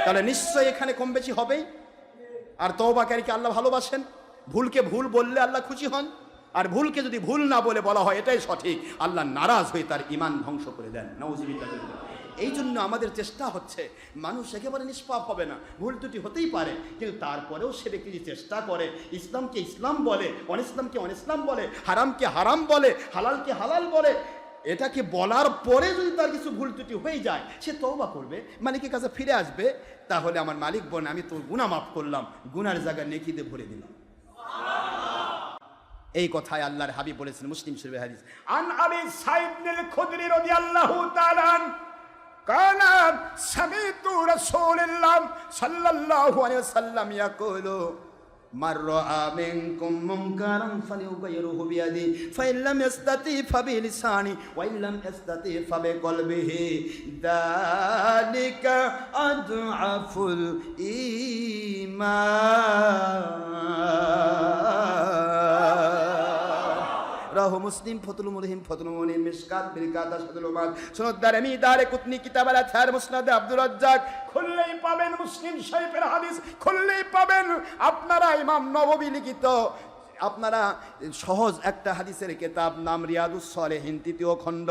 তাহলে নিশ্চয়ই এখানে কম বেশি হবেই। আর তওবাকারীকে আল্লাহ ভালোবাসেন। ভুলকে ভুল বললে আল্লাহ খুশি হন, আর ভুলকে যদি ভুল না বলে বলা হয় এটাই সঠিক, আল্লাহ নারাজ হয়ে তার ঈমান ধ্বংস করে দেন। নাউযুবিল্লাহ। এই জন্য আমাদের চেষ্টা হচ্ছে, মানুষ একেবারে নিষ্পাপ হবে না, ভুল ত্রুটি হতেই পারে, কিন্তু তারপরেও সে ব্যক্তি চেষ্টা করে, ইসলামকে ইসলাম বলে, অনিসলামকে অনিসলাম বলে, হারামকে হারাম বলে, হালালকে হালাল বলে, এটাকে বলার পরে যদি তার কিছু ভুল ত্রুটি হয়ে যায়, সে তওবা করবে, মালিকের কাছে ফিরে আসবে, তাহলে আমার মালিক বলেন আমি তোর গুনাহ মাফ করলাম, গুনার জায়গা নেকিতে ভরে দিলাম। এই কথাই আল্লাহর হাবিব বলেছেন, মুসলিম শরীফের হাদিস। আন আবি সাঈদ আল খুদরি রাদিয়াল্লাহু তাআলা قال سمعت رسول الله صلى الله عليه وسلم يقول من رأى منكم منكرا فليغيره بيده فإن لم يستطع فبلسانه وإن لم يستطع فبقلبه ذلك أضعف الإيمان। রাহু মুসলিম, ফতুল মুরহিম, ফতুল মুনিম, মিশকাত, বিরকাত, আশহাদুল উমাদ, সুনাদ দারমি, দারে কুতনি, কিতাব আল আথহার, মুসনাদ আব্দুর রাজ্জাক, খুললেই পাবেন মুসলিম শরীফের হাদিস, খুললেই পাবেন আপনারা ইমাম নববী লিখিত আপনারা সহজ একটা হাদিসের কিতাব, নাম রিয়াদুস সালেহিন, 3য় খণ্ড,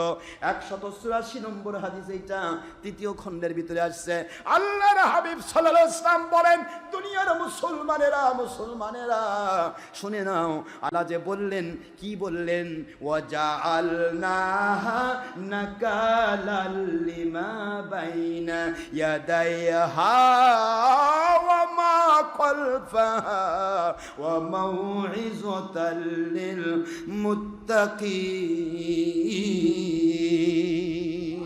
184 নম্বর হাদিস। এইটা 3য় খণ্ডের ভিতরে আসছে। আল্লাহর হাবিব সাল্লাল্লাহু আলাইহি ওয়াসাল্লাম বলেন, দুনিয়ার মুসলমানেরা শুনে নাও, আল্লাহ যে বললেন, কি বললেন? ওয়াজআলনাহা নাকালাল লিমা বাইনা ইয়াদাইহা ওয়া মা খালফাহা ওয়া মাউইজ للمتقين।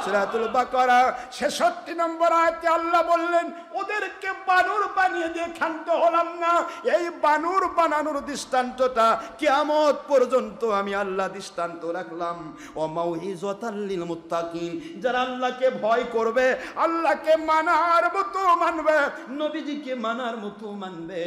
সূরাতুল বাকারা 66 নম্বর আয়াতে আল্লাহ বললেন, ওদেরকে বানর বানিয়ে দিয়ে ক্ষান্ত হলাম না। এই বানর বানানোর দৃষ্টান্তটা কিয়ামত পর্যন্ত আমি আল্লাহ দৃষ্টান্ত রাখলাম। ও মাউইযাতাল লিল মুত্তাকিন, যারা আল্লাহকে ভয় করবে, আল্লাহকে মানার মতো মানবে, নবীজিকে মানার মতো মানবে,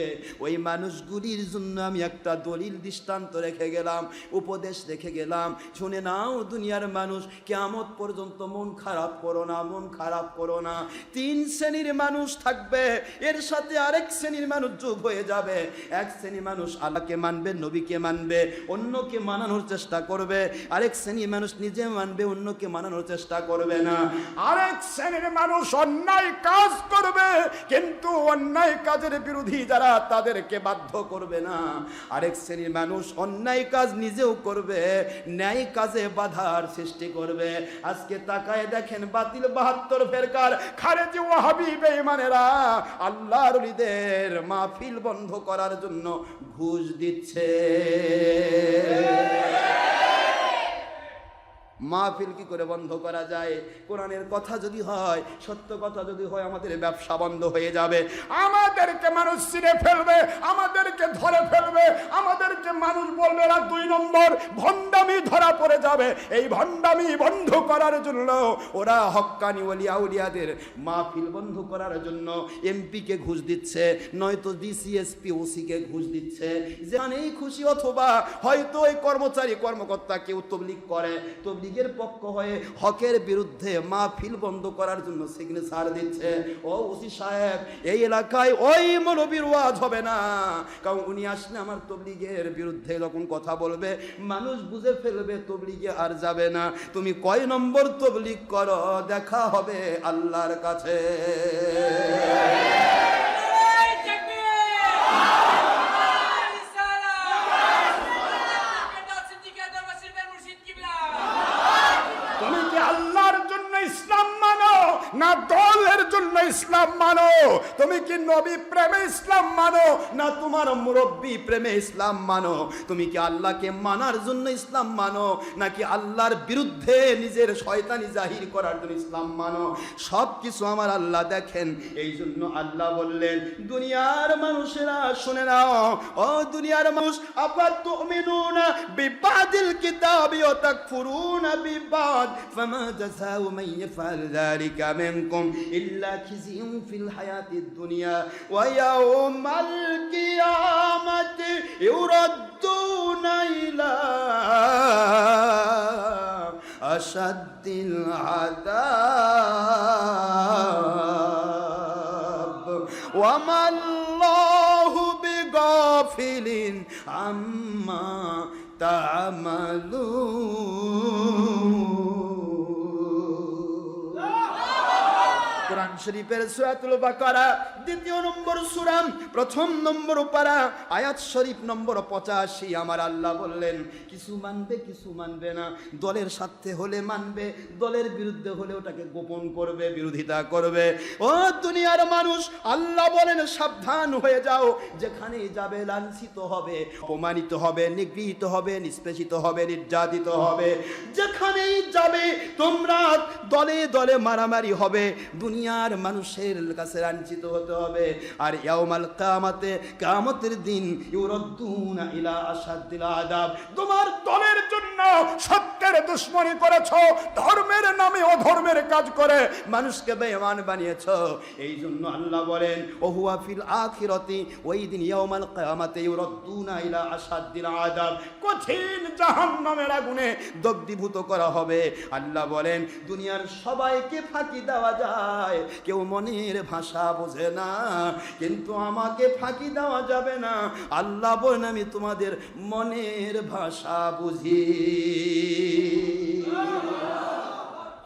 ওই মানুষগুলির জন্য আমি একটা দলিল দৃষ্টান্ত রেখে গেলাম, উপদেশ রেখে গেলাম। শুনে নাও দুনিয়ার মানুষ, কিয়ামত পর্যন্ত মন খারাপ করো না, মন খারাপ করো না। 3 শ্রেণীর মানুষ থাকবে, এর সাথে আরেক শ্রেণীর মানুষ যোগ হয়ে যাবে। এক শ্রেণীর মানুষ আল্লাহকে মানবে, নবীকে মানবে, অন্যকে মানানোর চেষ্টা করবে। আরেক শ্রেণীর মানুষ নিজে মানবে, অন্যকে মানানোর চেষ্টা করবে না। আরেক শ্রেণীর মানুষ অন্যায় কাজ করবে, কিন্তু অন্যায় কাজের বিরোধী যারা, তাদেরকে বাধ্য করবে না। আরেক শ্রেণীর মানুষ অন্যায় কাজ নিজেও করবে, ন্যায় কাজে বাধার সৃষ্টি করবে। আজকে তাকায় দেখেন, বাতিল 72 ফেরকার খারেজি ওয়াহাবি বেঈমানেরা আল্লাহর ওলিদের মাহফিল বন্ধ করার জন্য ঘুষ দিচ্ছে। মাহফিল কি করে বন্ধ করা যায়? কোরআনের কথা যদি হয়, সত্য কথা যদি হয়, আমাদের ব্যবসা বন্ধ হয়ে যাবে। আমাদেরকে মানুষ চিনে ফেলবে, আমাদেরকে ধরে ফেলবে, আমাদেরকে মানুষ বলবে এরা 2 নম্বর, ভণ্ডামি ধরা পড়ে যাবে। এই ভণ্ডামি বন্ধ করার জন্য ওরা হক্কানি ওলিয়া উলিয়াদের মাহফিল বন্ধ করার জন্য এমপিকে ঘুষ দিচ্ছে, নয়তো ডিসিএসপি ওসিকে ঘুষ দিচ্ছে, যেখানেই খুশি। অথবা হয়তো এই কর্মচারী কর্মকর্তা কেউ তবলিগ করে, তবলিগের পক্ষ হয়ে হকের বিরুদ্ধে মাহফিল বন্ধ করার জন্য সিগনেচার দিচ্ছে। ও ওসি সাহেব, এই এলাকায় ওই মৌলবীর ওয়াজ হবে না, কারণ উনি আসলে আমার তবলিগের বিরুদ্ধে যখন কথা বলবে মানুষ বুঝে ফেলবে, তবলিগে আর যাবে না। তুমি কয় নম্বর তবলিগ করো, দেখা হবে আল্লাহর কাছে। তুমি কি আল্লাহর জন্য ইসলাম মানো না দলের জন্য ইসলাম মানো? তুমি কি নবী প্রেমে ইসলাম মানো না তোমার মুরব্বী প্রেমে ইসলাম মানো? তুমি কি আল্লাহকে মানার জন্য ইসলাম মানো নাকি আল্লাহর বিরুদ্ধে নিজের শয়তানি জাহির করার জন্য ইসলাম মানো? সব কিছু আমার আল্লাহ দেখেন। এই জন্য আল্লাহ বললেন, দুনিয়ার মানুষেরা শুনে নাও, ও দুনিয়ার মানুষ, আফাতুমিনুনা বিবাদিল কিতাবি ওয়া তাকফুরুনা বিবাদ ফামা জাযাউ মান ইয়াফআল যালিকা মিনকুম ইল্লা খিজিয়ুন ফিল হায়াতিদ দুনিয়া ওয়া ইয়াউমাল কিয়ামাতি ইউরাদ্দুনা ইলা আশাদ্দিল আযাব ওয়া মাল্লাহু বিগাফিলিন আম্মা তা'মালুন। কোরআন শরীফের সূরাতুল বাকারা 2 নম্বর সূরা 1 নম্বর পারা আয়াত শরীফ নম্বর 85। আমার আল্লাহ বললেন, কিছু মানবে কিছু মানবে না। দলের সাথে হলে মানবে, দলের বিরুদ্ধে হলে ওটাকে গোপন করবে, বিরোধিতা করবে। ও দুনিয়ার মানুষ, আল্লাহ বলেন সাবধান হয়ে যাও, যেখানেই যাবে লাঞ্ছিত হবে, অপমানিত হবে, নিগৃহীত হবে, নিষ্পেষিত হবে, নির্যাতিত হবে। যেখানেই যাবে তোমরা দলে দলে মারামারি হবে, দুনিয়ার মানুষের কাছে লাঞ্ছিত হতে হবে। আর ইয়াউমাল কিয়ামাতে, কিয়ামতের দিন, ইউরাদ্দুনা ইলা আশাদ্দিল আযাব, তোমার দলের জন্য সত্যের দুশমনি করেছো, ধর্মের নামে অধর্মের কাজ করে মানুষকে বেঈমান বানিয়েছো। এই জন্য আল্লাহ বলেন, ওহুয়া ফিল আখিরাতি, ওই দিন ইয়াউমাল কিয়ামাতে ইউরাদ্দুনা ইলা আশাদ্দিল আযাব, কঠিন জাহান্নামের আগুনে দগ্ধীভূত করা হবে। আল্লাহ বলেন, দুনিয়ার সবাইকে ফাঁকি দেওয়া যায়, কেউ মনের ভাষা বোঝে না, কিন্তু আমাকে ফাঁকি দেওয়া যাবে না। আল্লাহ বলেন, আমি তোমাদের মনের ভাষা বুঝি।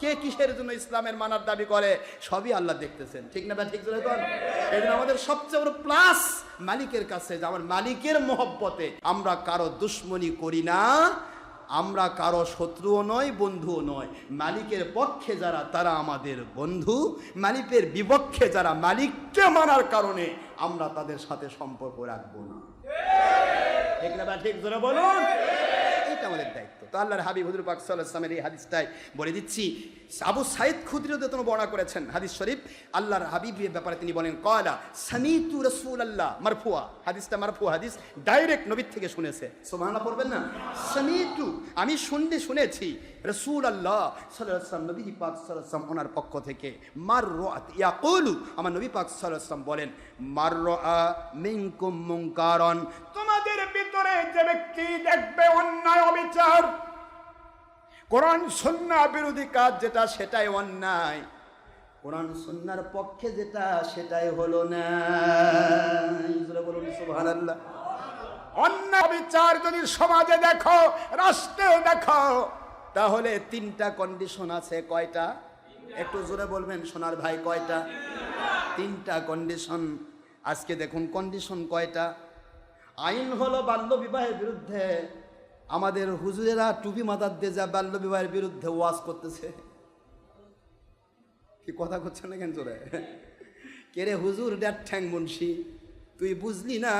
কে কিসের জন্য ইসলামের মানার দাবি করে সবই আল্লাহ দেখতেছেন, ঠিক না? ঠিক জোরে কোন। এই জন্য আমাদের সবচেয়ে বড় প্লাস মালিকের কাছে, যে আমার মালিকের মহব্বতে আমরা কারো দুশ্মনী করি না, আমরা কারো শত্রুও নয়, বন্ধুও নয়। মালিকের পক্ষে যারা, তারা আমাদের বন্ধু। মালিকের বিপক্ষে যারা, মালিককে মানার কারণে আমরা তাদের সাথে সম্পর্ক রাখবো না, ঠিক না? ঠিক জোরে বলুন। এটা আমাদের দায়িত্ব। তো আল্লাহর হাবিব হুজুর পাক সাল্লাল্লাহু আলাইহি ওয়াসাল্লামের এই হাদিসটাই বলে দিচ্ছি। আবু সাঈদ খুদরি রাদিয়াল্লাহু আনহু বর্ণনা করেছেন হাদিস শরীফ। আল্লাহর হাবিবের ব্যাপারে তিনি বলেন, ক্বালা সামিতু রাসূলুল্লাহ, মারফুয়া হাদিসটা, মারফুয়া হাদিস, ডাইরেক্ট নবীর থেকে শুনেছে। সুবহানাল্লাহ পড়বেন না? সামিতু, আমি শুনেছি রাসূলুল্লাহ সাল্লাল্লাহু আলাইহি ওয়াসাল্লাম, নবী পাক সাল্লাল্লাহু আলাইহি ওয়াসাল্লাম ওনার পক্ষ থেকে, মাররাত ইয়াকুলু, আমার নবী পাক সাল্লাল্লাহু আলাইহি ওয়াসাল্লাম বলেন, মাররা মিনকুম মুনকারান, তোমাদের ভিতরে যে ব্যক্তি দেখবে অন্যায় অবিচার, কোরআন সুন্নাহ বিরোধী কাজ যেটা, সেটাই অন্যায়। কোরআন সুন্নাহর পক্ষে যেটা, সেটাই হলো না। বলুন সুবহানাল্লাহ। অন্যায় বিচার যদি সমাজে দেখো, রাষ্ট্রেও দেখো, তাহলে 3টা কন্ডিশন আছে। কয়টা? একটু জোরে বলবেন সোনার ভাই, কয়টা? 3টা কন্ডিশন। আজকে দেখুন কন্ডিশন কয়টা। আইন হলো বাল্য বিবাহের বিরুদ্ধে, আমাদের হুজুরেরা টুপি মাথার দিয়ে যা বাল্য বিবাহের বিরুদ্ধে ওয়াজ করতেছে। কি কথা করছে না কেন জোরে? কে রে হুজুর, ড্যাট ঠ্যাং মুন্সি, তুই বুঝলি না?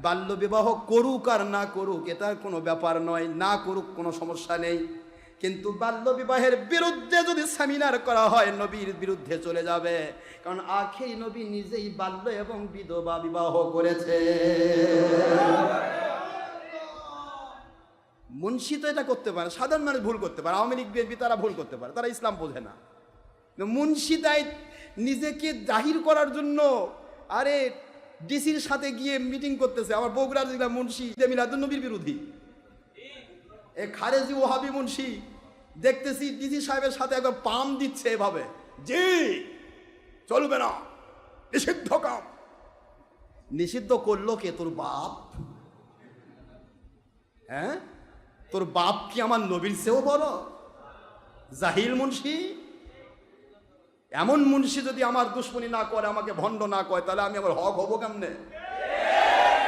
বাল্য বিবাহ করুক আর না করুক, এটার কোনো ব্যাপার নয়, না করুক কোনো সমস্যা নেই, কিন্তু বাল্য বিবাহের বিরুদ্ধে যদি সেমিনার করা হয় নবীর বিরুদ্ধে চলে যাবে, কারণ আখেরি নবী নিজেই বাল্য এবং বিধবা বিবাহ করেছে। মুন্সি তো এটা করতে পারে, সাধারণ মানুষ ভুল করতে পারে, আওয়ামী লীগ বিএনপি তারা ভুল করতে পারে, তারা ইসলাম বোঝে না। মুন্সি তাই নিজেকে জাহির করার জন্য আরে ডিসির সাথে গিয়ে মিটিং করতেছে। আমার বগুড়ার জেলা মুন্সি মিলাদুন্নবীর বিরোধী, এ খারেজি ওহাবি মুন্সি দেখতেছি ডিসি সাহেবের সাথে একবার পাম দিচ্ছে এভাবে, জি চলবে না, নিষিদ্ধ কাম। নিষিদ্ধ করলো কে? তোর বাপ। হ্যাঁ, তোর বাপ কি আমার নবীর চেয়েও বড়? জাহিল মুন্সি। এমন মুন্সি যদি আমার দুশ্মনী না করে, আমাকে ভণ্ড না করে, তাহলে আমি আবার হক হবো কেমনে?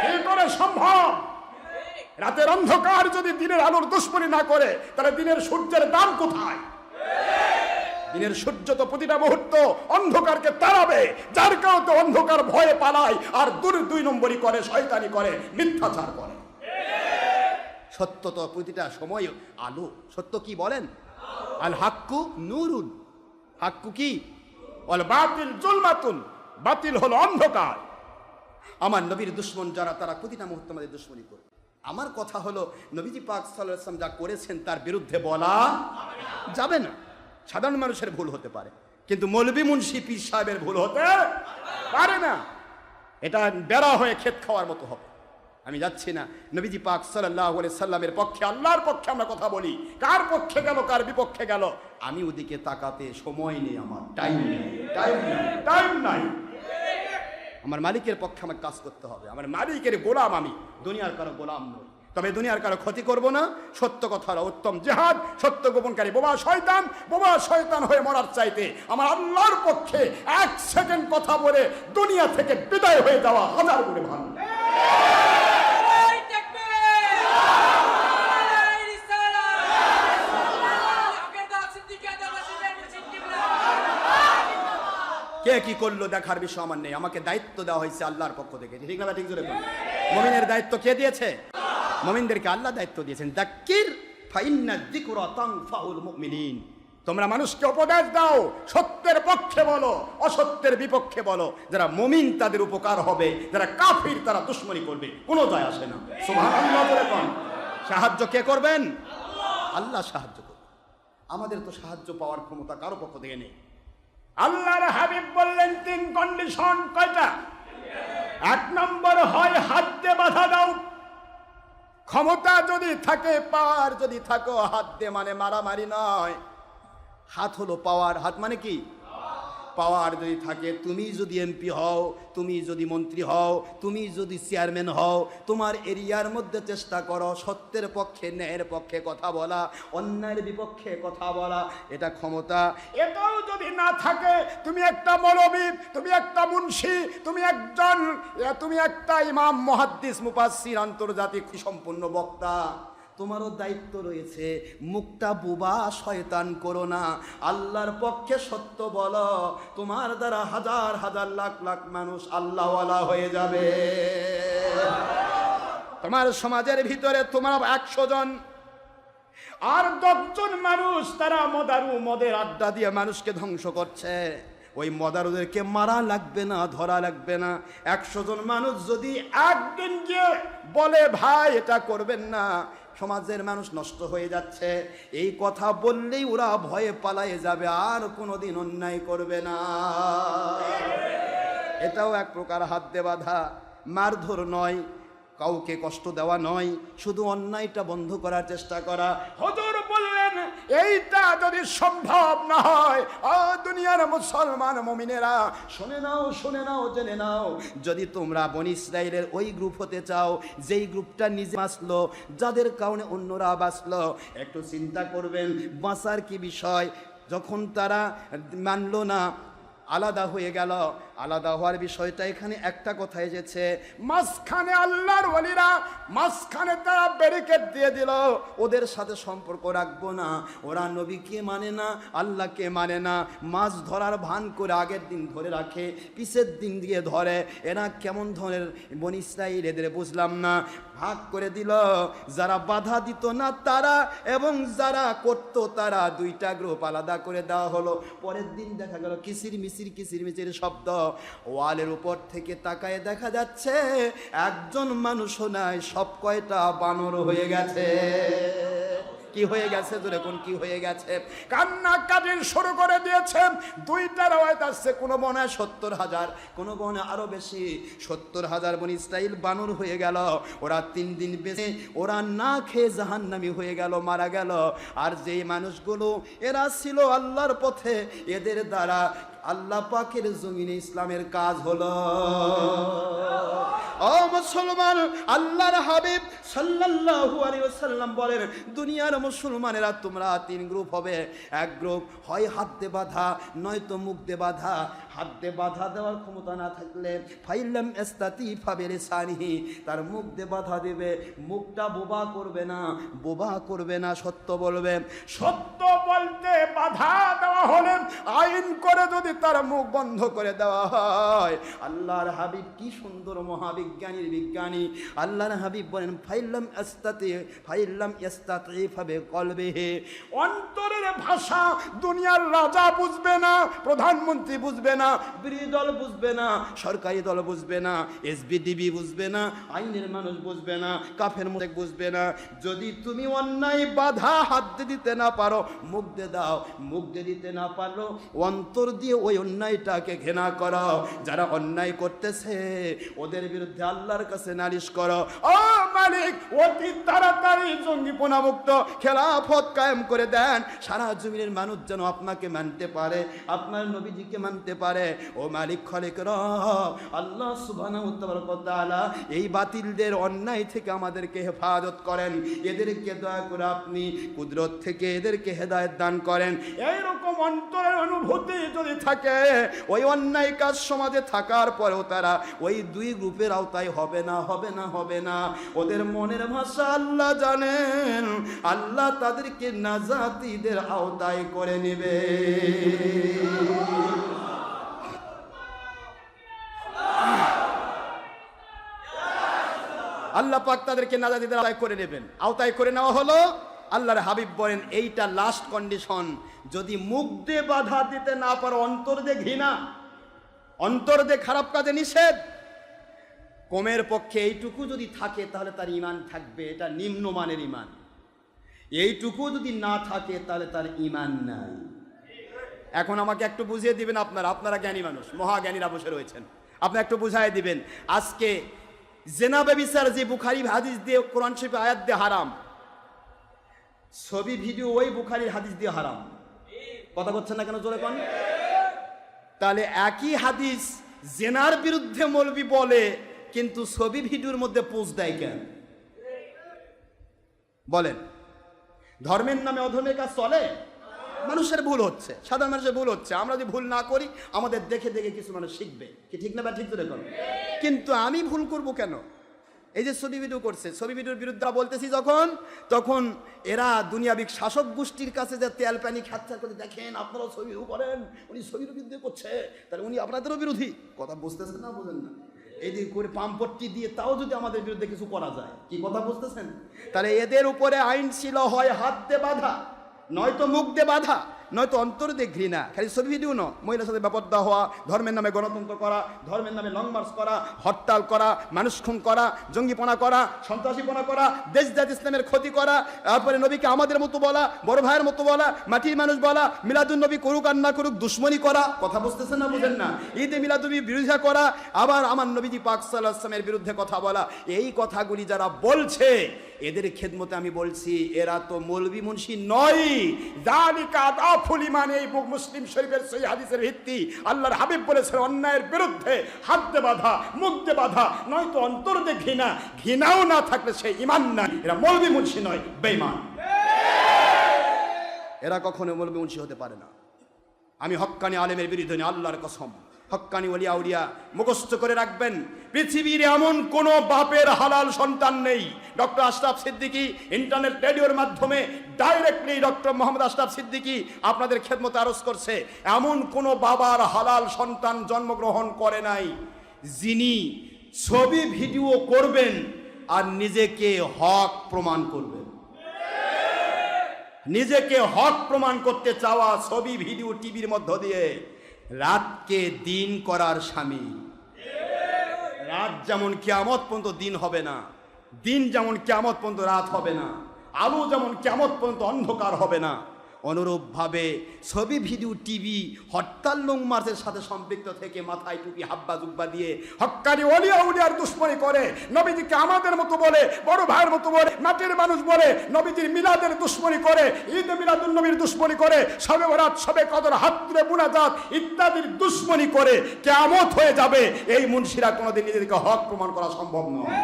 কি করে সম্ভব? রাতের অন্ধকার যদি দিনের আলোর দুশ্মনী না করে, তাহলে দিনের সূর্যের দাম কোথায়? দিনের সূর্য তো প্রতিটা মুহূর্ত অন্ধকারকে তাড়াবে, যার কারণে অন্ধকার ভয়ে পালায় আর দুই নম্বরই করে, শয়তানি করে, মিথ্যাচার করে। সত্য তো প্রতিটা সময় আলো। সত্য কি বলেন? আল হাক্কু নূরুন। হাক্কু কি? ওয়াল বাতিল জুলমাতুন, বাতিল হলো অন্ধকার। আমার নবীর দুশ্মন যারা, তারা প্রতিটা মুহূর্ত আমাদের দুশ্মনী করবে। আমার কথা হলো, নবীজি পাক সাল্লাল্লাহু আলাইহি ওয়াসাল্লাম যা করেছেন তার বিরুদ্ধে বলা যাবে না। সাধারণ মানুষের ভুল হতে পারে, কিন্তু মৌলভী মুন্সি পীর সাহেবের ভুল হতে পারে না। এটা বেড়া হয়ে ক্ষেত খাওয়ার মতো হবে। আমি যাচ্ছি না, নবীজি পাক সাল্লাল্লাহু আলাইহি সাল্লামের পক্ষে, আল্লাহর পক্ষে আমরা কথা বলি। কার পক্ষে গেল, কার বিপক্ষে গেল, আমি ওদিকে তাকাতে সময় নেই, আমার টাইম নেই, টাইম নাই। আমার মালিকের পক্ষে আমার কাজ করতে হবে। আমার মালিকের গোলাম আমি, দুনিয়ার কারো গোলাম নই। তবে দুনিয়ার কারো ক্ষতি করব না। সত্য কথা হলো উত্তম জিহাদ। সত্য গোপনকারী বোবা শয়তান হয়ে মরার চাইতে আমার আল্লাহর পক্ষে 1 সেকেন্ড কথা বলে দুনিয়া থেকে বিদায় হয়ে যাওয়া হাজার গুণে ভালো। কে কি করলো দেখার বিষয় আমার নেই। আমাকে দায়িত্ব দেওয়া হয়েছে আল্লাহর পক্ষ থেকে, ঠিক না? ঠিক জোরে বলুন। মুমিনের দায়িত্ব কে দিয়েছে? মুমিনদেরকে আল্লাহ দায়িত্ব দিয়েছেন। যাক্কির ফাইন্না যিকরা তানফাউল মুমিনিন। তোমরা মানুষকে উপদেশ দাও, সত্যের পক্ষে বলো, অসত্যের বিপক্ষে বলো। যারা মুমিন তাদের উপকার হবে, যারা কাফির তারা দুশমনি করবে, কোনো যায় আসে না। সুবহানাল্লাহ বলে কোন সাহায্য কে করবেন? আল্লাহ সাহায্য করবেন। আমাদের তো সাহায্য পাওয়ার ক্ষমতা কারো পক্ষ থেকে নেই। আল্লাহর হাবিব বললেন 3 কন্ডিশন। কয়টা? 1 নম্বর হয় হাত দিয়ে বাধা দাও। ক্ষমতা যদি থাকে, পাওয়ার যদি থাকো, হাত দিয়ে মানে মারামারি নয়। হাত হলো পাওয়ার। হাত মানে কি? পাওয়ার যদি থাকে, তুমি যদি এমপি হও, তুমি যদি মন্ত্রী হও, তুমি যদি চেয়ারম্যান হও, তোমার এরিয়ার মধ্যে চেষ্টা করো সত্যের পক্ষে, ন্যায়ের পক্ষে কথা বলা, অন্যায়ের বিপক্ষে কথা বলা, এটা ক্ষমতা। এটাও যদি না থাকে, তুমি একটা মৌলবী, তুমি একটা মুন্সি, তুমি একটা ইমাম, মুহাদ্দিস, মুফাসসির, আন্তর্জাতিক সম্পূর্ণ বক্তা, তোমারও দায়িত্ব রয়েছে। মুখটা বোবা শয়তান করো না, আল্লাহর পক্ষে সত্য বলো। তোমার দ্বারা হাজার হাজার লাখ লাখ মানুষ আল্লাহওয়ালা হয়ে যাবে। তোমার সমাজের ভিতরে তোমার 100 জন আর 10 জন মানুষ, তারা মদের আড্ডা দিয়ে মানুষকে ধ্বংস করছে। ওই মদারুদেরকে মারা লাগবে না, ধরা লাগবে না। 100 জন মানুষ যদি একদিন গিয়ে বলে ভাই এটা করবেন না, সমাজের মানুষ নষ্ট হয়ে যাচ্ছে, এই কথা বললেই ওরা ভয়ে পালায়ে যাবে, আর কোনোদিন অন্যায় করবে না। এটাও এক প্রকার হাত দিয়ে বাঁধা। মারধর নয়, কাউকে কষ্ট দেওয়া নয়, শুধু অন্যায়টা বন্ধ করার চেষ্টা করা। হুজুর বললেন এইটা যদি সম্ভব না হয়, দুনিয়ার মুসলমান মুমিনেরা শুনে নাও, জেনে নাও, যদি তোমরা বনি ইসরাইলের ওই গ্রুপ হতে চাও, যেই গ্রুপটা নিজে বাঁচলো, যাদের কারণে অন্যরা বাঁচলো, একটু চিন্তা করবেন বাঁচার কি বিষয়। যখন তারা মানলো না, আলাদা হয়ে গেল, আলাদা হওয়ার বিষয়টা এখানে একটা কথা এসেছে, মাঝখানে আল্লাহর ওয়ালিরা, মাঝখানে তারা ব্যারিকেড দিয়ে দিল, ওদের সাথে সম্পর্ক রাখবো না, ওরা নবীকে মানে না, আল্লাহকে মানে না, মাছ ধরার ভান করে আগের দিন ধরে রাখে, পিছের দিন দিয়ে ধরে। এরা কেমন ধরনের বনি ইসরাইল, এদের বুঝলাম না। ভাগ করে দিল, যারা বাধা দিত না তারা এবং যারা করত তারা, দুইটা গ্রুপ আলাদা করে দেওয়া হলো। পরের দিন দেখা গেল কিসির মিচির শব্দ, ওয়ালের উপর থেকে তাকায় দেখা যাচ্ছে একজন মানুষও নাই, সব কয়টা বানর হয়ে গেছে। কি হয়ে গেছে জোরে কোন, কি হয়ে গেছে? কান্না কাটির শুরু করে দিয়েছে। দুইটা রাওয়ায়াত আসছে, কোনো বনে 70,000, কোনো বনে আরো বেশি, 70,000 বনি ইসরাইল বানর হয়ে গেল। ওরা 3 দিন বেঁচে ওরা না খেয়ে জাহান্নামী হয়ে গেল, মারা গেল। আর যেই মানুষগুলো এরা ছিল আল্লাহর পথে, এদের দ্বারা আল্লাহ পাকের জমিনে ইসলামের কাজ হলো। ও মুসলমান, আল্লাহর হাবিব সাল্লাল্লাহু আলাইহি ওয়াসাল্লাম বলেন, দুনিয়ার মুসলমানেরা তোমরা 3 গ্রুপ হবে। এক গ্রুপ হয় হাত দিয়ে বাঁধা, নয়তো মুখ দিয়ে বাঁধা। হাত দিয়ে বাঁধা দেওয়ার ক্ষমতা না থাকলে ফাইলাম ইস্তাতি ফাবিলিসানিহি, তার মুখ দিয়ে বাঁধা দিবে, মুখটা বোবা করবে না, বোবা করবে না, সত্য বলবে। সত্য বলতে বাধা দেওয়া হলে আইন করে যদি তার মুখ বন্ধ করে দেওয়া হয়। আল্লাহর হাবিব কি সুন্দর মহাবিজ্ঞানীর বিজ্ঞানী, আল্লাহর হাবিব বলেন ফাইলাম ইস্তাতি ফাবে কলবিহি, অন্তরের ভাষা দুনিয়ার রাজা বুঝবে না, প্রধানমন্ত্রী বুঝবে না, বিরোধী দল বুঝবে না, সরকারি দল বুঝবে না, এসবিডিবি বুঝবে না, আইনের মানুষ বুঝবে না, কাফের মুশরিক বুঝবে না। যদি তুমি অন্যায় বাধা হাত দিয়ে দিতে না পারো, মুখ দিয়ে দাও, মুখ দিয়ে দিতে না পারো অন্তর দিয়ে ওই অন্যায়টাকে ঘৃণা করো। যারা অন্যায় করতেছে ওদের বিরুদ্ধে আল্লাহর কাছে নালিশ করো। ও মালিক, অতি তাড়াতাড়ি জঙ্গিপনা মুক্ত খেলাফত কায়েম করে দেন, সারা জমিনের মানুষ যেন আপনাকে মানতে পারে, আপনার নবীজিকে মানতে পারে। ও মালিক খালিক রব আল্লাহ সুবহানাহু ওয়া তাআলা এই বাতিলদের অন্যায় থেকে আমাদেরকে হেফাজত করেন। এদেরকে দয়া করে আপনি কুদরত থেকে এদেরকে হেদায়েত দান করেন। এইরকম অন্তরের অনুভূতি যদি থাকে, ওই অন্যায় কাজ সমাজে থাকার পরেও তারা ওই 2 গ্রুপের আওতায় হবে না, হবে না, হবে না। ওদের মনের ভাষা আল্লাহ জানেন, আল্লাহ তাদেরকে নাজাতীদের আওতায় করে নেবে। আল্লাহ পাক তাদেরকে নাজাতীদের আওতায় করে নেবেন। আওতায় করে নেওয়া হলো। আল্লাহর হাবিব বলেন এইটা লাস্ট কন্ডিশন। যদি মুখ দিয়ে বাধা দিতে না পারো, অন্তর দিয়ে ঘৃণা, অন্তর দিয়ে খারাপ কাজে নিষেধ, কমের পক্ষে এইটুকু যদি থাকে তাহলে তার ঈমান থাকবে, এটা নিম্নমানের ঈমান। এইটুকু যদি না থাকে তাহলে তার ঈমান নাই। এখন আমাকে একটু বুঝিয়ে দিবেন, আপনারা জ্ঞানী মানুষ, মহাজ্ঞানীরা বসে রয়েছেন, আপনি একটু বুঝাই দিবেন। আজকে জেনা ব্যভিচার যে বুখারী হাদিস দিয়ে, কোরআন শরীফে আয়াত দিয়ে হারাম, ছবি ভিডিও ওই বুখারীর হাদিস দিয়ে হারাম। কথা বলছেন না কেন জোরে কোন? তাহলে একই হাদিস জেনার বিরুদ্ধে মৌলবি বলে, কিন্তু ছবি ভিডিওর মধ্যে পোস্ট দেয় কেন? বলেন, ধর্মের নামে অধর্মের কাজ চলে? মানুষের ভুল হচ্ছে, সাধারণ মানুষের ভুল হচ্ছে। আমরা যদি ভুল না করি, আমাদের দেখে দেখে কিছু মানুষ শিখবে, কি ঠিক না? বা ঠিক তো দেখুন। কিন্তু আমি ভুল করব কেন? এই যে ছবি ভিডিও করছে, ছবি ভিডিওর বিরুদ্ধে বলতেছি তখন এরা দুনিয়াবিক শাসক গোষ্ঠীর কাছে যে তেল পানি খাচ্ছা করে, দেখেন আপনারাও ছবি ভিডিও করেন, উনি ছবির বিরুদ্ধে করছে, তাহলে উনি আপনাদেরও বিরোধী। কথা বুঝতেছেন না? বুঝেন না? এই দিকে করে পাম্পট্টি দিয়ে তাও যদি আমাদের বিরুদ্ধে কিছু করা যায়, কি কথা বুঝতেছেন? তাহলে এদের উপরে আইন ছিল হয় হাত দিয়ে বাঁধা, নয়তো মুখ দিয়ে বাঁধা, নয়তো অন্তর দিয়ে ঘৃণা। খালি ছবি ভিডিও ন, মহিলার সাথে বেপরদা হওয়া, ধর্মের নামে গণতন্ত্র করা, ধর্মের নামে লং মার্চ করা, হরতাল করা, মানুষ খুন করা, জঙ্গিপনা করা, সন্ত্রাসীপনা করা, দেশ জাত ইসলামের ক্ষতি করা, তারপরে নবীকে আমাদের মতো বলা, বড় ভাইয়ের মতো বলা, মাটির মানুষ বলা, মিলাদুন নবী করুক আর না করুক দুশ্মনী করা। কথা বুঝতেছেন না? বুঝেন না? ঈদে মিলাদুন বিরোধিতা করা, আবার আমার নবীজি পাক সাল্লাল্লাহু আলাইহি ওয়াসাল্লামের বিরুদ্ধে কথা বলা। এই কথাগুলি যারা বলছে, এদের খেদমতে আমি বলছি, এরা তো মৌলবি মুন্সি নয়। যালিকা আদাফুল ঈমান, এই মুসলিম শরীফের সহিহ হাদিসের ভিত্তি। আল্লাহর হাবিব বলেছেন, অন্যায়ের বিরুদ্ধে হাত দিয়ে বাঁধা, মুখ দিয়ে বাঁধা, নয়তো অন্তর দিয়ে ঘৃণা। ঘৃণাও না থাকলে সে ঈমান না। এরা মৌলবি মুন্সি নয়, বেঈমান। এরা কখনো মৌলবি মুন্সি হতে পারে না। আমি হক্কানি আলেমের বিরুদ্ধে আল্লাহর কসম, হক্কানি ওলিয়া উলিয়া মুখস্থ করে রাখবেন, পৃথিবীর এমন কোন বাপের হালাল সন্তান নেই। ডক্টর আশরাফ সিদ্দিকী ইন্টারনেট রেডিওর মাধ্যমে ডাইরেক্টলি ডক্টর মোহাম্মদ আশরাফ সিদ্দিকী আপনাদের খেদমতে আরজ করছে, এমন কোন বাবার হালাল সন্তান জন্মগ্রহণ করে নাই যিনি ছবি ভিডিও করবেন আর নিজেকে হক প্রমাণ করবেন। নিজেকে হক প্রমাণ করতে চাওয়া, ছবি ভিডিও টিভির মধ্য দিয়ে রাতকে দিন করার স্বামী। রাত যেমন কিয়ামত পর্যন্ত দিন হবে না, দিন যেমন কিয়ামত পর্যন্ত রাত হবে না, আলো যেমন কিয়ামত পর্যন্ত অন্ধকার হবে না, অনুরূপভাবে ছবি ভিডিও টিভি হরতাল লং মার্চের সাথে সম্পৃক্ত থেকে মাথায় টুপি হাব্বা জুব্বা দিয়ে হক্কানি ওলিয়া উলিয়ার দুশ্মনী করে, নবীজিকে আমাদের মতো বলে, বড় ভাইয়ের মতো বলে, মাটির মানুষ বলে, নবীজির মিলাদের দুশ্মনী করে, ঈদ মিলাদুন নবীর দুশ্মনী করে, শবে বরাত, শবে কদর, হাত তুলে মুনাজাত ইত্যাদির দুশ্মনী করে কিয়ামত হয়ে যাবে। এই মুনশিরা কোনোদিন নিজেদেরকে হক প্রমাণ করা সম্ভব নয়,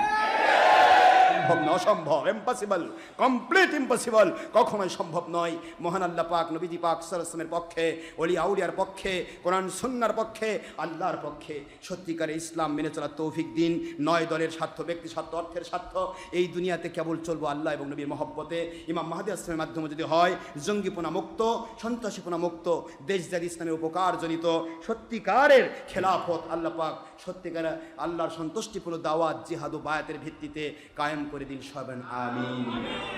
অসম্ভব, ইম্পসিবল, কমপ্লিট ইম্পসিবল, কখনোই সম্ভব নয়। মহান আল্লাহ পাক নবীজি পাক সাল্লাল্লাহু আলাইহি ওয়াসাল্লামের পক্ষে, ওলিয়া আউলিয়ার পক্ষে, কোরআন সুন্নাহর পক্ষে, আল্লাহর পক্ষে সত্যিকারে ইসলাম মেনে চলার তৌফিক দিন। নয় দলের স্বার্থ, ব্যক্তি স্বার্থ, অর্থের স্বার্থ, এই দুনিয়াতে কেবল চলবো আল্লাহ এবং নবীর মহব্বতে। ইমাম মাহদী আসলামের মাধ্যমে যদি হয় জঙ্গিপনা মুক্ত, সন্ত্রাসীপনা মুক্ত, দেশ জাতি ইসলামের উপকার জনিত সত্যিকারের খেলাফত আল্লাহ পাক সত্যিকারের আল্লাহর সন্তুষ্টিপূর্ণ দাওয়াত, জিহাদ ও বায়াতের ভিত্তিতে কায়েম করে দিন সবেন আমিন।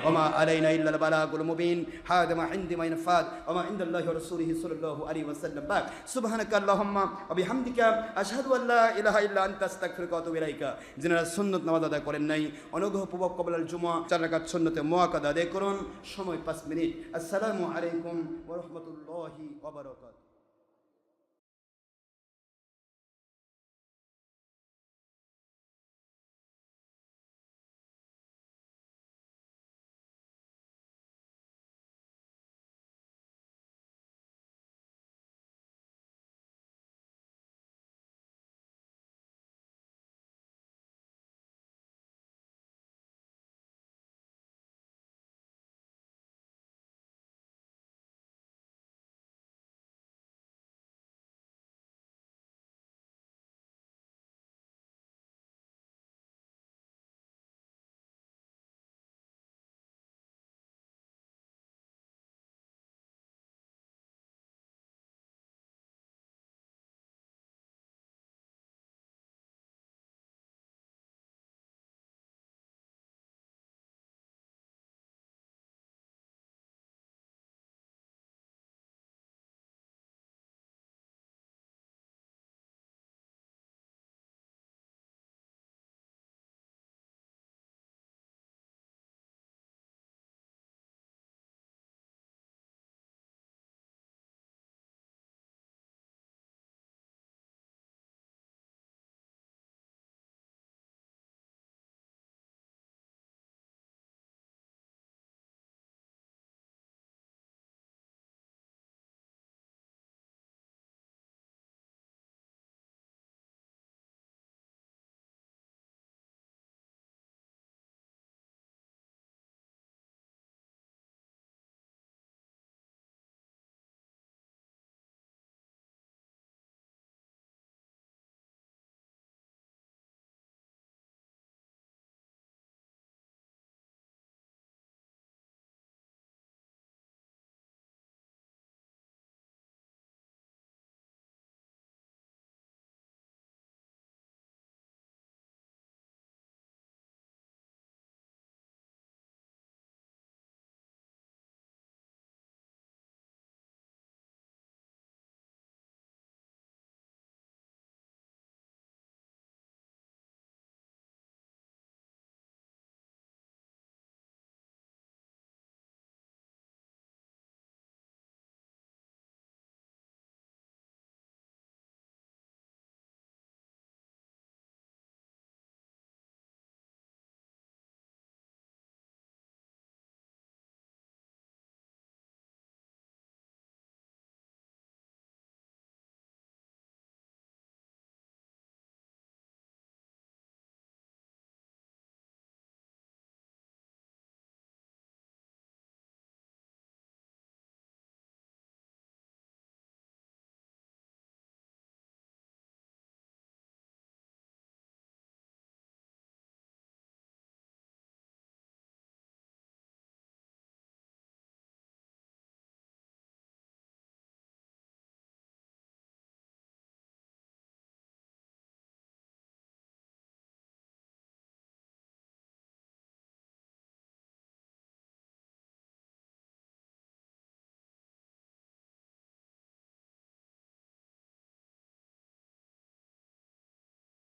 ওমা আলাইনা ইল্লাল বালাগুল মুবিন, হাদা মা ইনদি মা ইনফাদ ওমা ইনদাল্লাহি ওয়া রাসূলিহি সাল্লাল্লাহু আলাইহি ওয়াসাল্লাম। বাক সুবহানাকা আল্লাহুম্মা ওয়া বিহামদিকা আশহাদু আল্লা ইলাহা ইল্লা আনতা আস্তাগফিরুকা ওয়া আতুবু ইলাইকা। যারা সুন্নাত নামাজ আদায় করেন নাই, অনুগ্রহপূর্বক ক্বাবলাল জুমআ 4 রাকাত সুন্নতে মুআক্কাদা আদায় করুন। সময় 5 মিনিট। আসসালামু আলাইকুম ওয়া রাহমাতুল্লাহি ওয়া বারাকাতুহু।